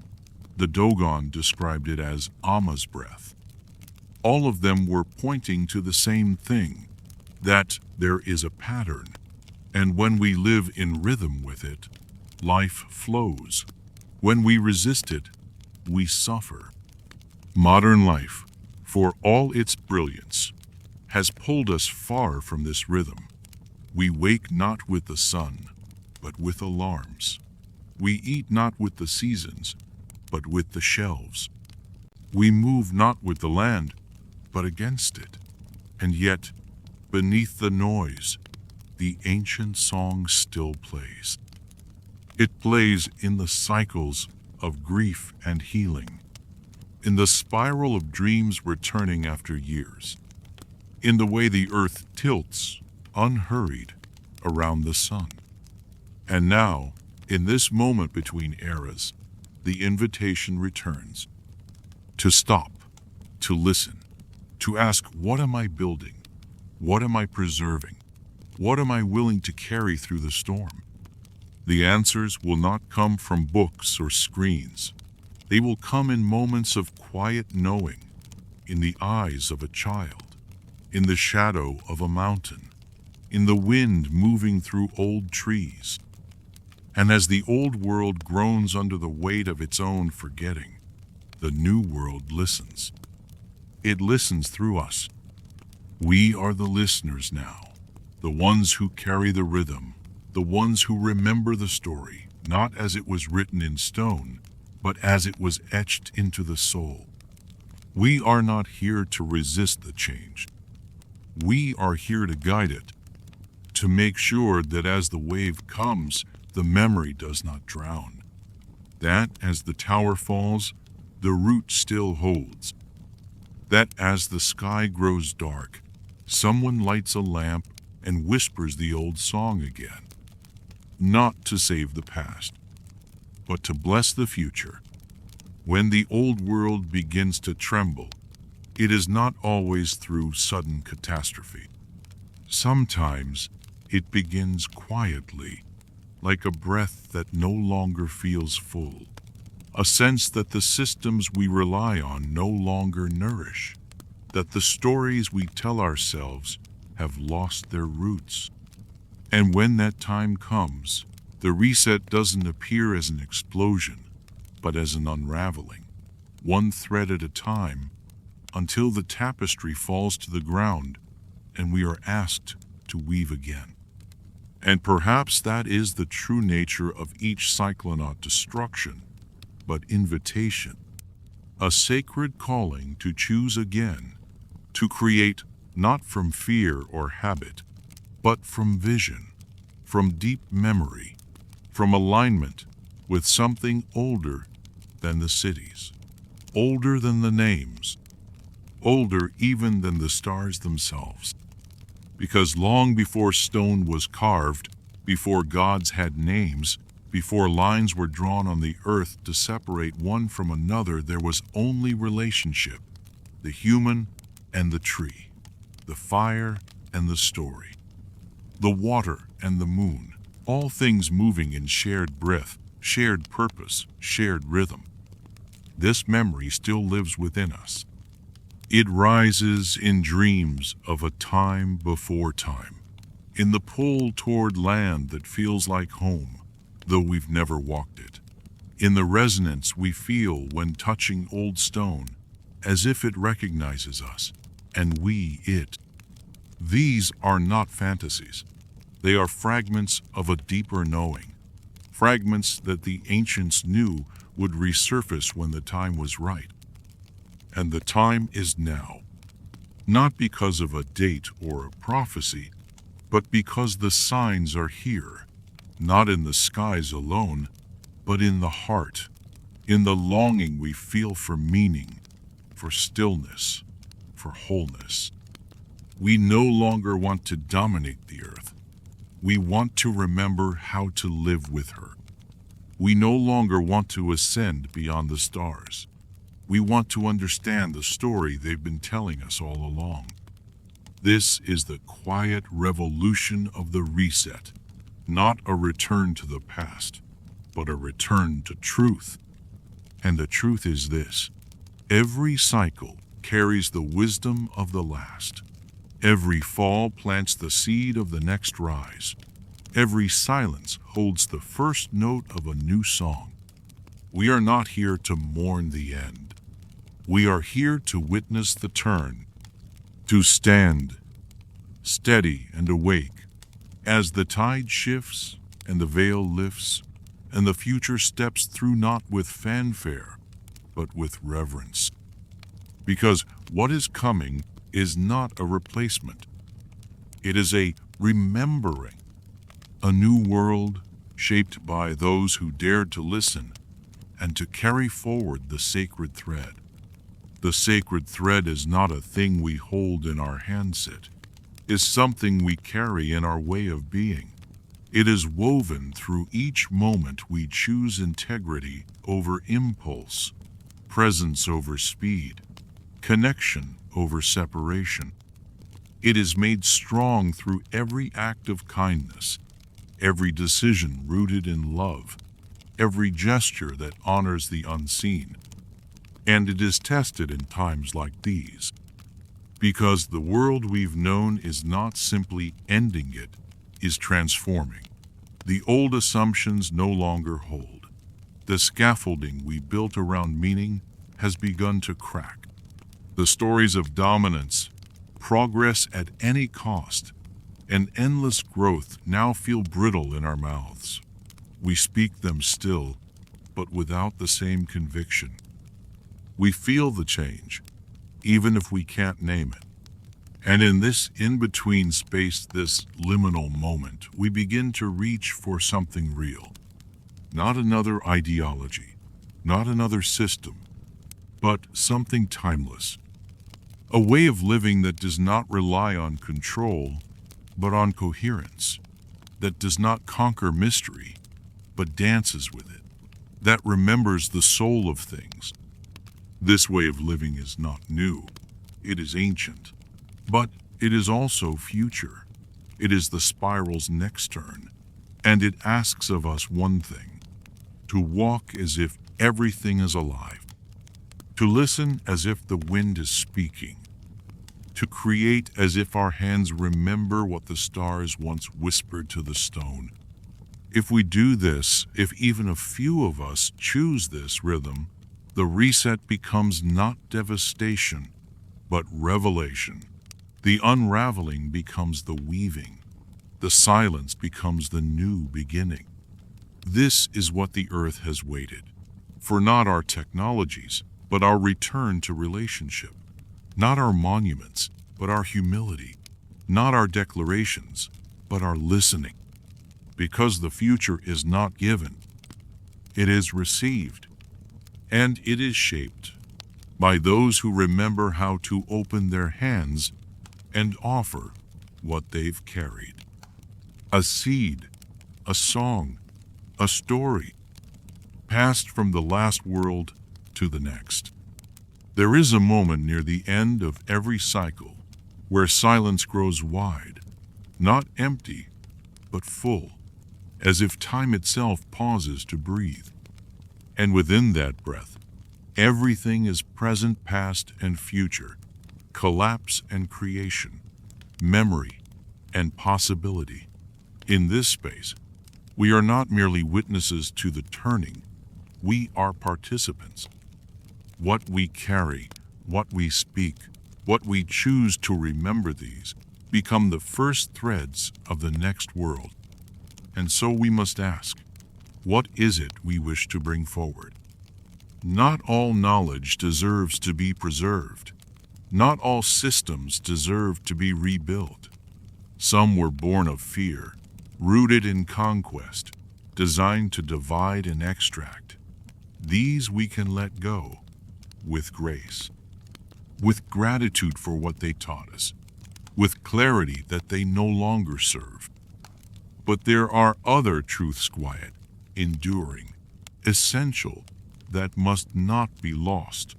The Dogon described it as Amma's breath. All of them were pointing to the same thing, that there is a pattern, and when we live in rhythm with it, life flows. When we resist it, we suffer. Modern life, for all its brilliance, has pulled us far from this rhythm. We wake not with the sun, but with alarms. We eat not with the seasons, but with the shelves. We move not with the land, but against it. And yet, beneath the noise, the ancient song still plays. It plays in the cycles of grief and healing, in the spiral of dreams returning after years, in the way the earth tilts, unhurried, around the sun. And now, in this moment between eras, the invitation returns. To stop, to listen, to ask, what am I building? What am I preserving? What am I willing to carry through the storm? The answers will not come from books or screens. They will come in moments of quiet knowing, in the eyes of a child, in the shadow of a mountain, in the wind moving through old trees. And as the old world groans under the weight of its own forgetting, the new world listens. It listens through us. We are the listeners now, the ones who carry the rhythm, the ones who remember the story, not as it was written in stone, but as it was etched into the soul. We are not here to resist the change. We are here to guide it, to make sure that as the wave comes, the memory does not drown. That as the tower falls, the root still holds. That as the sky grows dark, someone lights a lamp and whispers the old song again. Not to save the past, but to bless the future. When the old world begins to tremble, it is not always through sudden catastrophe. Sometimes it begins quietly, like a breath that no longer feels full, a sense that the systems we rely on no longer nourish, that the stories we tell ourselves have lost their roots. And when that time comes, the reset doesn't appear as an explosion, but as an unraveling, one thread at a time, until the tapestry falls to the ground and we are asked to weave again. And perhaps that is the true nature of each cycle, not destruction, but invitation, a sacred calling to choose again, to create not from fear or habit, but from vision, from deep memory, from alignment with something older than the cities, older than the names, older even than the stars themselves. Because long before stone was carved, before gods had names, before lines were drawn on the earth to separate one from another, there was only relationship, the human and the tree, the fire and the story, the water and the moon, all things moving in shared breath, shared purpose, shared rhythm. This memory still lives within us. It rises in dreams of a time before time, in the pull toward land that feels like home, though we've never walked it, in the resonance we feel when touching old stone, as if it recognizes us, and we it. These are not fantasies. They are fragments of a deeper knowing, fragments that the ancients knew would resurface when the time was right. And the time is now, not because of a date or a prophecy, but because the signs are here, not in the skies alone, but in the heart, in the longing we feel for meaning, for stillness, for wholeness. We no longer want to dominate the earth. We want to remember how to live with her. We no longer want to ascend beyond the stars. We want to understand the story they've been telling us all along. This is the quiet revolution of the reset, not a return to the past, but a return to truth. And the truth is this: every cycle carries the wisdom of the last. Every fall plants the seed of the next rise. Every silence holds the first note of a new song. We are not here to mourn the end. We are here to witness the turn, to stand steady and awake as the tide shifts and the veil lifts and the future steps through, not with fanfare, but with reverence. Because what is coming is not a replacement. It is a remembering, a new world shaped by those who dared to listen and to carry forward the sacred thread. The sacred thread is not a thing we hold in our handset. It is something we carry in our way of being. It is woven through each moment we choose integrity over impulse, presence over speed, connection over separation. It is made strong through every act of kindness, every decision rooted in love, every gesture that honors the unseen. And it is tested in times like these, because the world we've known is not simply ending, it is transforming. The old assumptions no longer hold. The scaffolding we built around meaning has begun to crack. The stories of dominance, progress at any cost, and endless growth now feel brittle in our mouths. We speak them still, but without the same conviction. We feel the change, even if we can't name it. And in this in-between space, this liminal moment, we begin to reach for something real. Not another ideology, not another system, but something timeless. A way of living that does not rely on control, but on coherence. That does not conquer mystery, but dances with it. That remembers the soul of things. This way of living is not new. It is ancient. But it is also future. It is the spiral's next turn. And it asks of us one thing: to walk as if everything is alive. To listen as if the wind is speaking. To create as if our hands remember what the stars once whispered to the stone. If we do this, if even a few of us choose this rhythm, the reset becomes not devastation, but revelation. The unraveling becomes the weaving. The silence becomes the new beginning. This is what the earth has waited for, not our technologies, but our return to relationship. Not our monuments, but our humility. Not our declarations, but our listening. Because the future is not given, it is received, and it is shaped by those who remember how to open their hands and offer what they've carried. A seed, a song, a story, passed from the last world to the next. There is a moment near the end of every cycle where silence grows wide, not empty, but full, as if time itself pauses to breathe. And within that breath, everything is present, past, and future, collapse and creation, memory and possibility. In this space, we are not merely witnesses to the turning, we are participants. What we carry, what we speak, what we choose to remember, these become the first threads of the next world. And so we must ask, what is it we wish to bring forward? Not all knowledge deserves to be preserved. Not all systems deserve to be rebuilt. Some were born of fear, rooted in conquest, designed to divide and extract. These we can let go with grace, with gratitude for what they taught us, with clarity that they no longer serve. But there are other truths, quiet, enduring, essential, that must not be lost.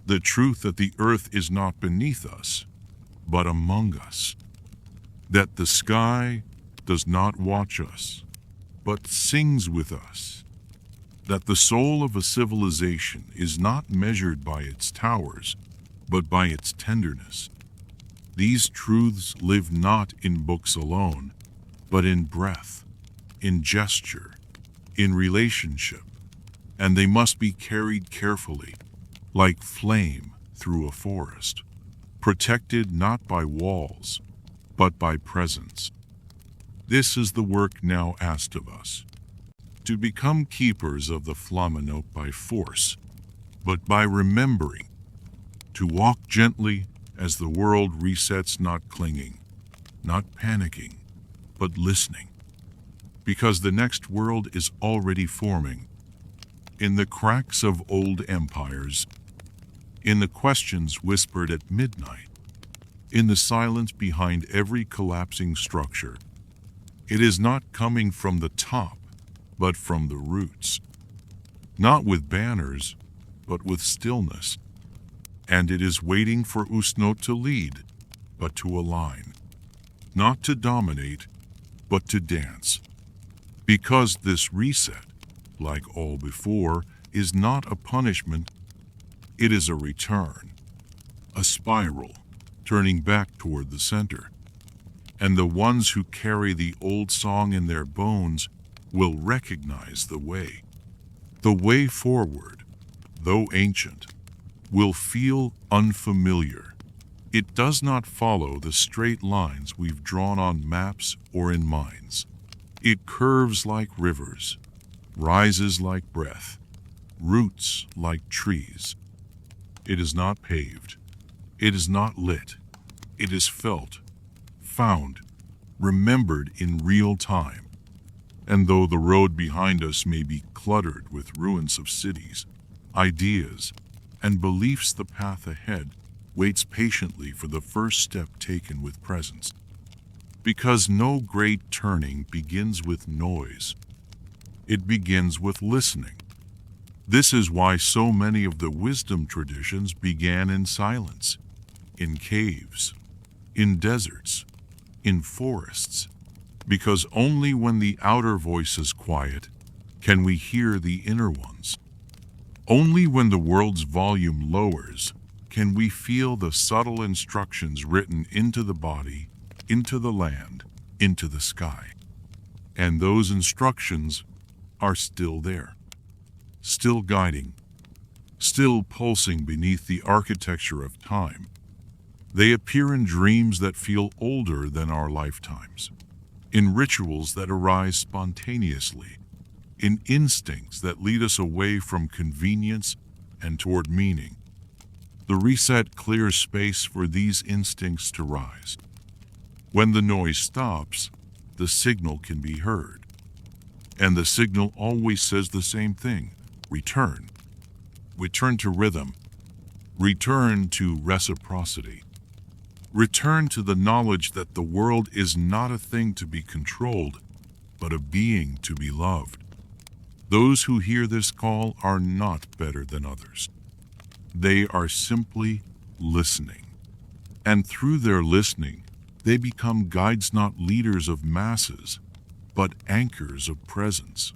The truth that the earth is not beneath us, but among us. That the sky does not watch us, but sings with us. That the soul of a civilization is not measured by its towers, but by its tenderness. These truths live not in books alone, but in breath, in gesture, in relationship, and they must be carried carefully, like flame through a forest, protected not by walls, but by presence. This is the work now asked of us, to become keepers of the flamme not by force, but by remembering, to walk gently as the world resets, not clinging, not panicking, but listening, because the next world is already forming, in the cracks of old empires, in the questions whispered at midnight, in the silence behind every collapsing structure. It is not coming from the top, but from the roots, not with banners, but with stillness. And it is waiting for us not to lead, but to align, not to dominate, but to dance. Because this reset, like all before, is not a punishment, it is a return, a spiral, turning back toward the center. And the ones who carry the old song in their bones will recognize the way. The way forward, though ancient, will feel unfamiliar. It does not follow the straight lines we've drawn on maps or in minds. It curves like rivers, rises like breath, roots like trees. It is not paved. It is not lit. It is felt, found, remembered in real time. And though the road behind us may be cluttered with ruins of cities, ideas, and beliefs, the path ahead waits patiently for the first step taken with presence. Because no great turning begins with noise. It begins with listening. This is why so many of the wisdom traditions began in silence, in caves, in deserts, in forests, because only when the outer voice is quiet can we hear the inner ones. Only when the world's volume lowers can we feel the subtle instructions written into the body, into the land, into the sky. And those instructions are still there, still guiding, still pulsing beneath the architecture of time. They appear in dreams that feel older than our lifetimes, in rituals that arise spontaneously, in instincts that lead us away from convenience and toward meaning. The reset clears space for these instincts to rise. When the noise stops, the signal can be heard. And the signal always says the same thing: return. Return to rhythm. Return to reciprocity. Return to the knowledge that the world is not a thing to be controlled, but a being to be loved. Those who hear this call are not better than others. They are simply listening. And through their listening, they become guides, not leaders of masses, but anchors of presence.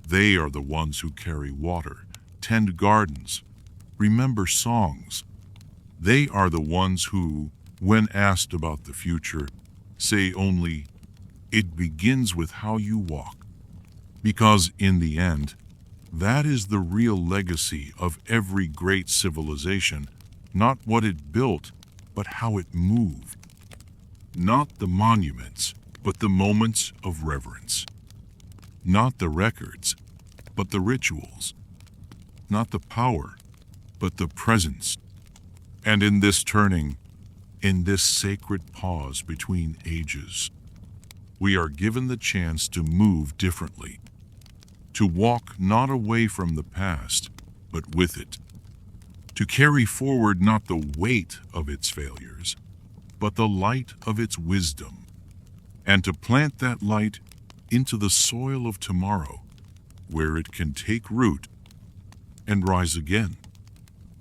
They are the ones who carry water, tend gardens, remember songs. They are the ones who, when asked about the future, say only, "It begins with how you walk." Because in the end, that is the real legacy of every great civilization, not what it built, but how it moved. Not the monuments, but the moments of reverence. Not the records, but the rituals. Not the power, but the presence. And in this turning, in this sacred pause between ages, we are given the chance to move differently, to walk not away from the past, but with it, to carry forward not the weight of its failures, but the light of its wisdom, and to plant that light into the soil of tomorrow, where it can take root and rise again.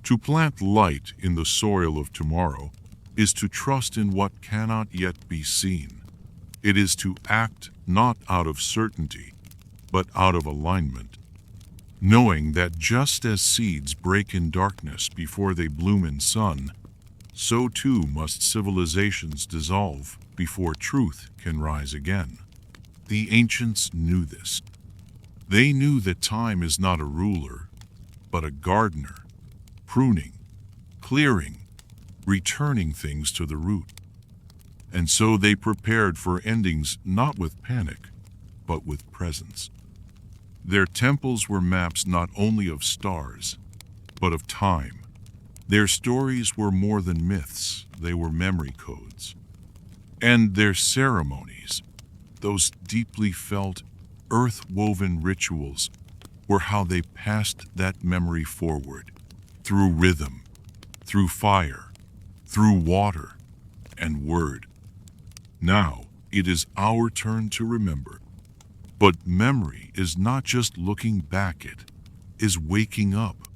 To plant light in the soil of tomorrow is to trust in what cannot yet be seen. It is to act not out of certainty, but out of alignment, knowing that just as seeds break in darkness before they bloom in sun, so too must civilizations dissolve before truth can rise again. The ancients knew this. They knew that time is not a ruler, but a gardener, pruning, clearing, returning things to the root. And so they prepared for endings not with panic, but with presence. Their temples were maps not only of stars, but of time. Their stories were more than myths, they were memory codes. And their ceremonies, those deeply felt, earth-woven rituals, were how they passed that memory forward, through rhythm, through fire, through water, and word. Now it is our turn to remember. But memory is not just looking back, it is waking up,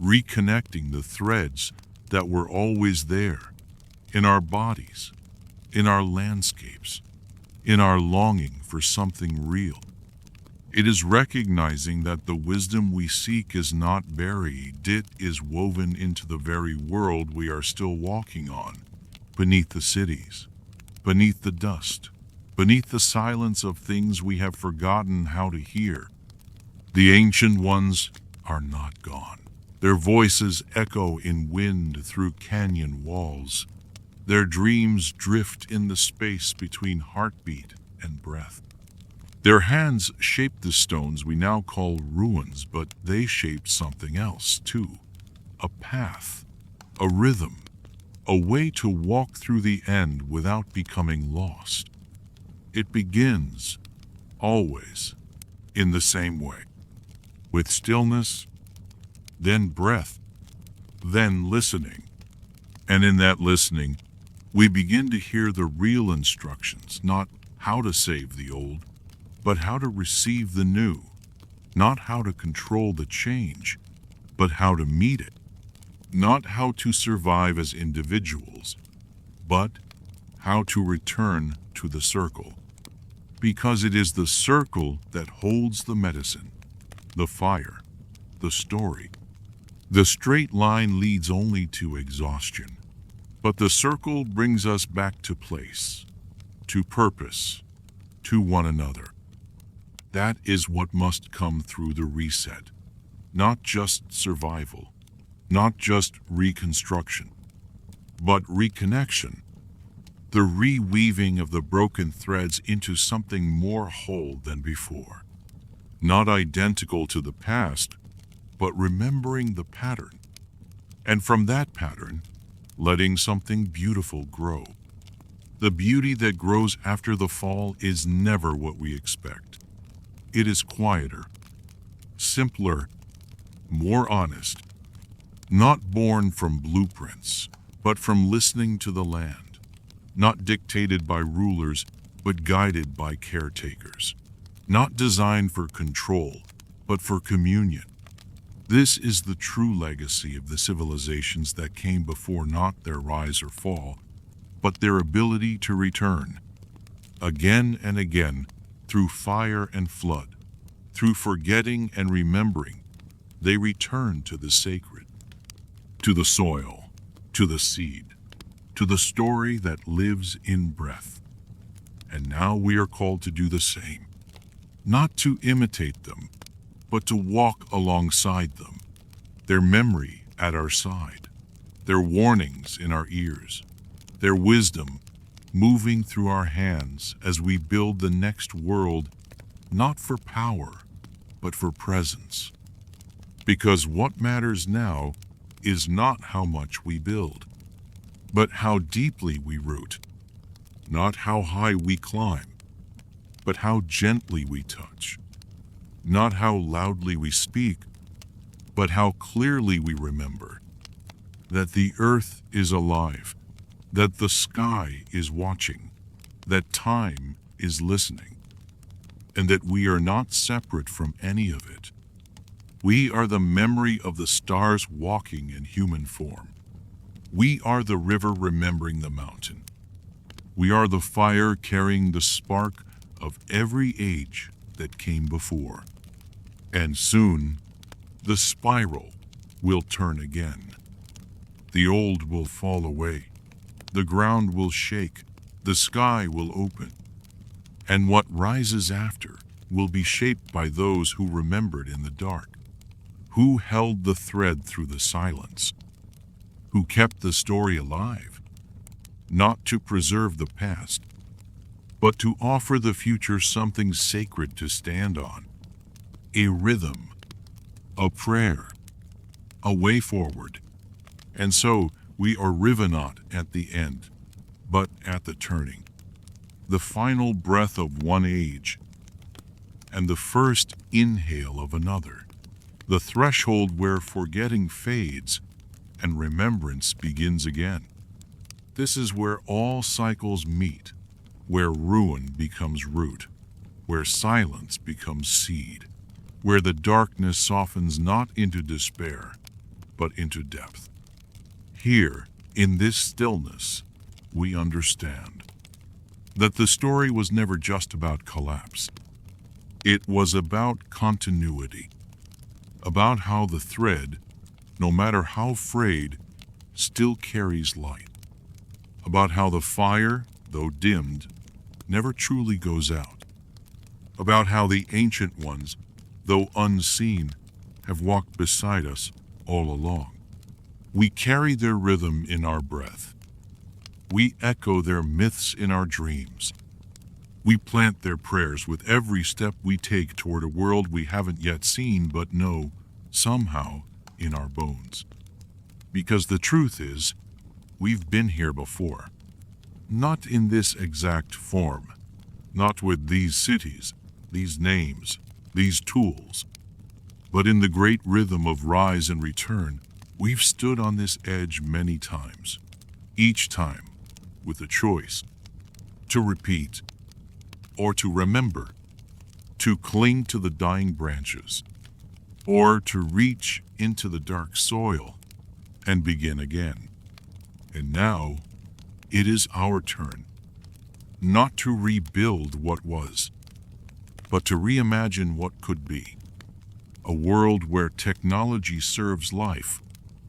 reconnecting the threads that were always there, in our bodies, in our landscapes, in our longing for something real. It is recognizing that the wisdom we seek is not buried, it is woven into the very world we are still walking on, beneath the cities, beneath the dust, beneath the silence of things we have forgotten how to hear. The ancient ones are not gone. Their voices echo in wind through canyon walls. Their dreams drift in the space between heartbeat and breath. Their hands shaped the stones we now call ruins, but they shaped something else too. A path, a rhythm, a way to walk through the end without becoming lost. It begins, always, in the same way, with stillness, then breath, then listening. And in that listening, we begin to hear the real instructions, not how to save the old, but how to receive the new, not how to control the change, but how to meet it, not how to survive as individuals, but how to return to the circle. Because it is the circle that holds the medicine, the fire, the story. The straight line leads only to exhaustion, but the circle brings us back to place, to purpose, to one another. That is what must come through the reset, not just survival, not just reconstruction, but reconnection, the reweaving of the broken threads into something more whole than before, not identical to the past, but remembering the pattern, and from that pattern, letting something beautiful grow. The beauty that grows after the fall is never what we expect. It is quieter, simpler, more honest, not born from blueprints, but from listening to the land, not dictated by rulers, but guided by caretakers, not designed for control, but for communion. This is the true legacy of the civilizations that came before, not their rise or fall, but their ability to return, again and again, through fire and flood, through forgetting and remembering. They return to the sacred, to the soil, to the seed, to the story that lives in breath. And now we are called to do the same, not to imitate them, but to walk alongside them, their memory at our side, their warnings in our ears, their wisdom moving through our hands as we build the next world, not for power, but for presence. Because what matters now is not how much we build, but how deeply we root, not how high we climb, but how gently we touch, not how loudly we speak, but how clearly we remember that the earth is alive, that the sky is watching, that time is listening, and that we are not separate from any of it. We are the memory of the stars walking in human form. We are the river remembering the mountain. We are the fire carrying the spark of every age that came before. And soon, the spiral will turn again. The old will fall away. The ground will shake. The sky will open. And what rises after will be shaped by those who remembered in the dark, who held the thread through the silence, who kept the story alive, not to preserve the past, but to offer the future something sacred to stand on, a rhythm, a prayer, a way forward. And so we are riven not at the end, but at the turning, the final breath of one age, and the first inhale of another, the threshold where forgetting fades and remembrance begins again. This is where all cycles meet, where ruin becomes root, where silence becomes seed, where the darkness softens not into despair, but into depth. Here, in this stillness, we understand that the story was never just about collapse. It was about continuity, about how the thread, no matter how frayed, still carries light, about how the fire, though dimmed, never truly goes out, about how the ancient ones, though unseen, have walked beside us all along. We carry their rhythm in our breath. We echo their myths in our dreams. We plant their prayers with every step we take toward a world we haven't yet seen but know, somehow, in our bones. Because the truth is, we've been here before. Not in this exact form. Not with these cities, these names, these tools. But in the great rhythm of rise and return, we've stood on this edge many times. Each time, with a choice. To repeat, or to remember, to cling to the dying branches, or to reach into the dark soil and begin again. And now, it is our turn, not to rebuild what was, but to reimagine what could be. A world where technology serves life,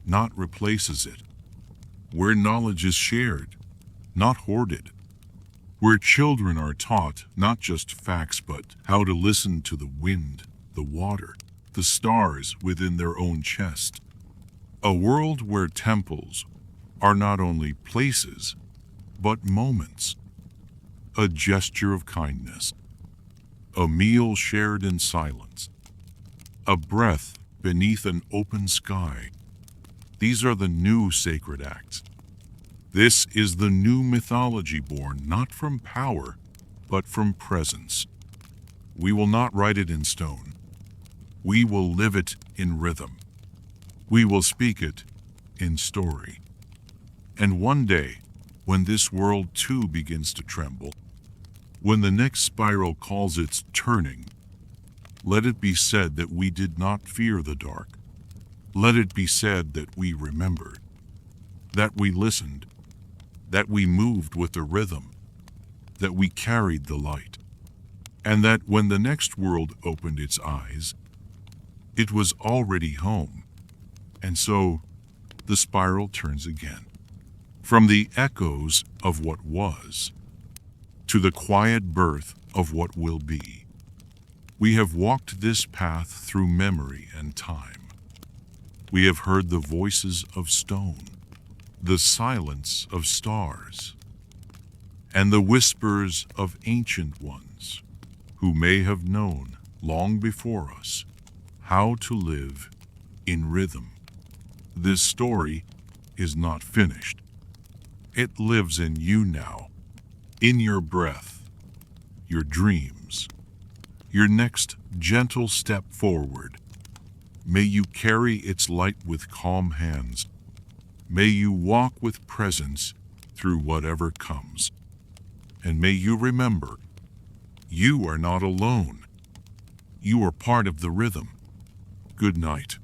not replaces it. Where knowledge is shared, not hoarded. Where children are taught not just facts but how to listen to the wind, the water, the stars within their own chest. A world where temples are not only places but moments. A gesture of kindness. A meal shared in silence. A breath beneath an open sky. These are the new sacred acts. This is the new mythology born not from power, but from presence. We will not write it in stone. We will live it in rhythm. We will speak it in story. And one day, when this world too begins to tremble, when the next spiral calls its turning, let it be said that we did not fear the dark. Let it be said that we remembered, that we listened, that we moved with the rhythm, that we carried the light, and that when the next world opened its eyes, it was already home. And so, the spiral turns again. From the echoes of what was, to the quiet birth of what will be. We have walked this path through memory and time. We have heard the voices of stone, the silence of stars, and the whispers of ancient ones who may have known long before us how to live in rhythm. This story is not finished. It lives in you now, in your breath, your dreams, your next gentle step forward. May you carry its light with calm hands. May you walk with presence through whatever comes. And may you remember, you are not alone. You are part of the rhythm. Good night.